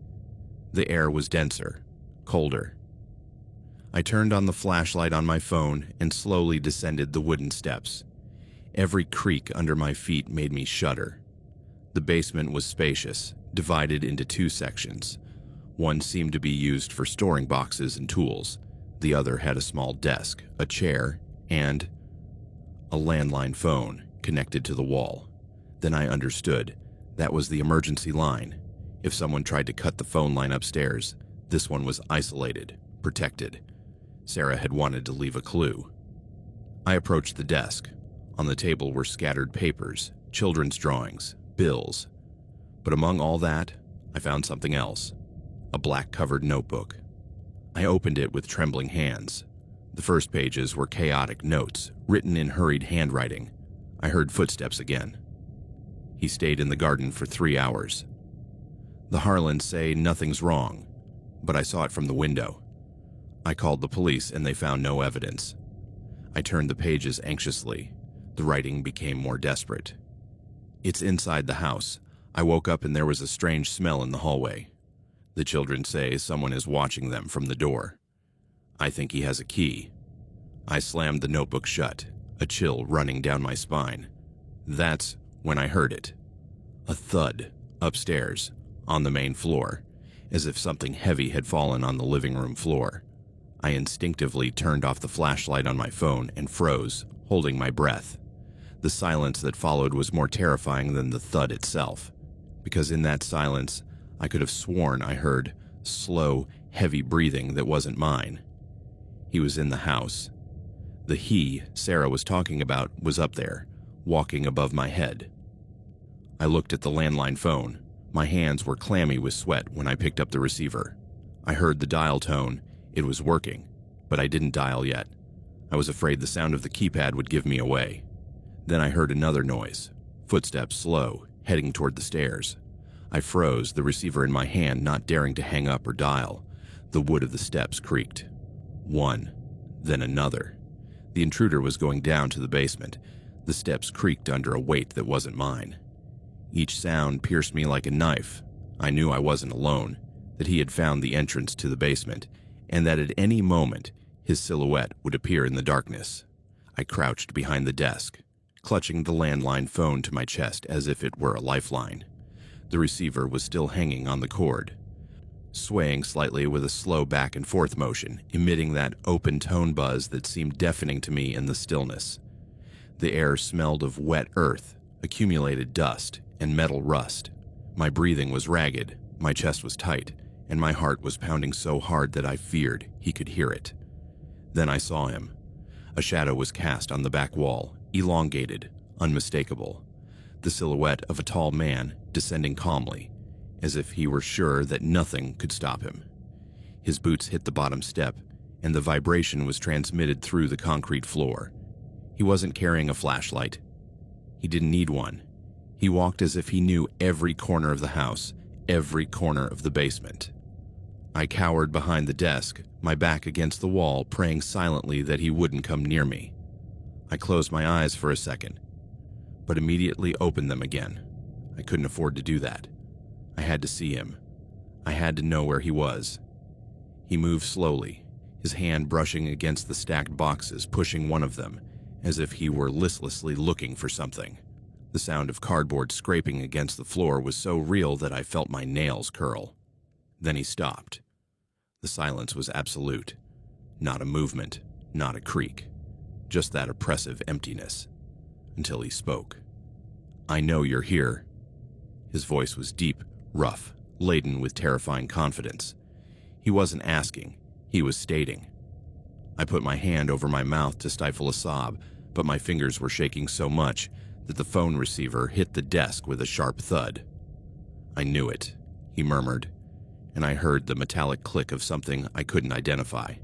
The air was denser, colder. I turned on the flashlight on my phone and slowly descended the wooden steps. Every creak under my feet made me shudder. The basement was spacious, divided into two sections. One seemed to be used for storing boxes and tools. The other had a small desk, a chair, and a landline phone connected to the wall. Then I understood. That was the emergency line. If someone tried to cut the phone line upstairs, this one was isolated, protected. Sarah had wanted to leave a clue. I approached the desk. On the table were scattered papers, children's drawings, bills. But among all that, I found something else. A black-covered notebook. I opened it with trembling hands. The first pages were chaotic notes, written in hurried handwriting. I heard footsteps again. He stayed in the garden for 3 hours. The Harlans say nothing's wrong, but I saw it from the window. I called the police and they found no evidence. I turned the pages anxiously. The writing became more desperate. It's inside the house. I woke up and there was a strange smell in the hallway. The children say someone is watching them from the door. I think he has a key. I slammed the notebook shut, a chill running down my spine. That's when I heard it. A thud, upstairs, on the main floor, as if something heavy had fallen on the living room floor. I instinctively turned off the flashlight on my phone and froze, holding my breath. The silence that followed was more terrifying than the thud itself, because in that silence, I could have sworn I heard slow, heavy breathing that wasn't mine. He was in the house. The he Sarah was talking about was up there, walking above my head. I looked at the landline phone. My hands were clammy with sweat when I picked up the receiver. I heard the dial tone. It was working, but I didn't dial yet. I was afraid the sound of the keypad would give me away. Then I heard another noise, footsteps slow, heading toward the stairs. I froze, the receiver in my hand, not daring to hang up or dial. The wood of the steps creaked. One, then another. The intruder was going down to the basement. The steps creaked under a weight that wasn't mine. Each sound pierced me like a knife. I knew I wasn't alone, that he had found the entrance to the basement, and that at any moment his silhouette would appear in the darkness. I crouched behind the desk, clutching the landline phone to my chest as if it were a lifeline. The receiver was still hanging on the cord, swaying slightly with a slow back and forth motion, emitting that open tone buzz that seemed deafening to me in the stillness. The air smelled of wet earth, accumulated dust, and metal rust. My breathing was ragged, my chest was tight, and my heart was pounding so hard that I feared he could hear it. Then I saw him. A shadow was cast on the back wall, elongated, unmistakable. The silhouette of a tall man descending calmly, as if he were sure that nothing could stop him. His boots hit the bottom step, and the vibration was transmitted through the concrete floor. He wasn't carrying a flashlight. He didn't need one. He walked as if he knew every corner of the house, every corner of the basement. I cowered behind the desk, my back against the wall, praying silently that he wouldn't come near me. I closed my eyes for a second, but immediately opened them again. I couldn't afford to do that. I had to see him. I had to know where he was. He moved slowly, his hand brushing against the stacked boxes, pushing one of them, as if he were listlessly looking for something. The sound of cardboard scraping against the floor was so real that I felt my nails curl. Then he stopped. The silence was absolute. Not a movement, not a creak. Just that oppressive emptiness. Until he spoke. "I know you're here." His voice was deep, rough, laden with terrifying confidence. He wasn't asking, he was stating. I put my hand over my mouth to stifle a sob, but my fingers were shaking so much that the phone receiver hit the desk with a sharp thud. "I knew it," he murmured, and I heard the metallic click of something I couldn't identify.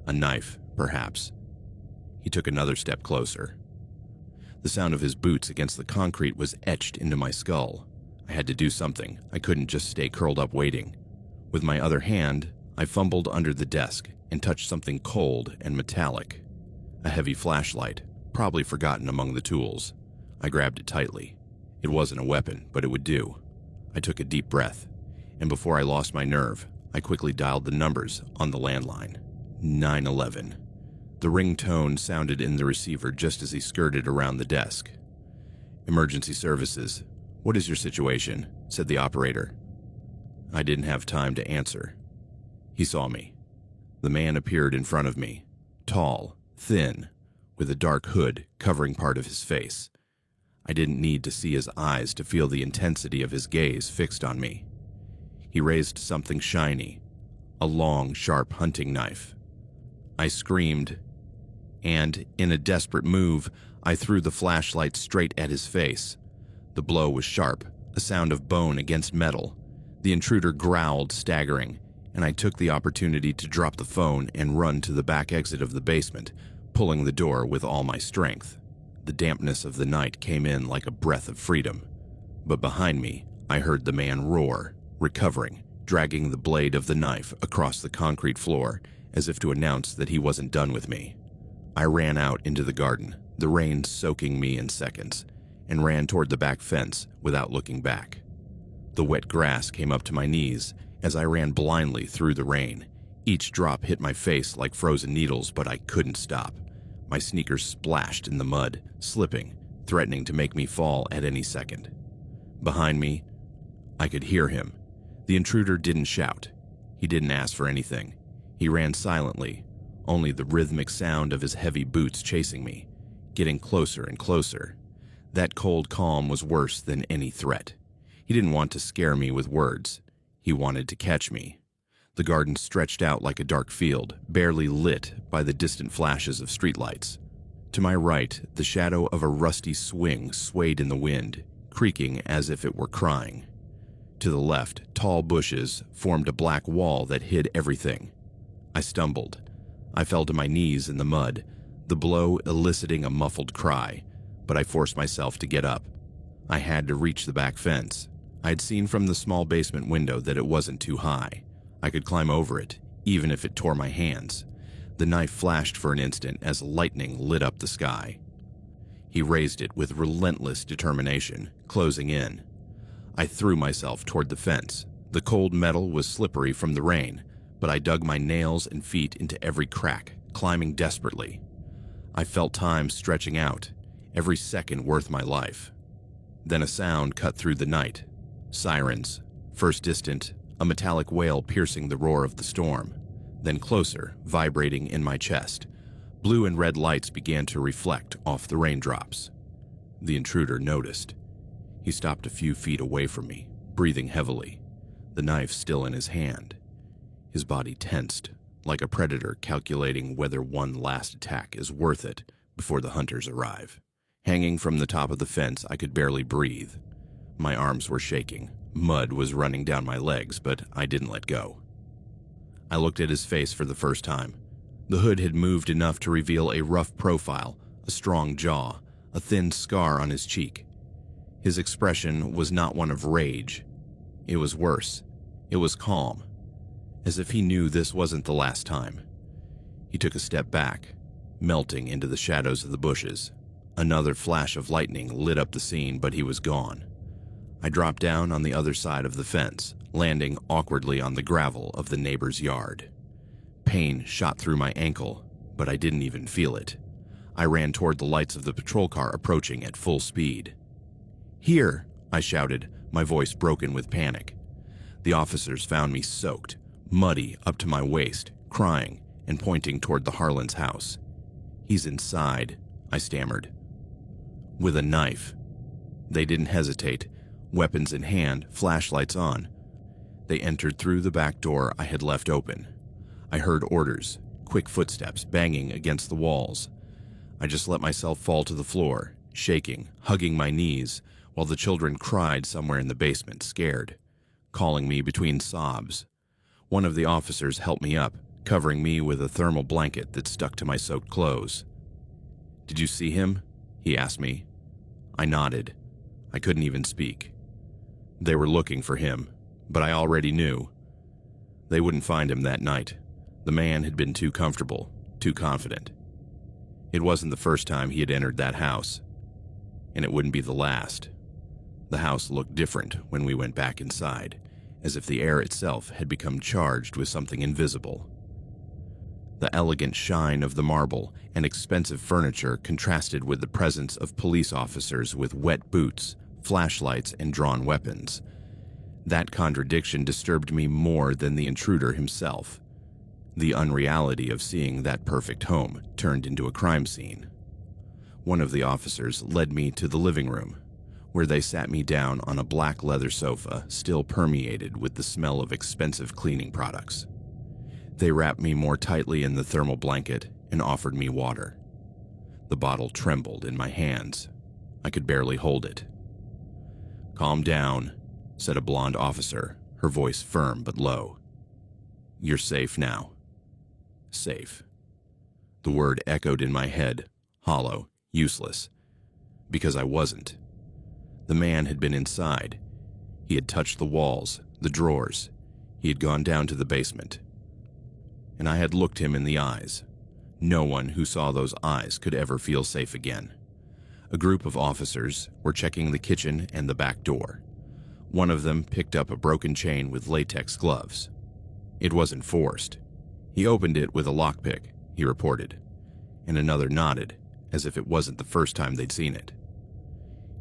A knife, perhaps. He took another step closer. The sound of his boots against the concrete was etched into my skull. I had to do something. I couldn't just stay curled up waiting. With my other hand, I fumbled under the desk and touched something cold and metallic. A heavy flashlight, probably forgotten among the tools. I grabbed it tightly. It wasn't a weapon, but it would do. I took a deep breath, and before I lost my nerve, I quickly dialed the numbers on the landline. 911. The ringtone sounded in the receiver just as he skirted around the desk. "Emergency services. What is your situation?" said the operator. I didn't have time to answer. He saw me. The man appeared in front of me, tall, thin, with a dark hood covering part of his face. I didn't need to see his eyes to feel the intensity of his gaze fixed on me. He raised something shiny, a long, sharp hunting knife. I screamed, and, in a desperate move, I threw the flashlight straight at his face. The blow was sharp, a sound of bone against metal. The intruder growled, staggering, and I took the opportunity to drop the phone and run to the back exit of the basement, pulling the door with all my strength. The dampness of the night came in like a breath of freedom. But behind me, I heard the man roar, recovering, dragging the blade of the knife across the concrete floor, as if to announce that he wasn't done with me. I ran out into the garden, the rain soaking me in seconds, and ran toward the back fence without looking back. The wet grass came up to my knees as I ran blindly through the rain. Each drop hit my face like frozen needles, but I couldn't stop. My sneakers splashed in the mud, slipping, threatening to make me fall at any second. Behind me, I could hear him. The intruder didn't shout. He didn't ask for anything. He ran silently, only the rhythmic sound of his heavy boots chasing me, getting closer and closer. That cold calm was worse than any threat. He didn't want to scare me with words. He wanted to catch me. The garden stretched out like a dark field, barely lit by the distant flashes of streetlights. To my right, the shadow of a rusty swing swayed in the wind, creaking as if it were crying. To the left, tall bushes formed a black wall that hid everything. I stumbled. I fell to my knees in the mud, the blow eliciting a muffled cry, but I forced myself to get up. I had to reach the back fence. I had seen from the small basement window that it wasn't too high. I could climb over it, even if it tore my hands. The knife flashed for an instant as lightning lit up the sky. He raised it with relentless determination, closing in. I threw myself toward the fence. The cold metal was slippery from the rain, but I dug my nails and feet into every crack, climbing desperately. I felt time stretching out, every second worth my life. Then a sound cut through the night. Sirens, first distant, a metallic wail piercing the roar of the storm, then closer, vibrating in my chest. Blue and red lights began to reflect off the raindrops. The intruder noticed. He stopped a few feet away from me, breathing heavily, the knife still in his hand. His body tensed, like a predator calculating whether one last attack is worth it before the hunters arrive. Hanging from the top of the fence, I could barely breathe. My arms were shaking. Mud was running down my legs, but I didn't let go. I looked at his face for the first time. The hood had moved enough to reveal a rough profile, a strong jaw, a thin scar on his cheek. His expression was not one of rage. It was worse. It was calm, as if he knew this wasn't the last time. He took a step back, melting into the shadows of the bushes. Another flash of lightning lit up the scene, but he was gone. I dropped down on the other side of the fence, landing awkwardly on the gravel of the neighbor's yard. Pain shot through my ankle, but I didn't even feel it. I ran toward the lights of the patrol car approaching at full speed. "Here!" I shouted, my voice broken with panic. The officers found me soaked, muddy up to my waist, crying and pointing toward the Harlan's house. "He's inside," I stammered. "With a knife." They didn't hesitate, weapons in hand, flashlights on. They entered through the back door I had left open. I heard orders, quick footsteps banging against the walls. I just let myself fall to the floor, shaking, hugging my knees, while the children cried somewhere in the basement, scared, calling me between sobs. One of the officers helped me up, covering me with a thermal blanket that stuck to my soaked clothes. "Did you see him?" he asked me. I nodded. I couldn't even speak. They were looking for him, but I already knew. They wouldn't find him that night. The man had been too comfortable, too confident. It wasn't the first time he had entered that house, and it wouldn't be the last. The house looked different when we went back inside, as if the air itself had become charged with something invisible. The elegant shine of the marble and expensive furniture contrasted with the presence of police officers with wet boots, flashlights, and drawn weapons. That contradiction disturbed me more than the intruder himself. The unreality of seeing that perfect home turned into a crime scene. One of the officers led me to the living room, where they sat me down on a black leather sofa still permeated with the smell of expensive cleaning products. They wrapped me more tightly in the thermal blanket and offered me water. The bottle trembled in my hands. I could barely hold it. "Calm down," said a blonde officer, her voice firm but low. "You're safe now." Safe. The word echoed in my head, hollow, useless, because I wasn't. The man had been inside. He had touched the walls, the drawers. He had gone down to the basement. And I had looked him in the eyes. No one who saw those eyes could ever feel safe again. A group of officers were checking the kitchen and the back door. One of them picked up a broken chain with latex gloves. It wasn't forced. He opened it with a lockpick, he reported, and another nodded, as if it wasn't the first time they'd seen it.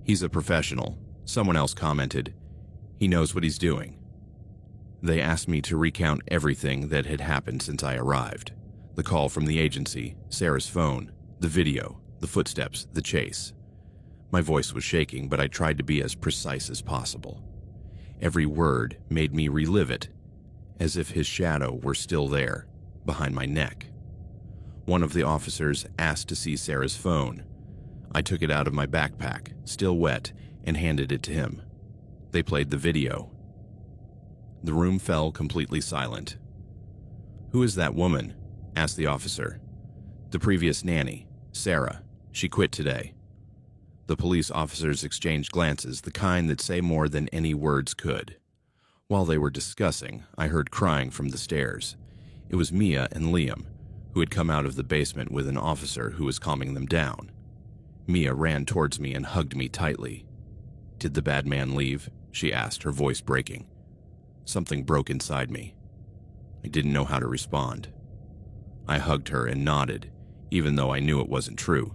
"He's a professional," someone else commented. "He knows what he's doing." They asked me to recount everything that had happened since I arrived. The call from the agency, Sarah's phone, the video, the footsteps, the chase. My voice was shaking, but I tried to be as precise as possible. Every word made me relive it, as if his shadow were still there, behind my neck. One of the officers asked to see Sarah's phone. I took it out of my backpack, still wet, and handed it to him. They played the video. The room fell completely silent. "Who is that woman?" asked the officer. "The previous nanny, Sarah. She quit today." The police officers exchanged glances, the kind that say more than any words could. While they were discussing, I heard crying from the stairs. It was Mia and Liam, who had come out of the basement with an officer who was calming them down. Mia ran towards me and hugged me tightly. "Did the bad man leave?" she asked, her voice breaking. Something broke inside me. I didn't know how to respond. I hugged her and nodded, even though I knew it wasn't true.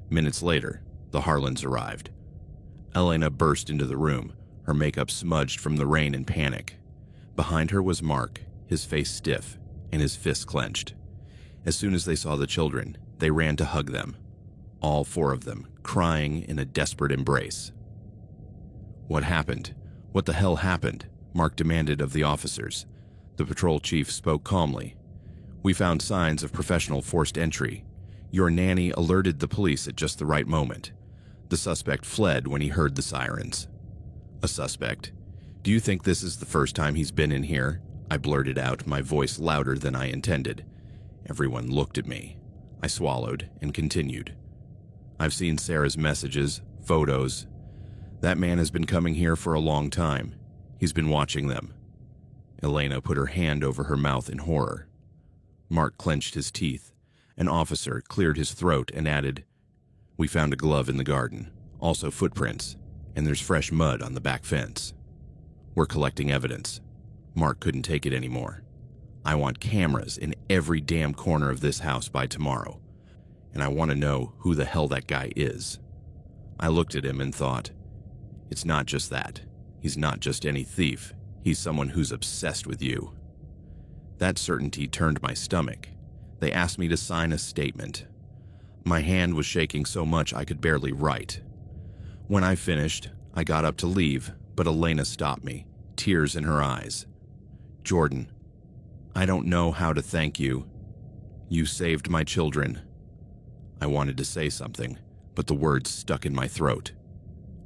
Minutes later, the Harlans arrived. Elena burst into the room, her makeup smudged from the rain and panic. Behind her was Mark, his face stiff and his fists clenched. As soon as they saw the children, they ran to hug them, all four of them, crying in a desperate embrace. "What happened? What the hell happened?" Mark demanded of the officers. The patrol chief spoke calmly. "We found signs of professional forced entry. Your nanny alerted the police at just the right moment. The suspect fled when he heard the sirens." "A suspect? Do you think this is the first time he's been in here?" I blurted out, my voice louder than I intended. Everyone looked at me. I swallowed and continued. "I've seen Sarah's messages, photos. That man has been coming here for a long time. He's been watching them." Elena put her hand over her mouth in horror. Mark clenched his teeth. An officer cleared his throat and added, "We found a glove in the garden, also footprints, and there's fresh mud on the back fence. We're collecting evidence." Mark couldn't take it anymore. I want cameras in every damn corner of this house by tomorrow, and I want to know who the hell that guy is. I looked at him and thought, it's not just that. He's not just any thief. He's someone who's obsessed with you. That certainty turned my stomach. They asked me to sign a statement. My hand was shaking so much I could barely write. When I finished, I got up to leave, but Elena stopped me, tears in her eyes. Jordan, I don't know how to thank you. You saved my children. I wanted to say something, but the words stuck in my throat.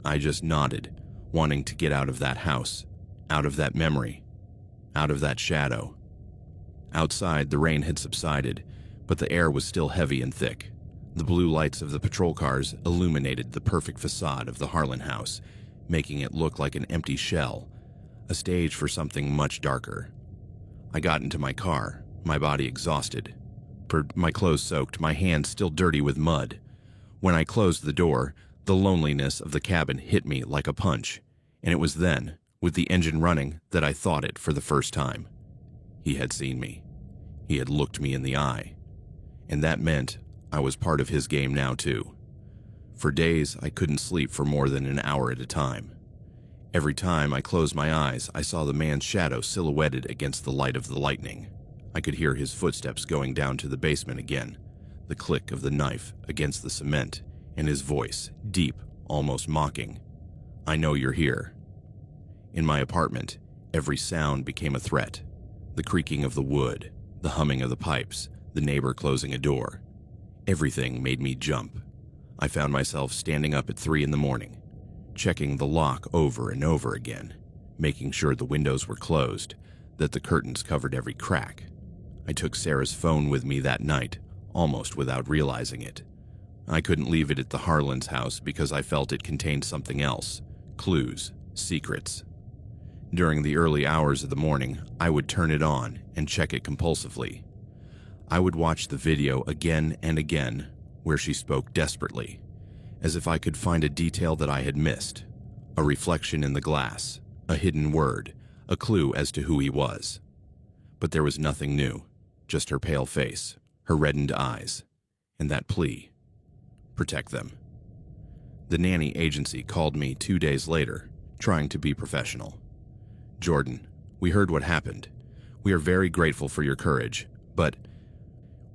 I just nodded, wanting to get out of that house, out of that memory, out of that shadow. Outside, the rain had subsided, but the air was still heavy and thick. The blue lights of the patrol cars illuminated the perfect facade of the Harlan house, making it look like an empty shell, a stage for something much darker. I got into my car, my body exhausted, my clothes soaked, my hands still dirty with mud. When I closed the door, the loneliness of the cabin hit me like a punch, and it was then, with the engine running, that I thought it for the first time. He had seen me. He had looked me in the eye. And that meant I was part of his game now too. For days, I couldn't sleep for more than an hour at a time. Every time I closed my eyes, I saw the man's shadow silhouetted against the light of the lightning. I could hear his footsteps going down to the basement again, the click of the knife against the cement, and his voice, deep, almost mocking. I know you're here. In my apartment, every sound became a threat. The creaking of the wood, the humming of the pipes, the neighbor closing a door. Everything made me jump. I found myself standing up at 3 in the morning, checking the lock over and over again, making sure the windows were closed, that the curtains covered every crack. I took Sarah's phone with me that night, almost without realizing it. I couldn't leave it at the Harlan's house because I felt it contained something else, clues, secrets. During the early hours of the morning, I would turn it on and check it compulsively. I would watch the video again and again, where she spoke desperately, as if I could find a detail that I had missed, a reflection in the glass, a hidden word, a clue as to who he was. But there was nothing new, just her pale face, her reddened eyes, and that plea. Protect them. The nanny agency called me 2 days later, trying to be professional. Jordan, we heard what happened. We are very grateful for your courage, but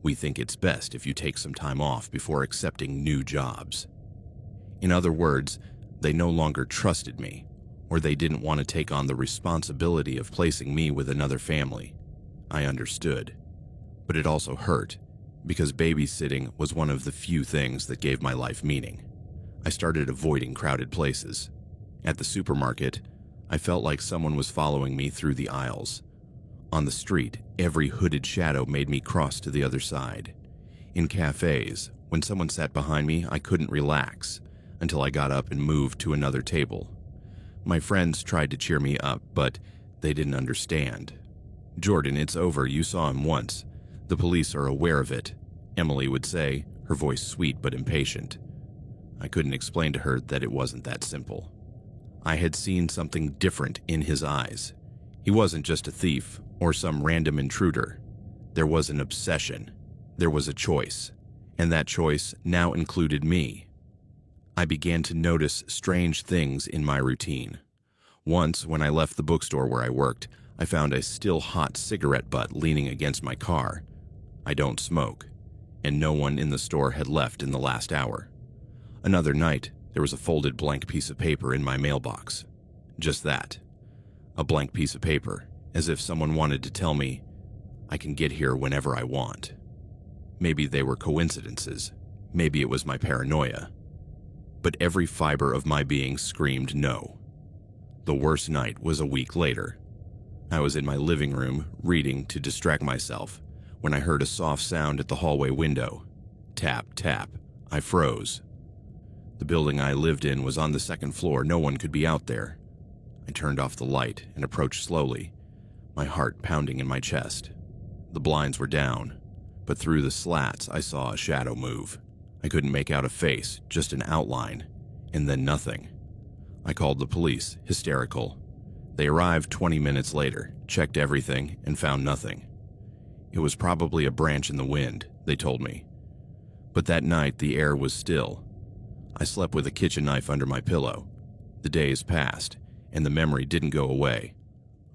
we think it's best if you take some time off before accepting new jobs. In other words, they no longer trusted me, or they didn't want to take on the responsibility of placing me with another family. I understood, but it also hurt, because babysitting was one of the few things that gave my life meaning. I started avoiding crowded places. At the supermarket, I felt like someone was following me through the aisles. On the street, every hooded shadow made me cross to the other side. In cafes, when someone sat behind me, I couldn't relax until I got up and moved to another table. My friends tried to cheer me up, but they didn't understand. Jordan, it's over. You saw him once. The police are aware of it, Emily would say, her voice sweet but impatient. I couldn't explain to her that it wasn't that simple. I had seen something different in his eyes. He wasn't just a thief or some random intruder. There was an obsession. There was a choice, and that choice now included me. I began to notice strange things in my routine. Once, when I left the bookstore where I worked, I found a still hot cigarette butt leaning against my car. I don't smoke, and no one in the store had left in the last hour. Another night, there was a folded blank piece of paper in my mailbox. Just that. A blank piece of paper, as if someone wanted to tell me, I can get here whenever I want. Maybe they were coincidences. Maybe it was my paranoia. But every fiber of my being screamed no. The worst night was a week later. I was in my living room, reading to distract myself, when I heard a soft sound at the hallway window. Tap, tap. I froze. The building I lived in was on the second floor. No one could be out there. I turned off the light and approached slowly, my heart pounding in my chest. The blinds were down, but through the slats I saw a shadow move. I couldn't make out a face, just an outline, and then nothing. I called the police, hysterical. They arrived 20 minutes later, checked everything, and found nothing. It was probably a branch in the wind, they told me. But that night, the air was still. I slept with a kitchen knife under my pillow. The days passed, and the memory didn't go away.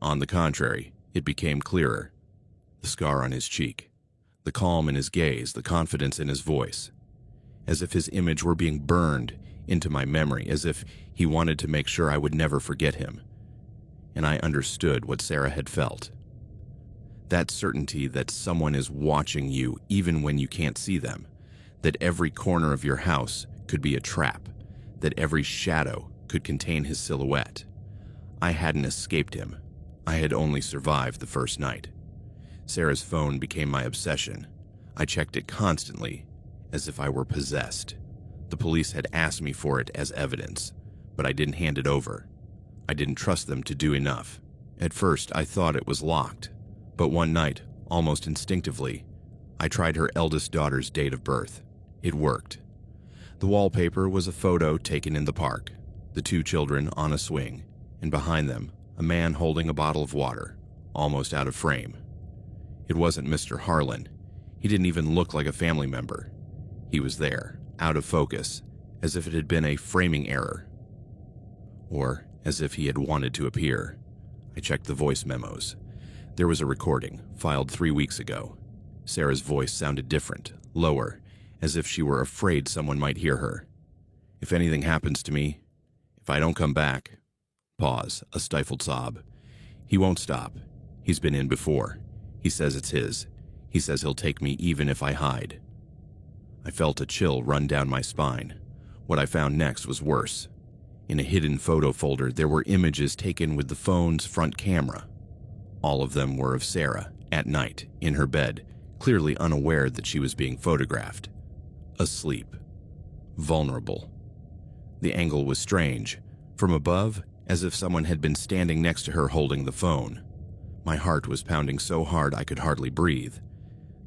On the contrary, it became clearer. The scar on his cheek, the calm in his gaze, the confidence in his voice. As if his image were being burned into my memory, as if he wanted to make sure I would never forget him. And I understood what Sarah had felt. That certainty that someone is watching you even when you can't see them, that every corner of your house could be a trap, that every shadow could contain his silhouette. I hadn't escaped him. I had only survived the first night. Sarah's phone became my obsession. I checked it constantly, as if I were possessed. The police had asked me for it as evidence, but I didn't hand it over. I didn't trust them to do enough. At first, I thought it was locked, but one night, almost instinctively, I tried her eldest daughter's date of birth. It worked. The wallpaper was a photo taken in the park, the two children on a swing, and behind them, a man holding a bottle of water, almost out of frame. It wasn't Mr. Harlan. He didn't even look like a family member. He was there, out of focus, as if it had been a framing error. Or as if he had wanted to appear. I checked the voice memos. There was a recording, filed 3 weeks ago. Sarah's voice sounded different, lower, as if she were afraid someone might hear her. If anything happens to me, if I don't come back... Pause, a stifled sob. He won't stop. He's been in before. He says it's his. He says he'll take me even if I hide. I felt a chill run down my spine. What I found next was worse. In a hidden photo folder, there were images taken with the phone's front camera. All of them were of Sarah, at night, in her bed, clearly unaware that she was being photographed. Asleep. Vulnerable. The angle was strange. From above, as if someone had been standing next to her holding the phone. My heart was pounding so hard I could hardly breathe.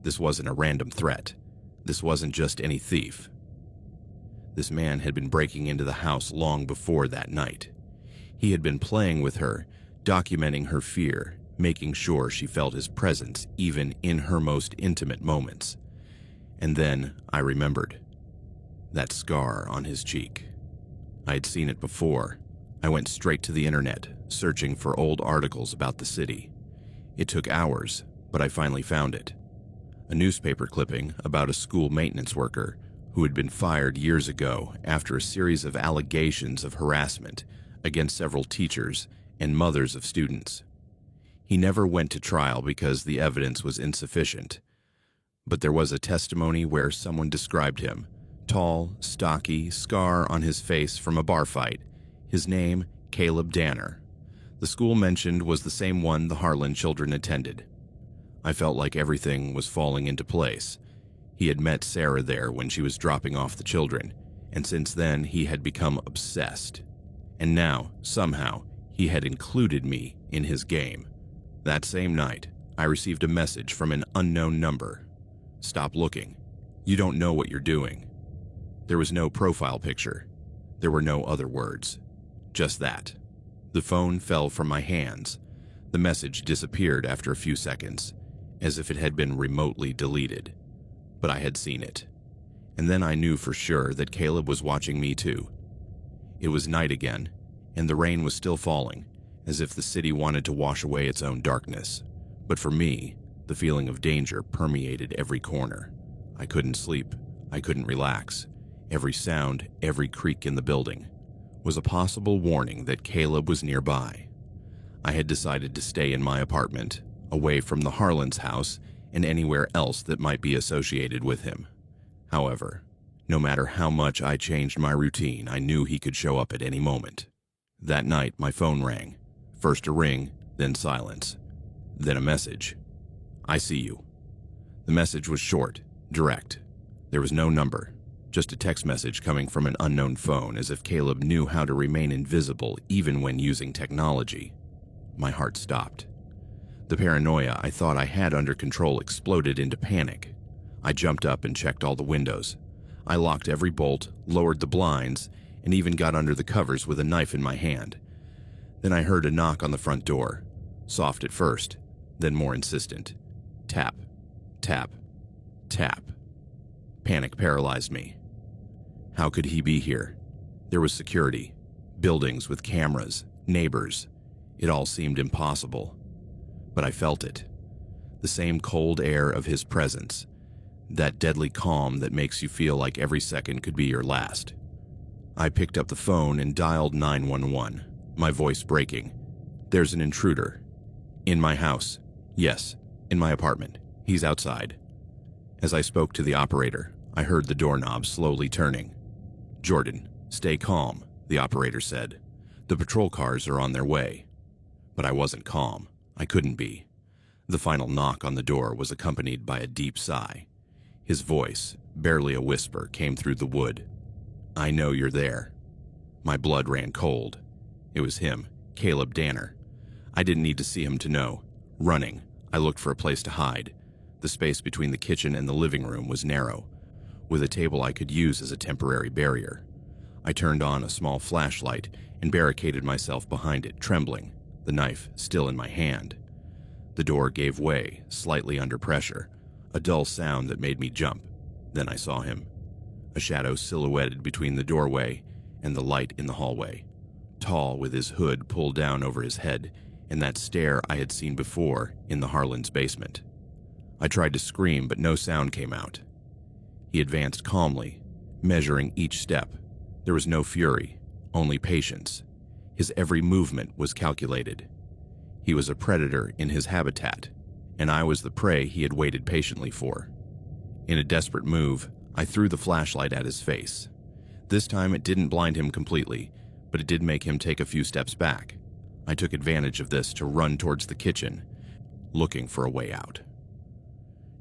This wasn't a random threat. This wasn't just any thief. This man had been breaking into the house long before that night. He had been playing with her, documenting her fear, making sure she felt his presence even in her most intimate moments. And then I remembered. That scar on his cheek. I had seen it before. I went straight to the internet, searching for old articles about the city. It took hours, but I finally found it. A newspaper clipping about a school maintenance worker who had been fired years ago after a series of allegations of harassment against several teachers and mothers of students. He never went to trial because the evidence was insufficient. But there was a testimony where someone described him, tall, stocky, scar on his face from a bar fight. His name, Caleb Danner. The school mentioned was the same one the Harlan children attended. I felt like everything was falling into place. He had met Sarah there when she was dropping off the children, and since then he had become obsessed. And now, somehow, he had included me in his game. That same night, I received a message from an unknown number. Stop looking. You don't know what you're doing. There was no profile picture. There were no other words. Just that. The phone fell from my hands. The message disappeared after a few seconds, as if it had been remotely deleted. But I had seen it. And then I knew for sure that Caleb was watching me too. It was night again, and the rain was still falling, as if the city wanted to wash away its own darkness. But for me, the feeling of danger permeated every corner. I couldn't sleep. I couldn't relax. Every sound, every creak in the building was a possible warning that Caleb was nearby. I had decided to stay in my apartment, away from the Harlan's house and anywhere else that might be associated with him. However, no matter how much I changed my routine, I knew he could show up at any moment. That night, my phone rang. First a ring, then silence. Then a message. I see you. The message was short, direct. There was no number, just a text message coming from an unknown phone, as if Caleb knew how to remain invisible even when using technology. My heart stopped. The paranoia I thought I had under control exploded into panic. I jumped up and checked all the windows. I locked every bolt, lowered the blinds, and even got under the covers with a knife in my hand. Then I heard a knock on the front door. Soft at first, then more insistent. Tap, Tap. Tap. Panic paralyzed me. How could he be here? There was security, buildings with cameras, neighbors. It all seemed impossible. But I felt it. The same cold air of his presence. That deadly calm that makes you feel like every second could be your last. I picked up the phone and dialed 911, my voice breaking. There's an intruder. In my house. Yes, in my apartment. He's outside. As I spoke to the operator, I heard the doorknob slowly turning. Jordan, stay calm, the operator said. The patrol cars are on their way. But I wasn't calm. I couldn't be. The final knock on the door was accompanied by a deep sigh. His voice, barely a whisper, came through the wood. I know you're there. My blood ran cold. It was him, Caleb Danner. I didn't need to see him to know. Running, I looked for a place to hide. The space between the kitchen and the living room was narrow, with a table I could use as a temporary barrier. I turned on a small flashlight and barricaded myself behind it, trembling, the knife still in my hand. The door gave way, slightly under pressure, a dull sound that made me jump. Then I saw him, a shadow silhouetted between the doorway and the light in the hallway, tall with his hood pulled down over his head and that stare I had seen before in the Harlan's basement. I tried to scream, but no sound came out. He advanced calmly, measuring each step. There was no fury, only patience. His every movement was calculated. He was a predator in his habitat, and I was the prey he had waited patiently for. In a desperate move, I threw the flashlight at his face. This time it didn't blind him completely, but it did make him take a few steps back. I took advantage of this to run towards the kitchen, looking for a way out.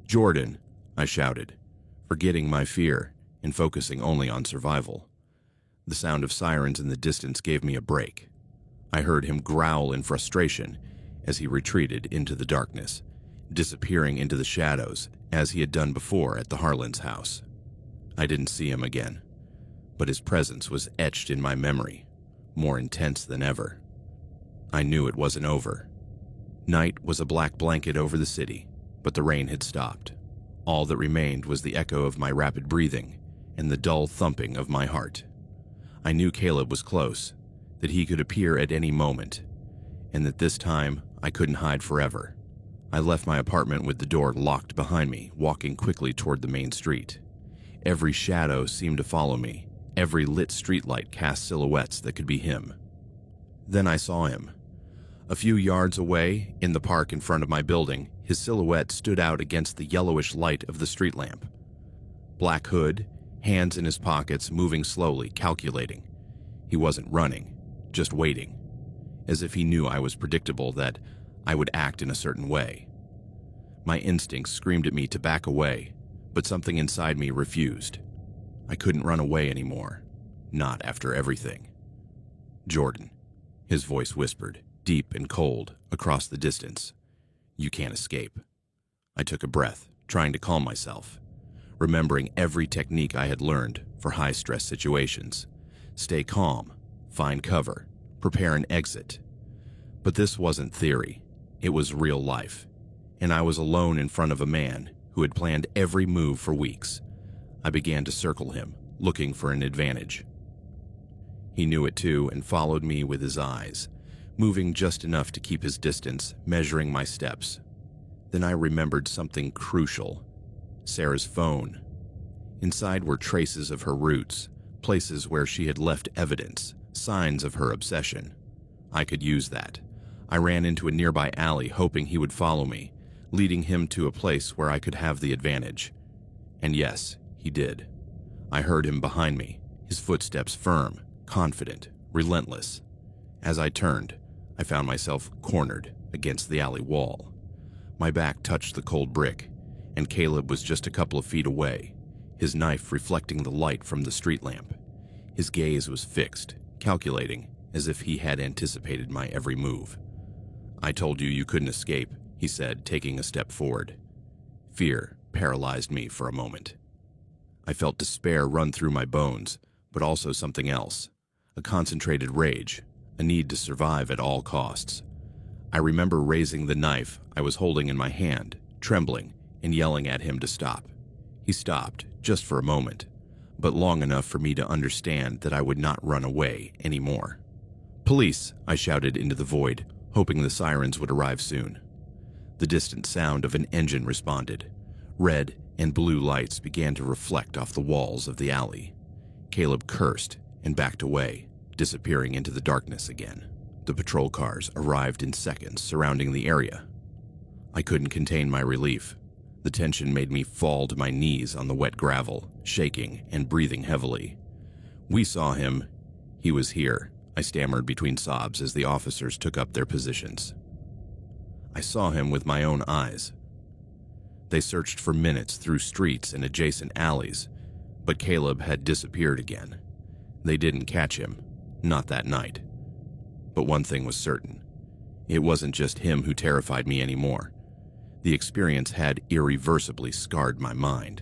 Jordan, I shouted, forgetting my fear and focusing only on survival. The sound of sirens in the distance gave me a break. I heard him growl in frustration as he retreated into the darkness, disappearing into the shadows as he had done before at the Harlan's house. I didn't see him again, but his presence was etched in my memory, more intense than ever. I knew it wasn't over. Night was a black blanket over the city, but the rain had stopped. All that remained was the echo of my rapid breathing and the dull thumping of my heart. I knew Caleb was close, that he could appear at any moment, and that this time I couldn't hide forever. I left my apartment with the door locked behind me, walking quickly toward the main street. Every shadow seemed to follow me. Every lit streetlight cast silhouettes that could be him. Then I saw him. A few yards away, in the park in front of my building, his silhouette stood out against the yellowish light of the street lamp. Black hood, hands in his pockets, moving slowly, calculating. He wasn't running, just waiting, as if he knew I was predictable, that I would act in a certain way. My instincts screamed at me to back away, but something inside me refused. I couldn't run away anymore, not after everything. Jordan, his voice whispered, deep and cold, across the distance. You can't escape. I took a breath, trying to calm myself, remembering every technique I had learned for high-stress situations. Stay calm, find cover, prepare an exit. But this wasn't theory. It was real life, and I was alone in front of a man who had planned every move for weeks. I began to circle him, looking for an advantage. He knew it too and followed me with his eyes, moving just enough to keep his distance, measuring my steps. Then I remembered something crucial. Sarah's phone. Inside were traces of her roots, places where she had left evidence, signs of her obsession. I could use that. I ran into a nearby alley, hoping he would follow me, leading him to a place where I could have the advantage. And yes, he did. I heard him behind me, his footsteps firm, confident, relentless. As I turned, I found myself cornered against the alley wall. My back touched the cold brick, and Caleb was just a couple of feet away, his knife reflecting the light from the street lamp. His gaze was fixed, calculating, as if he had anticipated my every move. I told you couldn't escape, he said, taking a step forward. Fear paralyzed me for a moment. I felt despair run through my bones, but also something else, a concentrated rage, a need to survive at all costs. I remember raising the knife I was holding in my hand, trembling, and yelling at him to stop. He stopped, just for a moment, but long enough for me to understand that I would not run away anymore. "Police!" I shouted into the void, hoping the sirens would arrive soon. The distant sound of an engine responded. Red and blue lights began to reflect off the walls of the alley. Caleb cursed and backed away, disappearing into the darkness again. The patrol cars arrived in seconds, surrounding the area. I couldn't contain my relief. The tension made me fall to my knees on the wet gravel, shaking and breathing heavily. "We saw him. He was here," I stammered between sobs as the officers took up their positions. "I saw him with my own eyes." They searched for minutes through streets and adjacent alleys, but Caleb had disappeared again. They didn't catch him, not that night. But one thing was certain. It wasn't just him who terrified me anymore. The experience had irreversibly scarred my mind.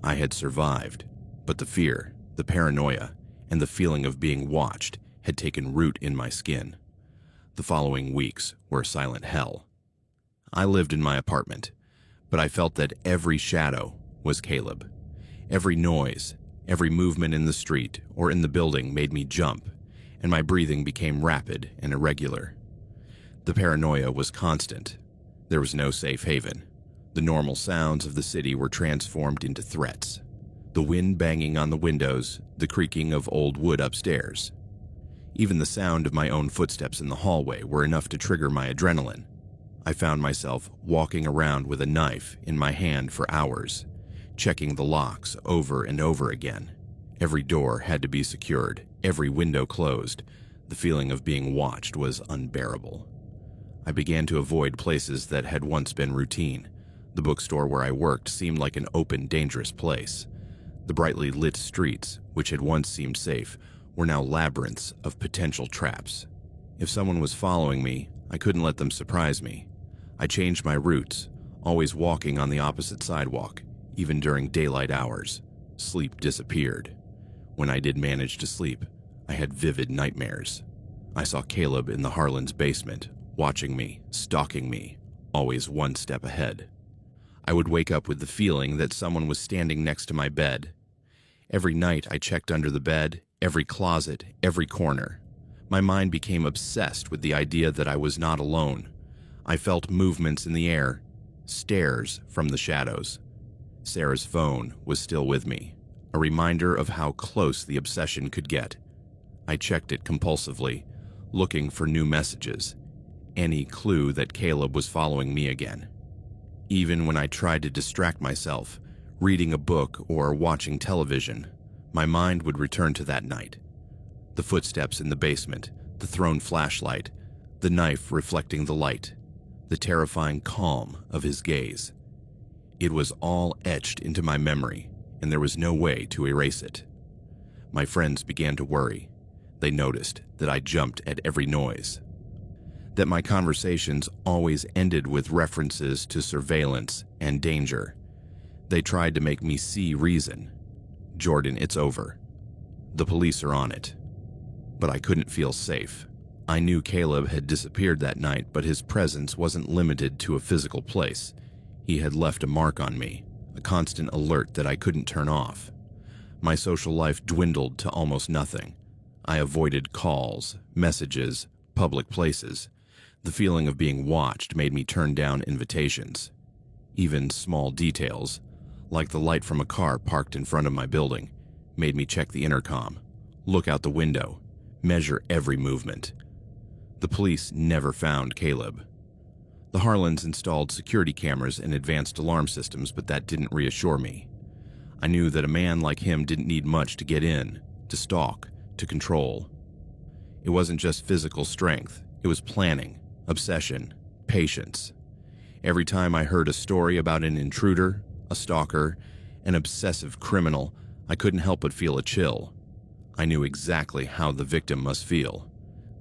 I had survived, but the fear, the paranoia, and the feeling of being watched had taken root in my skin. The following weeks were a silent hell. I lived in my apartment, but I felt that every shadow was Caleb. Every noise, every movement in the street or in the building made me jump, and my breathing became rapid and irregular. The paranoia was constant. There was no safe haven. The normal sounds of the city were transformed into threats. The wind banging on the windows, the creaking of old wood upstairs. Even the sound of my own footsteps in the hallway were enough to trigger my adrenaline. I found myself walking around with a knife in my hand for hours, checking the locks over and over again. Every door had to be secured, every window closed. The feeling of being watched was unbearable. I began to avoid places that had once been routine. The bookstore where I worked seemed like an open, dangerous place. The brightly lit streets, which had once seemed safe, were now labyrinths of potential traps. If someone was following me, I couldn't let them surprise me. I changed my routes, always walking on the opposite sidewalk, even during daylight hours. Sleep disappeared. When I did manage to sleep, I had vivid nightmares. I saw Caleb in the Harlan's basement, watching me, stalking me, always one step ahead. I would wake up with the feeling that someone was standing next to my bed. Every night I checked under the bed, every closet, every corner. My mind became obsessed with the idea that I was not alone. I felt movements in the air, stares from the shadows. Sarah's phone was still with me, a reminder of how close the obsession could get. I checked it compulsively, looking for new messages, any clue that Caleb was following me again. Even when I tried to distract myself, reading a book or watching television, my mind would return to that night. The footsteps in the basement, the thrown flashlight, the knife reflecting the light, the terrifying calm of his gaze. It was all etched into my memory, and there was no way to erase it. My friends began to worry. They noticed that I jumped at every noise, that my conversations always ended with references to surveillance and danger. They tried to make me see reason. "Jordan, it's over. The police are on it." But I couldn't feel safe. I knew Caleb had disappeared that night, but his presence wasn't limited to a physical place. He had left a mark on me, a constant alert that I couldn't turn off. My social life dwindled to almost nothing. I avoided calls, messages, public places. The feeling of being watched made me turn down invitations. Even small details, like the light from a car parked in front of my building, made me check the intercom, look out the window, measure every movement. The police never found Caleb. The Harlans installed security cameras and advanced alarm systems, but that didn't reassure me. I knew that a man like him didn't need much to get in, to stalk, to control. It wasn't just physical strength, it was planning, obsession, patience. Every time I heard a story about an intruder, a stalker, an obsessive criminal, I couldn't help but feel a chill. I knew exactly how the victim must feel.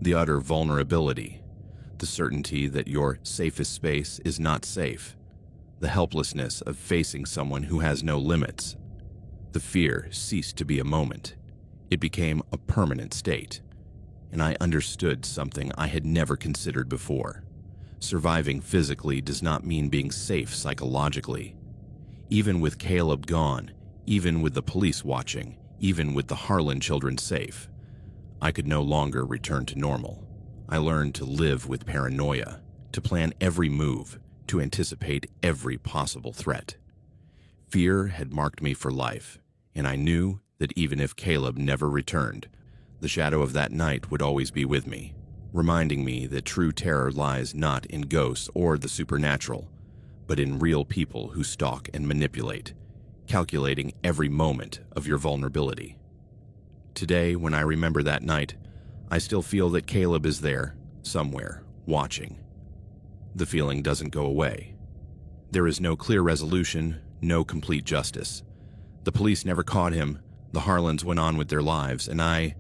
The utter vulnerability, the certainty that your safest space is not safe, the helplessness of facing someone who has no limits. The fear ceased to be a moment. It became a permanent state, and I understood something I had never considered before. Surviving physically does not mean being safe psychologically. Even with Caleb gone, even with the police watching, even with the Harlan children safe, I could no longer return to normal. I learned to live with paranoia, to plan every move, to anticipate every possible threat. Fear had marked me for life, and I knew that even if Caleb never returned, the shadow of that night would always be with me, reminding me that true terror lies not in ghosts or the supernatural, but in real people who stalk and manipulate, calculating every moment of your vulnerability. Today, when I remember that night, I still feel that Caleb is there, somewhere, watching. The feeling doesn't go away. There is no clear resolution, no complete justice. The police never caught him, the Harlans went on with their lives, and I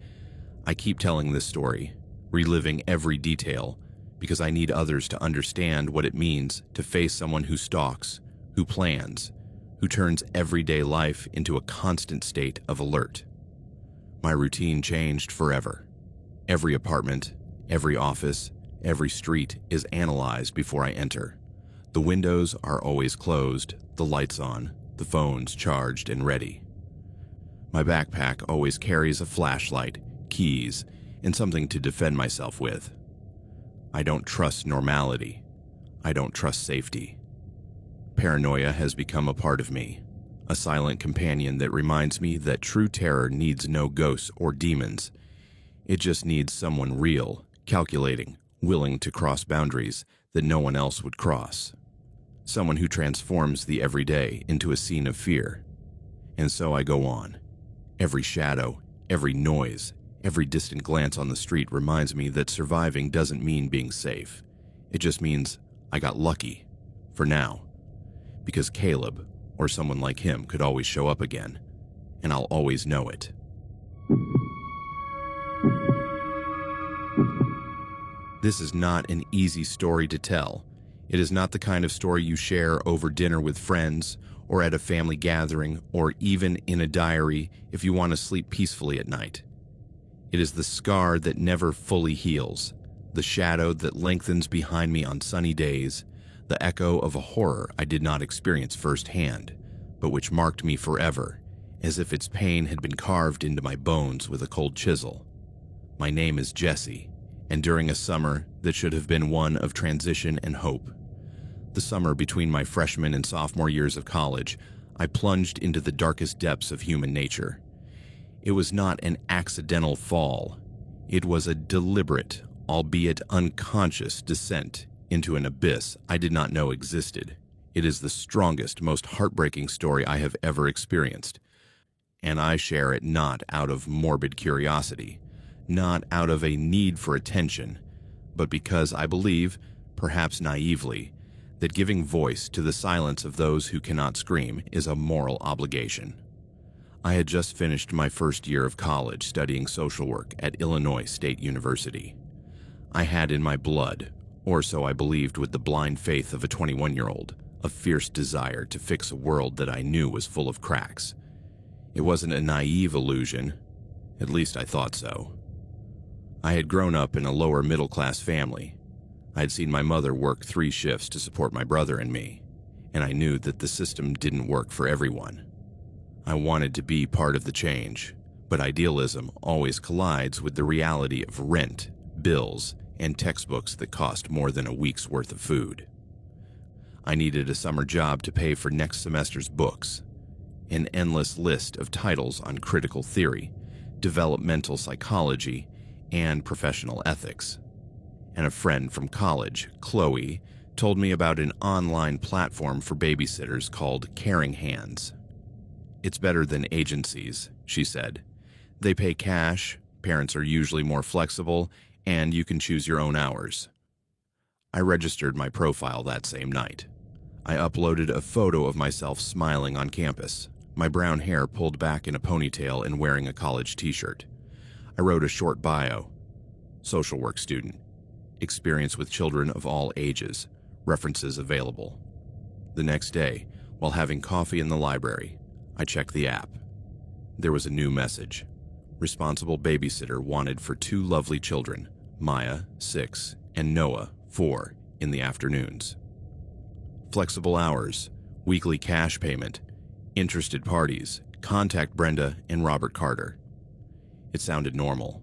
keep telling this story, reliving every detail, because I need others to understand what it means to face someone who stalks, who plans, who turns everyday life into a constant state of alert. My routine changed forever. Every apartment, every office, every street is analyzed before I enter. The windows are always closed, the lights on, the phones charged and ready. My backpack always carries a flashlight, keys, and something to defend myself with. I don't trust normality. I don't trust safety. Paranoia has become a part of me, a silent companion that reminds me that true terror needs no ghosts or demons. It just needs someone real, calculating, willing to cross boundaries that no one else would cross. Someone who transforms the everyday into a scene of fear. And so I go on. Every shadow, every noise, every distant glance on the street reminds me that surviving doesn't mean being safe. It just means I got lucky, for now. Because Caleb, or someone like him, could always show up again, and I'll always know it. This is not an easy story to tell. It is not the kind of story you share over dinner with friends, or at a family gathering, or even in a diary if you want to sleep peacefully at night. It is the scar that never fully heals, the shadow that lengthens behind me on sunny days, the echo of a horror I did not experience firsthand, but which marked me forever, as if its pain had been carved into my bones with a cold chisel. My name is Jesse, and during a summer that should have been one of transition and hope, the summer between my freshman and sophomore years of college, I plunged into the darkest depths of human nature. It was not an accidental fall. It was a deliberate, albeit unconscious, descent into an abyss I did not know existed. It is the strongest, most heartbreaking story I have ever experienced. And I share it not out of morbid curiosity, not out of a need for attention, but because I believe, perhaps naively, that giving voice to the silence of those who cannot scream is a moral obligation. I had just finished my first year of college studying social work at Illinois State University. I had in my blood, or so I believed with the blind faith of a 21-year-old, a fierce desire to fix a world that I knew was full of cracks. It wasn't a naive illusion, at least I thought so. I had grown up in a lower middle-class family. I had seen my mother work 3 shifts to support my brother and me, and I knew that the system didn't work for everyone. I wanted to be part of the change, but idealism always collides with the reality of rent, bills, and textbooks that cost more than a week's worth of food. I needed a summer job to pay for next semester's books, an endless list of titles on critical theory, developmental psychology, and professional ethics. And a friend from college, Chloe, told me about an online platform for babysitters called Caring Hands. It's better than agencies, she said. They pay cash, parents are usually more flexible, and you can choose your own hours. I registered my profile that same night. I uploaded a photo of myself smiling on campus, my brown hair pulled back in a ponytail and wearing a college t-shirt. I wrote a short bio. Social work student. Experience with children of all ages. References available. The next day, while having coffee in the library, I checked the app. There was a new message. Responsible babysitter wanted for 2 lovely children, Maya, 6, and Noah, 4, in the afternoons. Flexible hours, weekly cash payment, interested parties, contact Brenda and Robert Carter. It sounded normal.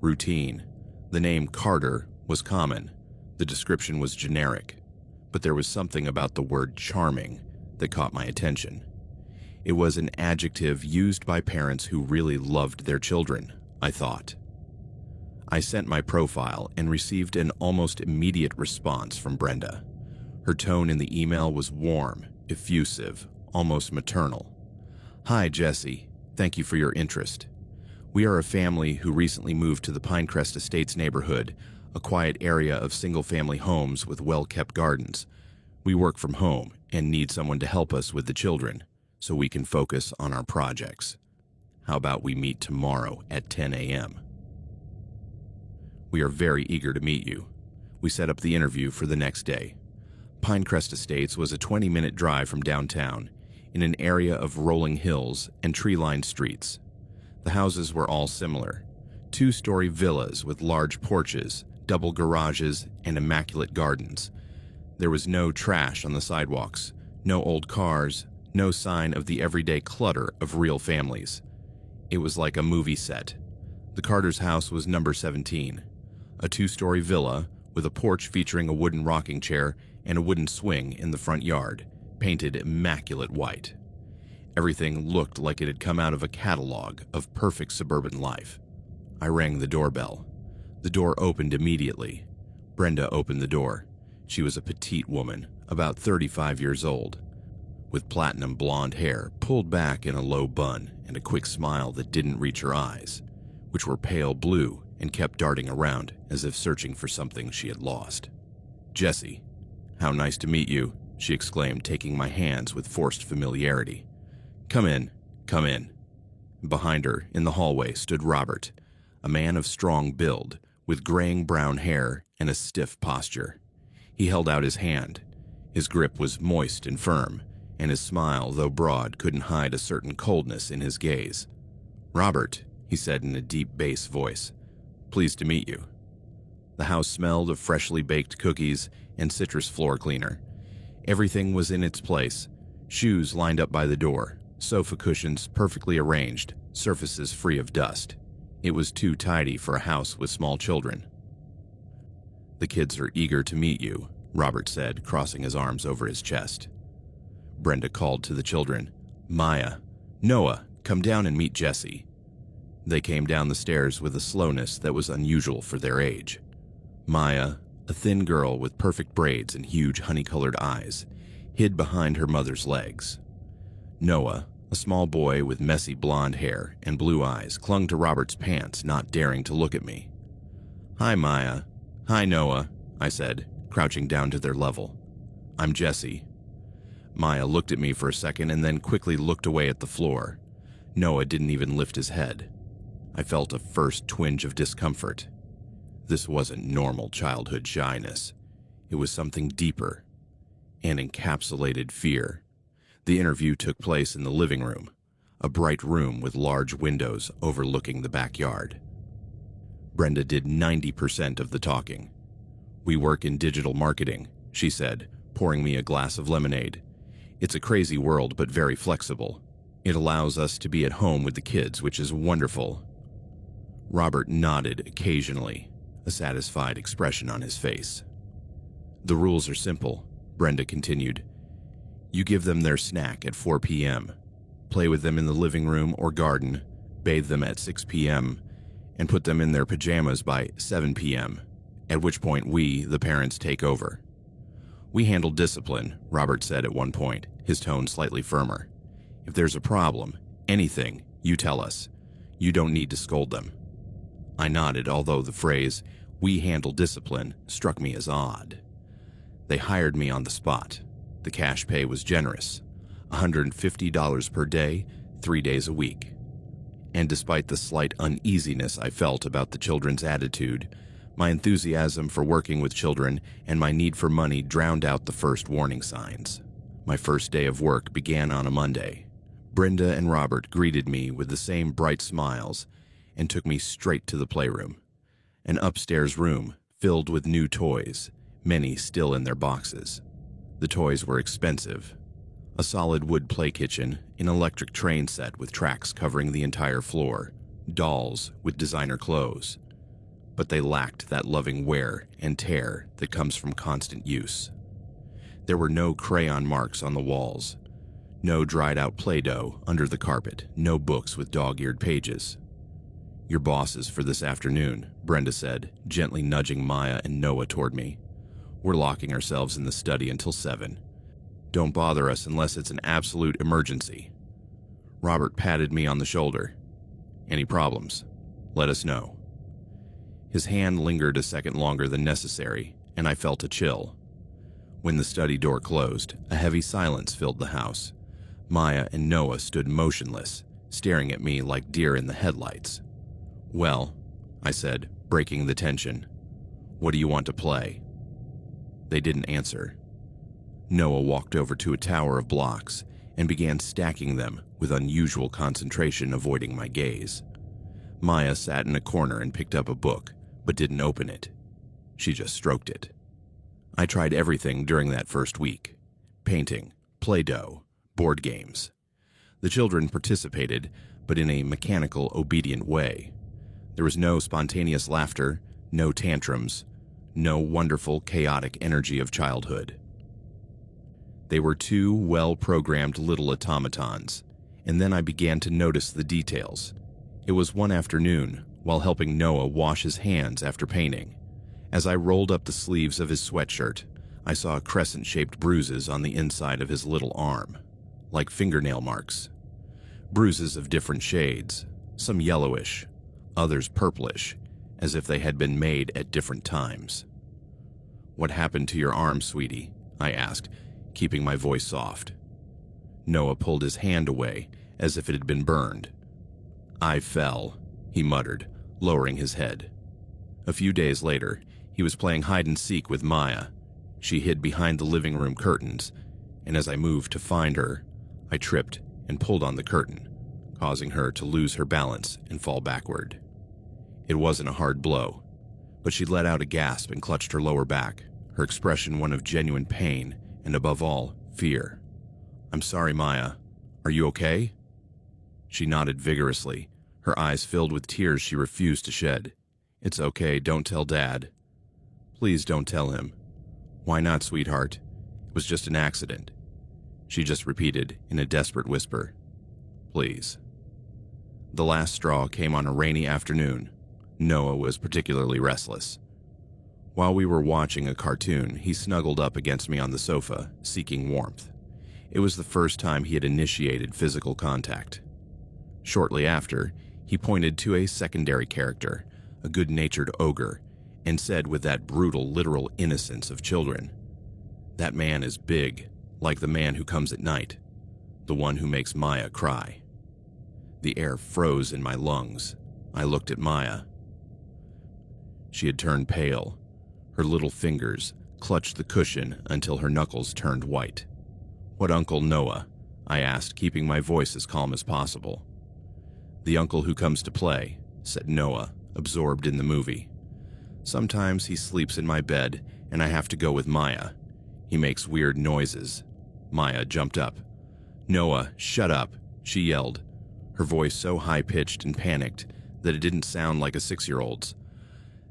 Routine. The name Carter was common. The description was generic. But there was something about the word charming that caught my attention. It was an adjective used by parents who really loved their children, I thought. I sent my profile and received an almost immediate response from Brenda. Her tone in the email was warm, effusive, almost maternal. "Hi, Jesse. Thank you for your interest. We are a family who recently moved to the Pinecrest Estates neighborhood, a quiet area of single-family homes with well-kept gardens. We work from home and need someone to help us with the children so we can focus on our projects. How about we meet tomorrow at 10 a.m.? We are very eager to meet you." We set up the interview for the next day. Pinecrest Estates was a 20-minute drive from downtown, in an area of rolling hills and tree-lined streets. The houses were all similar. 2-story villas with large porches, double garages, and immaculate gardens. There was no trash on the sidewalks, no old cars, no sign of the everyday clutter of real families. It was like a movie set. The Carter's house was number 17, a 2-story villa with a porch featuring a wooden rocking chair and a wooden swing in the front yard, painted immaculate white. Everything looked like it had come out of a catalog of perfect suburban life. I rang the doorbell. The door opened immediately. Brenda opened the door. She was a petite woman, about 35 years old, with platinum blonde hair pulled back in a low bun and a quick smile that didn't reach her eyes, which were pale blue and kept darting around as if searching for something she had lost. "Jesse, how nice to meet you," she exclaimed, taking my hands with forced familiarity. Come in, come in." Behind her, in the hallway, stood Robert, a man of strong build, with graying brown hair and a stiff posture. He held out his hand. His grip was moist and firm, and his smile, though broad, couldn't hide a certain coldness in his gaze. "Robert," he said in a deep bass voice, "pleased to meet you." The house smelled of freshly baked cookies and citrus floor cleaner. Everything was in its place. Shoes lined up by the door, sofa cushions perfectly arranged, surfaces free of dust. It was too tidy for a house with small children. "The kids are eager to meet you," Robert said, crossing his arms over his chest. Brenda called to the children, "Maya, Noah, come down and meet Jesse." They came down the stairs with a slowness that was unusual for their age. Maya, a thin girl with perfect braids and huge honey-colored eyes, hid behind her mother's legs. Noah, a small boy with messy blonde hair and blue eyes, clung to Robert's pants, not daring to look at me. "Hi, Maya." "Hi, Noah," I said, crouching down to their level. "I'm Jesse." Maya looked at me for a second and then quickly looked away at the floor. Noah didn't even lift his head. I felt a first twinge of discomfort. This wasn't normal childhood shyness. It was something deeper, an encapsulated fear. The interview took place in the living room, a bright room with large windows overlooking the backyard. Brenda did 90% of the talking. "We work in digital marketing," she said, pouring me a glass of lemonade. "It's a crazy world, but very flexible. It allows us to be at home with the kids, which is wonderful." Robert nodded occasionally, a satisfied expression on his face. "The rules are simple," Brenda continued. "You give them their snack at 4 p.m., play with them in the living room or garden, bathe them at 6 p.m., and put them in their pajamas by 7 p.m., at which point we, the parents, take over. We handle discipline," Robert said at one point, his tone slightly firmer. "If there's a problem, anything, you tell us. You don't need to scold them." I nodded, although the phrase, "we handle discipline," struck me as odd. They hired me on the spot. The cash pay was generous, $150 per day, 3 days a week. And despite the slight uneasiness I felt about the children's attitude, my enthusiasm for working with children and my need for money drowned out the first warning signs. My first day of work began on a Monday. Brenda and Robert greeted me with the same bright smiles and took me straight to the playroom, an upstairs room filled with new toys, many still in their boxes. The toys were expensive. A solid wood play kitchen, an electric train set with tracks covering the entire floor, dolls with designer clothes. But they lacked that loving wear and tear that comes from constant use. There were no crayon marks on the walls, no dried-out Play-Doh under the carpet, no books with dog-eared pages. "Your bosses for this afternoon," Brenda said, gently nudging Maya and Noah toward me. "We're locking ourselves in the study until 7. Don't bother us unless it's an absolute emergency." Robert patted me on the shoulder. "Any problems? Let us know." His hand lingered a second longer than necessary, and I felt a chill. When the study door closed, a heavy silence filled the house. Maya and Noah stood motionless, staring at me like deer in the headlights. "Well," I said, breaking the tension, "what do you want to play?" They didn't answer. Noah walked over to a tower of blocks and began stacking them with unusual concentration, avoiding my gaze. Maya sat in a corner and picked up a book, but didn't open it. She just stroked it. I tried everything during that first week: painting, Play-Doh, board games. The children participated, but in a mechanical, obedient way. There was no spontaneous laughter, no tantrums, no wonderful, chaotic energy of childhood. They were two well-programmed little automatons, and then I began to notice the details. It was one afternoon, while helping Noah wash his hands after painting. As I rolled up the sleeves of his sweatshirt, I saw crescent-shaped bruises on the inside of his little arm, like fingernail marks. Bruises of different shades, some yellowish, others purplish, as if they had been made at different times. "What happened to your arm, sweetie?" I asked, keeping my voice soft. Noah pulled his hand away, as if it had been burned. "I fell," he muttered, lowering his head. A few days later, he was playing hide-and-seek with Maya. She hid behind the living room curtains, and as I moved to find her, I tripped and pulled on the curtain, causing her to lose her balance and fall backward. It wasn't a hard blow, but she let out a gasp and clutched her lower back, her expression one of genuine pain and, above all, fear. "I'm sorry, Maya. Are you okay?" She nodded vigorously, her eyes filled with tears she refused to shed. "It's okay, don't tell Dad." "Please don't tell him." "Why not, sweetheart? It was just an accident." She just repeated in a desperate whisper, "Please." The last straw came on a rainy afternoon. Noah was particularly restless. While we were watching a cartoon, he snuggled up against me on the sofa, seeking warmth. It was the first time he had initiated physical contact. Shortly after, he pointed to a secondary character, a good-natured ogre, and said with that brutal, literal innocence of children, "That man is big, like the man who comes at night, the one who makes Maya cry." The air froze in my lungs. I looked at Maya. She had turned pale. Her little fingers clutched the cushion until her knuckles turned white. "What Uncle Noah?" I asked, keeping my voice as calm as possible. "The uncle who comes to play," said Noah, absorbed in the movie. "Sometimes he sleeps in my bed, and I have to go with Maya. He makes weird noises." Maya jumped up. "Noah, shut up," she yelled, her voice so high-pitched and panicked that it didn't sound like a 6-year-old's.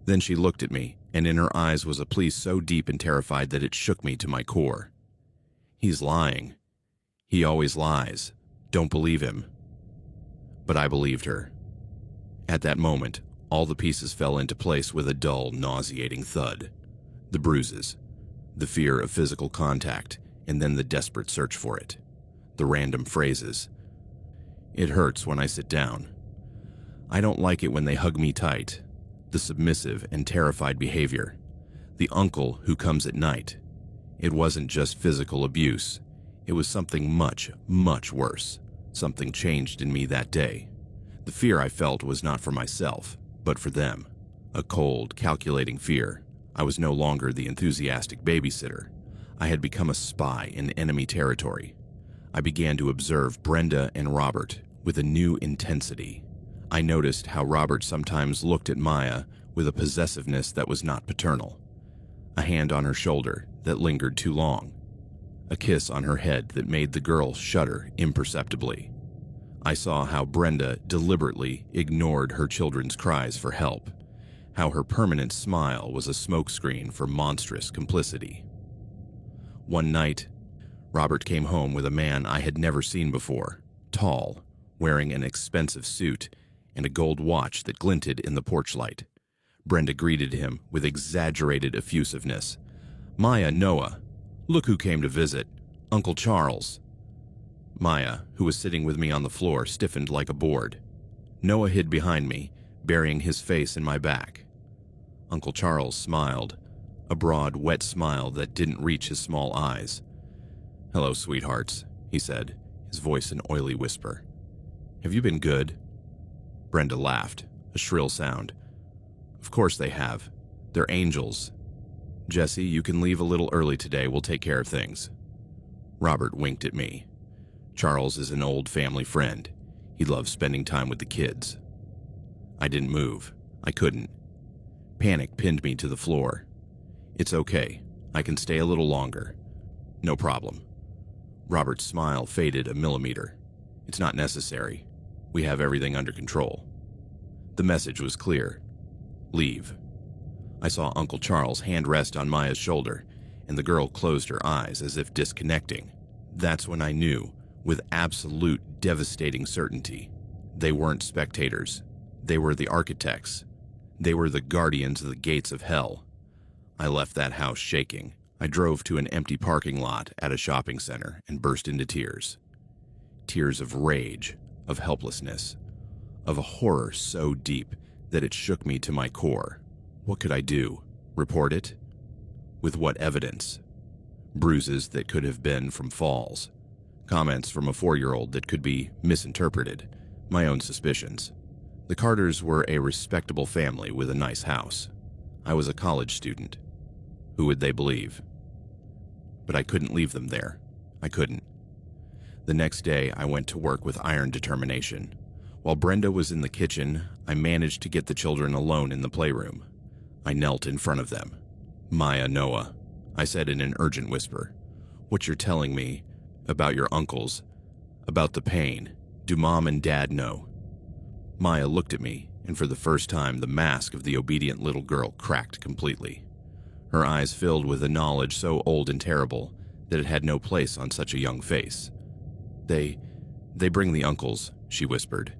Then she looked at me, and in her eyes was a plea so deep and terrified that it shook me to my core. "He's lying. He always lies. Don't believe him." But I believed her. At that moment, all the pieces fell into place with a dull, nauseating thud. The bruises, the fear of physical contact, and then the desperate search for it. The random phrases. "It hurts when I sit down." "I don't like it when they hug me tight." The submissive and terrified behavior. The uncle who comes at night. It wasn't just physical abuse. It was something much, much worse. Something changed in me that day. The fear I felt was not for myself, but for them. A cold, calculating fear. I was no longer the enthusiastic babysitter. I had become a spy in enemy territory. I began to observe Brenda and Robert with a new intensity. I noticed how Robert sometimes looked at Maya with a possessiveness that was not paternal. a hand on her shoulder that lingered too long, a kiss on her head that made the girl shudder imperceptibly. I saw how Brenda deliberately ignored her children's cries for help, how her permanent smile was a smokescreen for monstrous complicity. One night, Robert came home with a man I had never seen before, tall, wearing an expensive suit and a gold watch that glinted in the porch light. Brenda greeted him with exaggerated effusiveness. "Maya, Noah, look who came to visit, Uncle Charles." Maya, who was sitting with me on the floor, stiffened like a board. Noah hid behind me, burying his face in my back. Uncle Charles smiled, a broad, wet smile that didn't reach his small eyes. "Hello, sweethearts," he said, his voice an oily whisper. "Have you been good?" Brenda laughed, a shrill sound. "Of course they have. They're angels. Jesse, you can leave a little early today. We'll take care of things." Robert winked at me. Charles is an old family friend. He loves spending time with the kids. I didn't move. I couldn't. Panic pinned me to the floor. "It's okay. I can stay a little longer. No problem." Robert's smile faded a millimeter. "It's not necessary. We have everything under control." The message was clear. Leave. I saw Uncle Charles' hand rest on Maya's shoulder, and the girl closed her eyes as if disconnecting. That's when I knew, with absolute devastating certainty, they weren't spectators. They were the architects. They were the guardians of the gates of hell. I left that house shaking. I drove to an empty parking lot at a shopping center and burst into tears. Tears of rage, of helplessness, of a horror so deep that it shook me to my core. What could I do? Report it? With what evidence? Bruises that could have been from falls. Comments from a 4-year-old that could be misinterpreted. My own suspicions. The Carters were a respectable family with a nice house. I was a college student. Who would they believe? But I couldn't leave them there. I couldn't. The next day, I went to work with iron determination. While Brenda was in the kitchen, I managed to get the children alone in the playroom. I knelt in front of them. "Maya, Noah," I said in an urgent whisper. "What you're telling me about your uncles, about the pain, do Mom and Dad know?" Maya looked at me, and for the first time, the mask of the obedient little girl cracked completely. Her eyes filled with a knowledge so old and terrible that it had no place on such a young face. They bring the uncles," she whispered,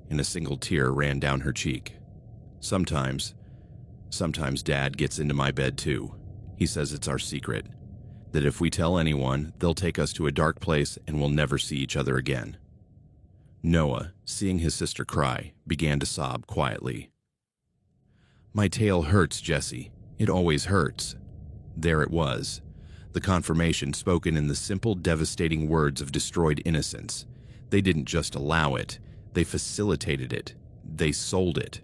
and a single tear ran down her cheek. Sometimes Dad gets into my bed too. He says it's our secret, that if we tell anyone, they'll take us to a dark place and we'll never see each other again." Noah, seeing his sister cry, began to sob quietly. "My tail hurts, Jesse. It always hurts." There it was, the confirmation spoken in the simple, devastating words of destroyed innocence. They didn't just allow it, they facilitated it. They sold it.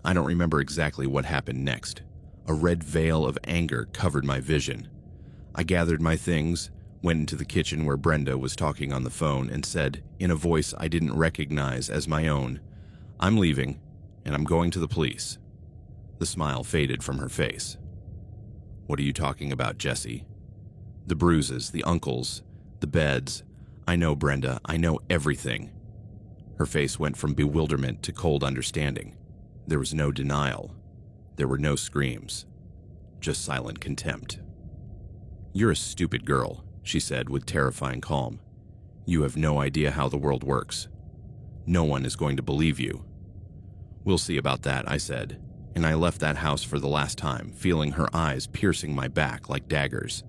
I don't remember exactly what happened next. A red veil of anger covered my vision. I gathered my things, went into the kitchen where Brenda was talking on the phone, and said, in a voice I didn't recognize as my own, "I'm leaving, and I'm going to the police." The smile faded from her face. "What are you talking about, Jesse?" "The bruises, the uncles, the beds. I know, Brenda, I know everything." Her face went from bewilderment to cold understanding. There was no denial. There were no screams. Just silent contempt. "You're a stupid girl," she said with terrifying calm. "You have no idea how the world works. No one is going to believe you." "We'll see about that," I said, and I left that house for the last time, feeling her eyes piercing my back like daggers.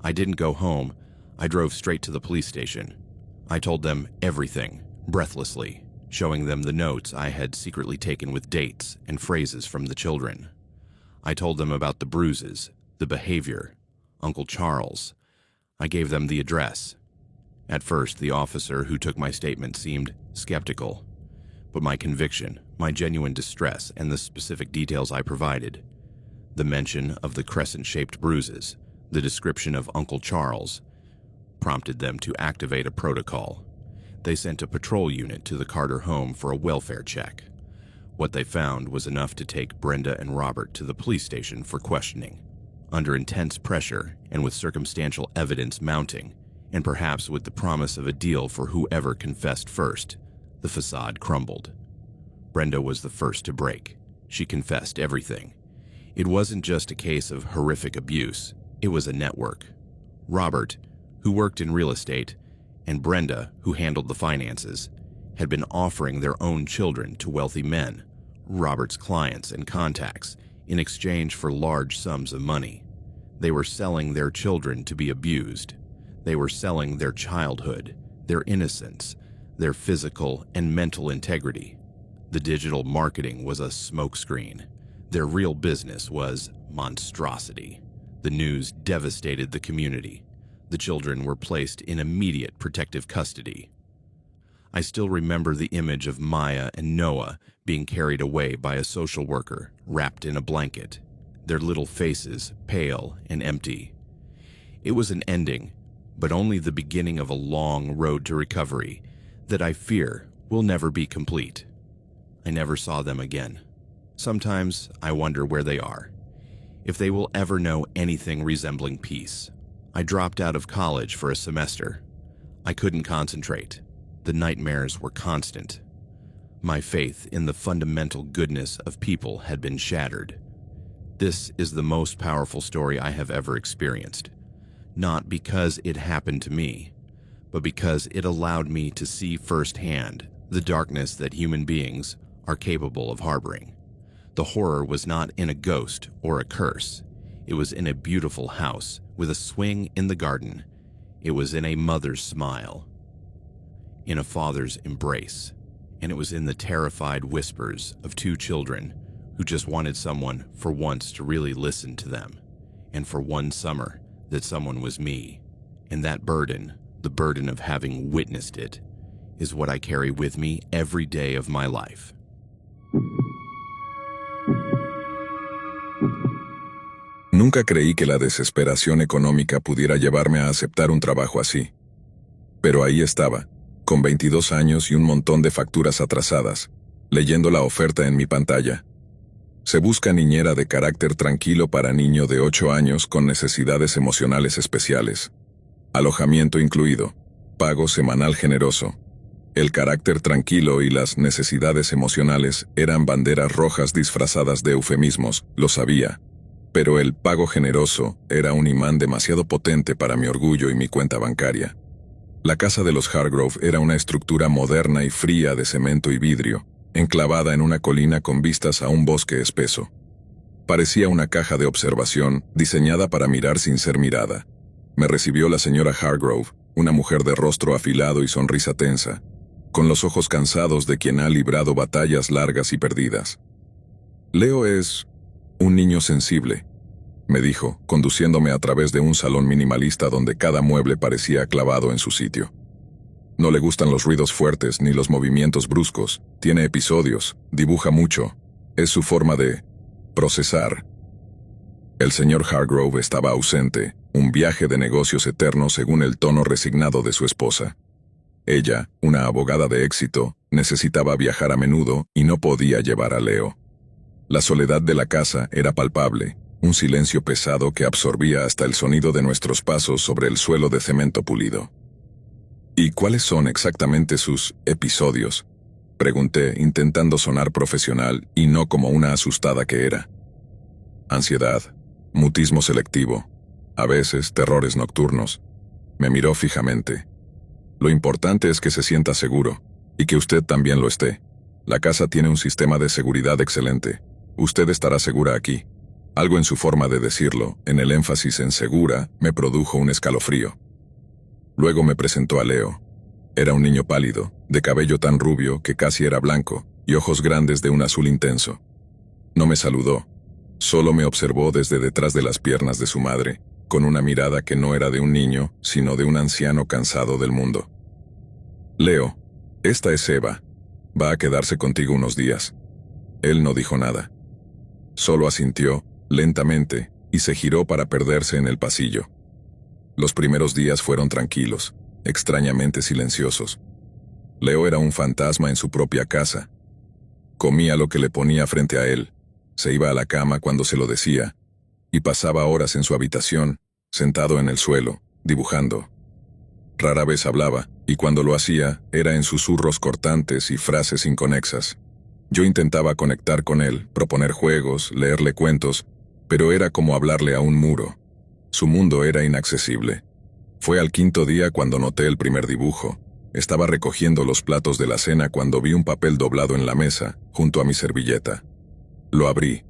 I didn't go home. I drove straight to the police station. I told them everything, breathlessly, showing them the notes I had secretly taken with dates and phrases from the children. I told them about the bruises, the behavior, Uncle Charles. I gave them the address. At first, the officer who took my statement seemed skeptical, but my conviction, my genuine distress, and the specific details I provided, the mention of the crescent-shaped bruises, the description of Uncle Charles, prompted them to activate a protocol. They sent a patrol unit to the Carter home for a welfare check. What they found was enough to take Brenda and Robert to the police station for questioning. under intense pressure and with circumstantial evidence mounting, and perhaps with the promise of a deal for whoever confessed first, the facade crumbled. Brenda was the first to break. She confessed everything. It wasn't just a case of horrific abuse, it was a network. Robert, who worked in real estate, and Brenda, who handled the finances, had been offering their own children to wealthy men, Robert's clients and contacts, in exchange for large sums of money. They were selling their children to be abused. They were selling their childhood, their innocence, their physical and mental integrity. The digital marketing was a smokescreen. Their real business was monstrosity. The news devastated the community. The children were placed in immediate protective custody. I still remember the image of Maya and Noah being carried away by a social worker, wrapped in a blanket, their little faces pale and empty. It was an ending, but only the beginning of a long road to recovery that I fear will never be complete. I never saw them again. Sometimes I wonder where they are, if they will ever know anything resembling peace. I dropped out of college for a semester. I couldn't concentrate. The nightmares were constant. My faith in the fundamental goodness of people had been shattered. This is the most powerful story I have ever experienced, not because it happened to me, but because it allowed me to see firsthand the darkness that human beings are capable of harboring. The horror was not in a ghost or a curse. It was in a beautiful house with a swing in the garden. It was in a mother's smile, in a father's embrace, and it was in the terrified whispers of two children who just wanted someone for once to really listen to them, and for one summer that someone was me. And that burden, the burden of having witnessed it, is what I carry with me every day of my life. Nunca creí que la desesperación económica pudiera llevarme a aceptar un trabajo así. Pero ahí estaba, con 22 años y un montón de facturas atrasadas, leyendo la oferta en mi pantalla. Se busca niñera de carácter tranquilo para niño de 8 años con necesidades emocionales especiales. Alojamiento incluido, pago semanal generoso. El carácter tranquilo y las necesidades emocionales eran banderas rojas disfrazadas de eufemismos, lo sabía. Pero el pago generoso era un imán demasiado potente para mi orgullo y mi cuenta bancaria. La casa de los Hargrove era una estructura moderna y fría de cemento y vidrio, enclavada en una colina con vistas a un bosque espeso. Parecía una caja de observación, diseñada para mirar sin ser mirada. Me recibió la señora Hargrove, una mujer de rostro afilado y sonrisa tensa, con los ojos cansados de quien ha librado batallas largas y perdidas. Leo es un niño sensible, me dijo, conduciéndome a través de un salón minimalista donde cada mueble parecía clavado en su sitio. No le gustan los ruidos fuertes ni los movimientos bruscos, tiene episodios, dibuja mucho, es su forma de procesar. El señor Hargrove estaba ausente, un viaje de negocios eterno según el tono resignado de su esposa. Ella, una abogada de éxito, necesitaba viajar a menudo y no podía llevar a Leo. La soledad de la casa era palpable, un silencio pesado que absorbía hasta el sonido de nuestros pasos sobre el suelo de cemento pulido. ¿Y cuáles son exactamente sus episodios?, pregunté, intentando sonar profesional y no como una asustada que era. Ansiedad, mutismo selectivo, a veces terrores nocturnos. Me miró fijamente. Lo importante es que se sienta seguro, y que usted también lo esté. La casa tiene un sistema de seguridad excelente. Usted estará segura aquí. Algo en su forma de decirlo, en el énfasis en segura, me produjo un escalofrío. Luego me presentó a Leo. Era un niño pálido, de cabello tan rubio que casi era blanco, y ojos grandes de un azul intenso. No me saludó, solo me observó desde detrás de las piernas de su madre, con una mirada que no era de un niño, sino de un anciano cansado del mundo. Leo, esta es Eva. Va a quedarse contigo unos días. Él no dijo nada. Solo asintió, lentamente, y se giró para perderse en el pasillo. Los primeros días fueron tranquilos, extrañamente silenciosos. Leo era un fantasma en su propia casa. Comía lo que le ponía frente a él, se iba a la cama cuando se lo decía, y pasaba horas en su habitación, sentado en el suelo, dibujando. Rara vez hablaba, y cuando lo hacía, era en susurros cortantes y frases inconexas. Yo intentaba conectar con él, proponer juegos, leerle cuentos, pero era como hablarle a un muro. Su mundo era inaccesible. Fue al quinto día cuando noté el primer dibujo. Estaba recogiendo los platos de la cena cuando vi un papel doblado en la mesa, junto a mi servilleta. Lo abrí.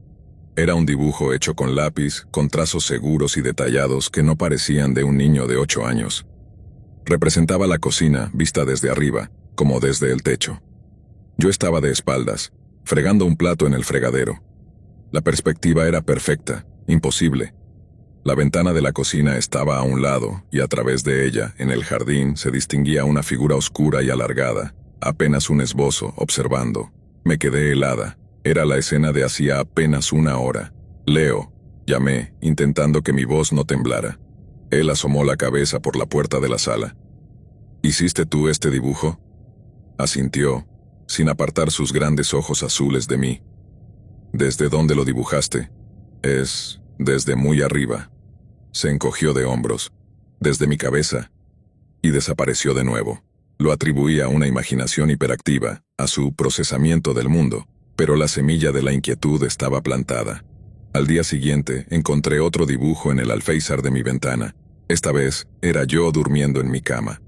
Era un dibujo hecho con lápiz, con trazos seguros y detallados que no parecían de un niño de 8 años. Representaba la cocina, vista desde arriba, como desde el techo. Yo estaba de espaldas, fregando un plato en el fregadero. La perspectiva era perfecta, imposible. La ventana de la cocina estaba a un lado, y a través de ella, en el jardín, se distinguía una figura oscura y alargada, apenas un esbozo, observando. Me quedé helada. Era la escena de hacía apenas una hora. Leo, llamé, intentando que mi voz no temblara. Él asomó la cabeza por la puerta de la sala. ¿Hiciste tú este dibujo? Asintió, sin apartar sus grandes ojos azules de mí. ¿Desde dónde lo dibujaste? Es desde muy arriba. Se encogió de hombros. Desde mi cabeza. Y desapareció de nuevo. Lo atribuía a una imaginación hiperactiva, a su procesamiento del mundo, pero la semilla de la inquietud estaba plantada. Al día siguiente encontré otro dibujo en el alféizar de mi ventana. Esta vez era yo durmiendo en mi cama.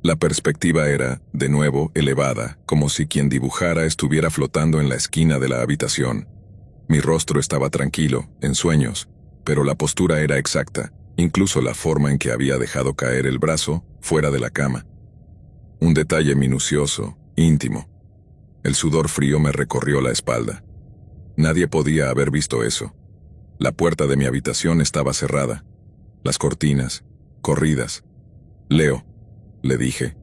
La perspectiva era, de nuevo, elevada, como si quien dibujara estuviera flotando en la esquina de la habitación. Mi rostro estaba tranquilo, en sueños, pero la postura era exacta, incluso la forma en que había dejado caer el brazo fuera de la cama. Un detalle minucioso, íntimo. El sudor frío me recorrió la espalda. Nadie podía haber visto eso. La puerta de mi habitación estaba cerrada. Las cortinas, corridas. Leo, le dije,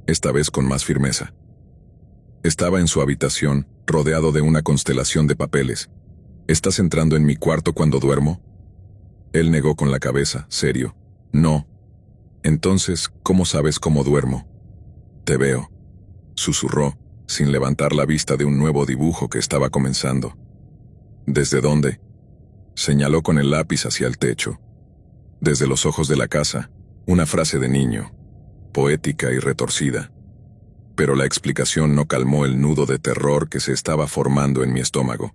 esta vez con más firmeza. Estaba en su habitación, rodeado de una constelación de papeles. ¿Estás entrando en mi cuarto cuando duermo? Él negó con la cabeza, serio. No. Entonces, ¿cómo sabes cómo duermo? Te veo. Susurró, sin levantar la vista de un nuevo dibujo que estaba comenzando. ¿Desde dónde? Señaló con el lápiz hacia el techo. Desde los ojos de la casa, una frase de niño, poética y retorcida. Pero la explicación no calmó el nudo de terror que se estaba formando en mi estómago.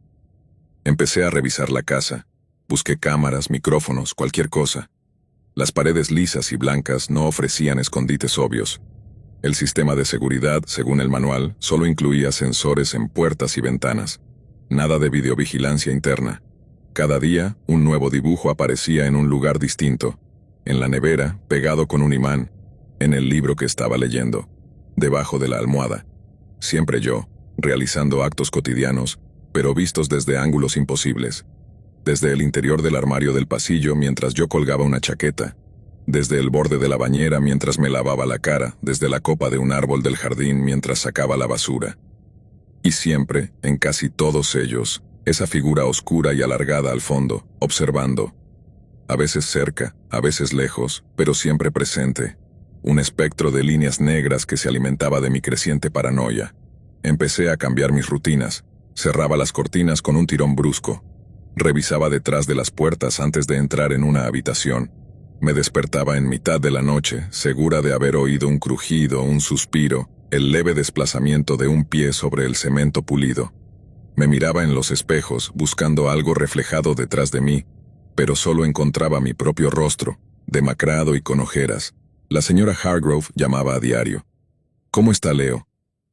Empecé a revisar la casa. Busqué cámaras, micrófonos, cualquier cosa. Las paredes lisas y blancas no ofrecían escondites obvios. El sistema de seguridad, según el manual, solo incluía sensores en puertas y ventanas. Nada de videovigilancia interna. Cada día, un nuevo dibujo aparecía en un lugar distinto. En la nevera, pegado con un imán. En el libro que estaba leyendo. Debajo de la almohada. Siempre yo, realizando actos cotidianos, pero vistos desde ángulos imposibles. Desde el interior del armario del pasillo mientras yo colgaba una chaqueta. Desde el borde de la bañera mientras me lavaba la cara, desde la copa de un árbol del jardín mientras sacaba la basura. Y siempre, en casi todos ellos, esa figura oscura y alargada al fondo, observando. A veces cerca, a veces lejos, pero siempre presente. Un espectro de líneas negras que se alimentaba de mi creciente paranoia. Empecé a cambiar mis rutinas. Cerraba las cortinas con un tirón brusco. Revisaba detrás de las puertas antes de entrar en una habitación. Me despertaba en mitad de la noche, segura de haber oído un crujido, un suspiro, el leve desplazamiento de un pie sobre el cemento pulido. Me miraba en los espejos, buscando algo reflejado detrás de mí, pero solo encontraba mi propio rostro, demacrado y con ojeras. La señora Hargrove llamaba a diario. «¿Cómo está Leo?»,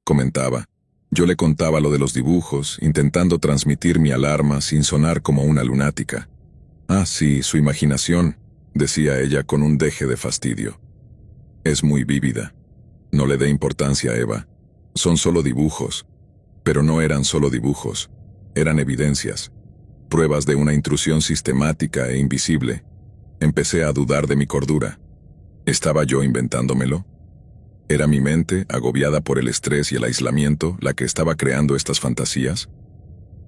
comentaba. Yo le contaba lo de los dibujos, intentando transmitir mi alarma sin sonar como una lunática. «Ah, sí, su imaginación», decía ella con un deje de fastidio. «Es muy vívida. No le dé importancia, Eva. Son solo dibujos». Pero no eran solo dibujos. Eran evidencias. Pruebas de una intrusión sistemática e invisible. Empecé a dudar de mi cordura. ¿Estaba yo inventándomelo? ¿Era mi mente, agobiada por el estrés y el aislamiento, la que estaba creando estas fantasías?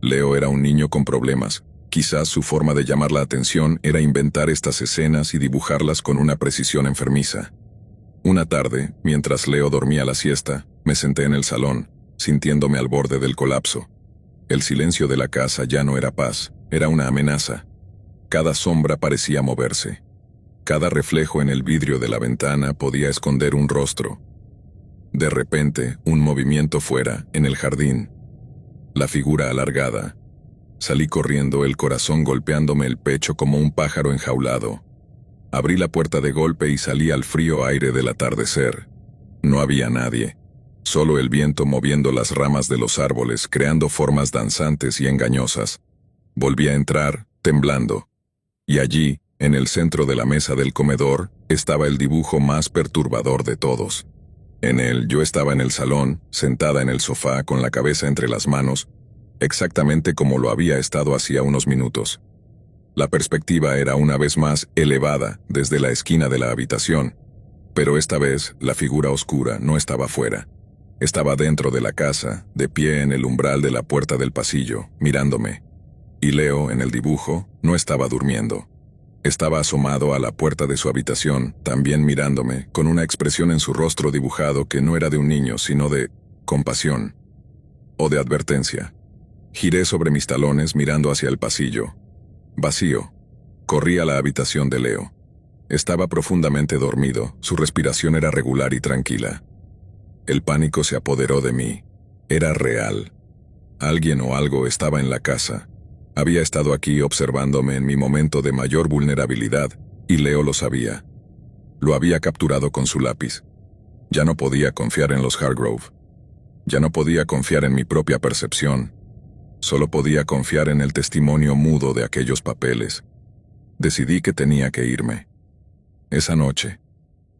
Leo era un niño con problemas. Quizás su forma de llamar la atención era inventar estas escenas y dibujarlas con una precisión enfermiza. Una tarde, mientras Leo dormía la siesta, me senté en el salón, sintiéndome al borde del colapso. El silencio de la casa ya no era paz, era una amenaza. Cada sombra parecía moverse. Cada reflejo en el vidrio de la ventana podía esconder un rostro. De repente, un movimiento fuera, en el jardín. La figura alargada. Salí corriendo, el corazón golpeándome el pecho como un pájaro enjaulado. Abrí la puerta de golpe y salí al frío aire del atardecer. No había nadie. Solo el viento moviendo las ramas de los árboles, creando formas danzantes y engañosas. Volví a entrar, temblando. Y allí, en el centro de la mesa del comedor, estaba el dibujo más perturbador de todos. En él, yo estaba en el salón, sentada en el sofá con la cabeza entre las manos, exactamente como lo había estado hacía unos minutos. La perspectiva era una vez más elevada desde la esquina de la habitación, pero esta vez la figura oscura no estaba fuera. Estaba dentro de la casa, de pie en el umbral de la puerta del pasillo, mirándome. Y Leo, en el dibujo, no estaba durmiendo. Estaba asomado a la puerta de su habitación, también mirándome, con una expresión en su rostro dibujado que no era de un niño, sino de compasión o de advertencia. Giré sobre mis talones mirando hacia el pasillo. Vacío. Corrí a la habitación de Leo. Estaba profundamente dormido, su respiración era regular y tranquila. El pánico se apoderó de mí. Era real. Alguien o algo estaba en la casa. Había estado aquí observándome en mi momento de mayor vulnerabilidad, y Leo lo sabía. Lo había capturado con su lápiz. Ya no podía confiar en los Hargrove. Ya no podía confiar en mi propia percepción. Solo podía confiar en el testimonio mudo de aquellos papeles. Decidí que tenía que irme. Esa noche,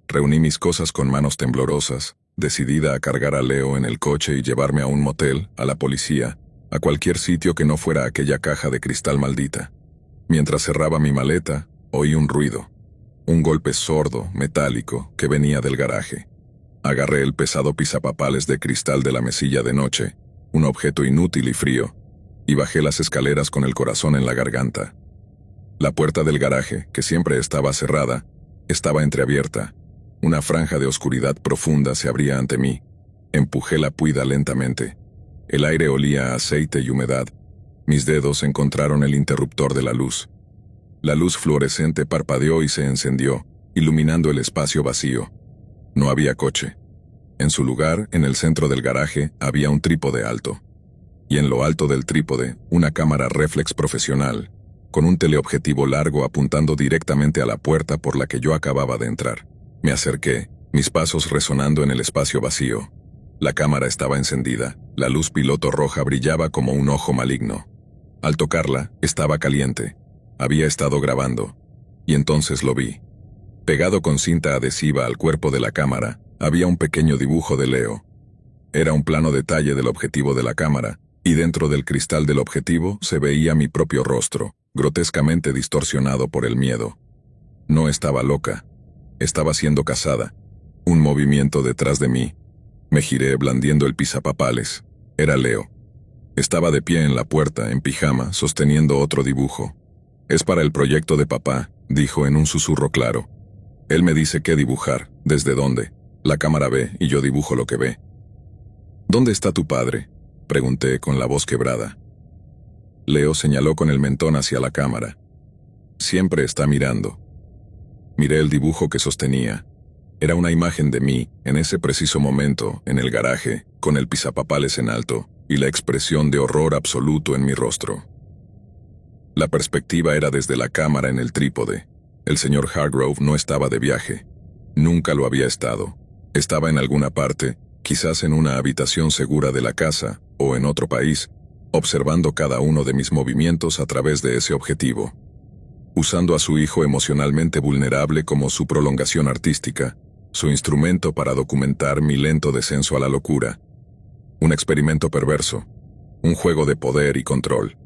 reuní mis cosas con manos temblorosas, decidida a cargar a Leo en el coche y llevarme a un motel, a la policía, a cualquier sitio que no fuera aquella caja de cristal maldita. Mientras cerraba mi maleta, oí un ruido. Un golpe sordo, metálico, que venía del garaje. Agarré el pesado pisapapales de cristal de la mesilla de noche, un objeto inútil y frío, y bajé las escaleras con el corazón en la garganta. La puerta del garaje, que siempre estaba cerrada, estaba entreabierta. Una franja de oscuridad profunda se abría ante mí. Empujé la puida lentamente. El aire olía a aceite y humedad. Mis dedos encontraron el interruptor de la luz. La luz fluorescente parpadeó y se encendió, iluminando el espacio vacío. No había coche. En su lugar, en el centro del garaje, había un trípode alto. Y en lo alto del trípode, una cámara reflex profesional, con un teleobjetivo largo apuntando directamente a la puerta por la que yo acababa de entrar. Me acerqué, mis pasos resonando en el espacio vacío. La cámara estaba encendida, la luz piloto roja brillaba como un ojo maligno. Al tocarla, estaba caliente. Había estado grabando. Y entonces lo vi. Pegado con cinta adhesiva al cuerpo de la cámara, había un pequeño dibujo de Leo. Era un plano detalle del objetivo de la cámara, y dentro del cristal del objetivo se veía mi propio rostro, grotescamente distorsionado por el miedo. No estaba loca. Estaba siendo cazada. Un movimiento detrás de mí. Me giré blandiendo el pisapapales. Era Leo. Estaba de pie en la puerta, en pijama, sosteniendo otro dibujo. «Es para el proyecto de papá», dijo en un susurro claro. «Él me dice qué dibujar, desde dónde. La cámara ve y yo dibujo lo que ve». «¿Dónde está tu padre?», pregunté con la voz quebrada. Leo señaló con el mentón hacia la cámara. «Siempre está mirando». Miré el dibujo que sostenía. Era una imagen de mí, en ese preciso momento, en el garaje, con el pisapapales en alto, y la expresión de horror absoluto en mi rostro. La perspectiva era desde la cámara en el trípode. El señor Hargrove no estaba de viaje. Nunca lo había estado. Estaba en alguna parte, quizás en una habitación segura de la casa, o en otro país, observando cada uno de mis movimientos a través de ese objetivo. Usando a su hijo emocionalmente vulnerable como su prolongación artística, su instrumento para documentar mi lento descenso a la locura. Un experimento perverso, un juego de poder y control.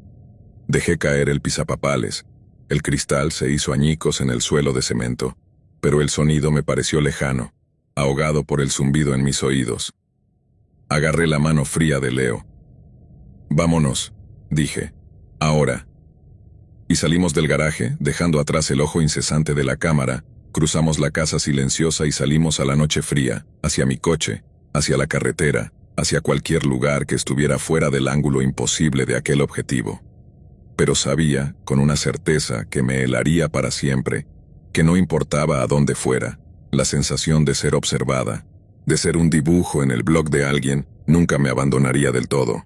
Dejé caer el pisapapales, el cristal se hizo añicos en el suelo de cemento, pero el sonido me pareció lejano, ahogado por el zumbido en mis oídos. Agarré la mano fría de Leo. «Vámonos», dije, «ahora». Y salimos del garaje, dejando atrás el ojo incesante de la cámara, cruzamos la casa silenciosa y salimos a la noche fría, hacia mi coche, hacia la carretera, hacia cualquier lugar que estuviera fuera del ángulo imposible de aquel objetivo. pero sabía, con una certeza, que me helaría para siempre, que no importaba a dónde fuera, la sensación de ser observada, de ser un dibujo en el blog de alguien, nunca me abandonaría del todo.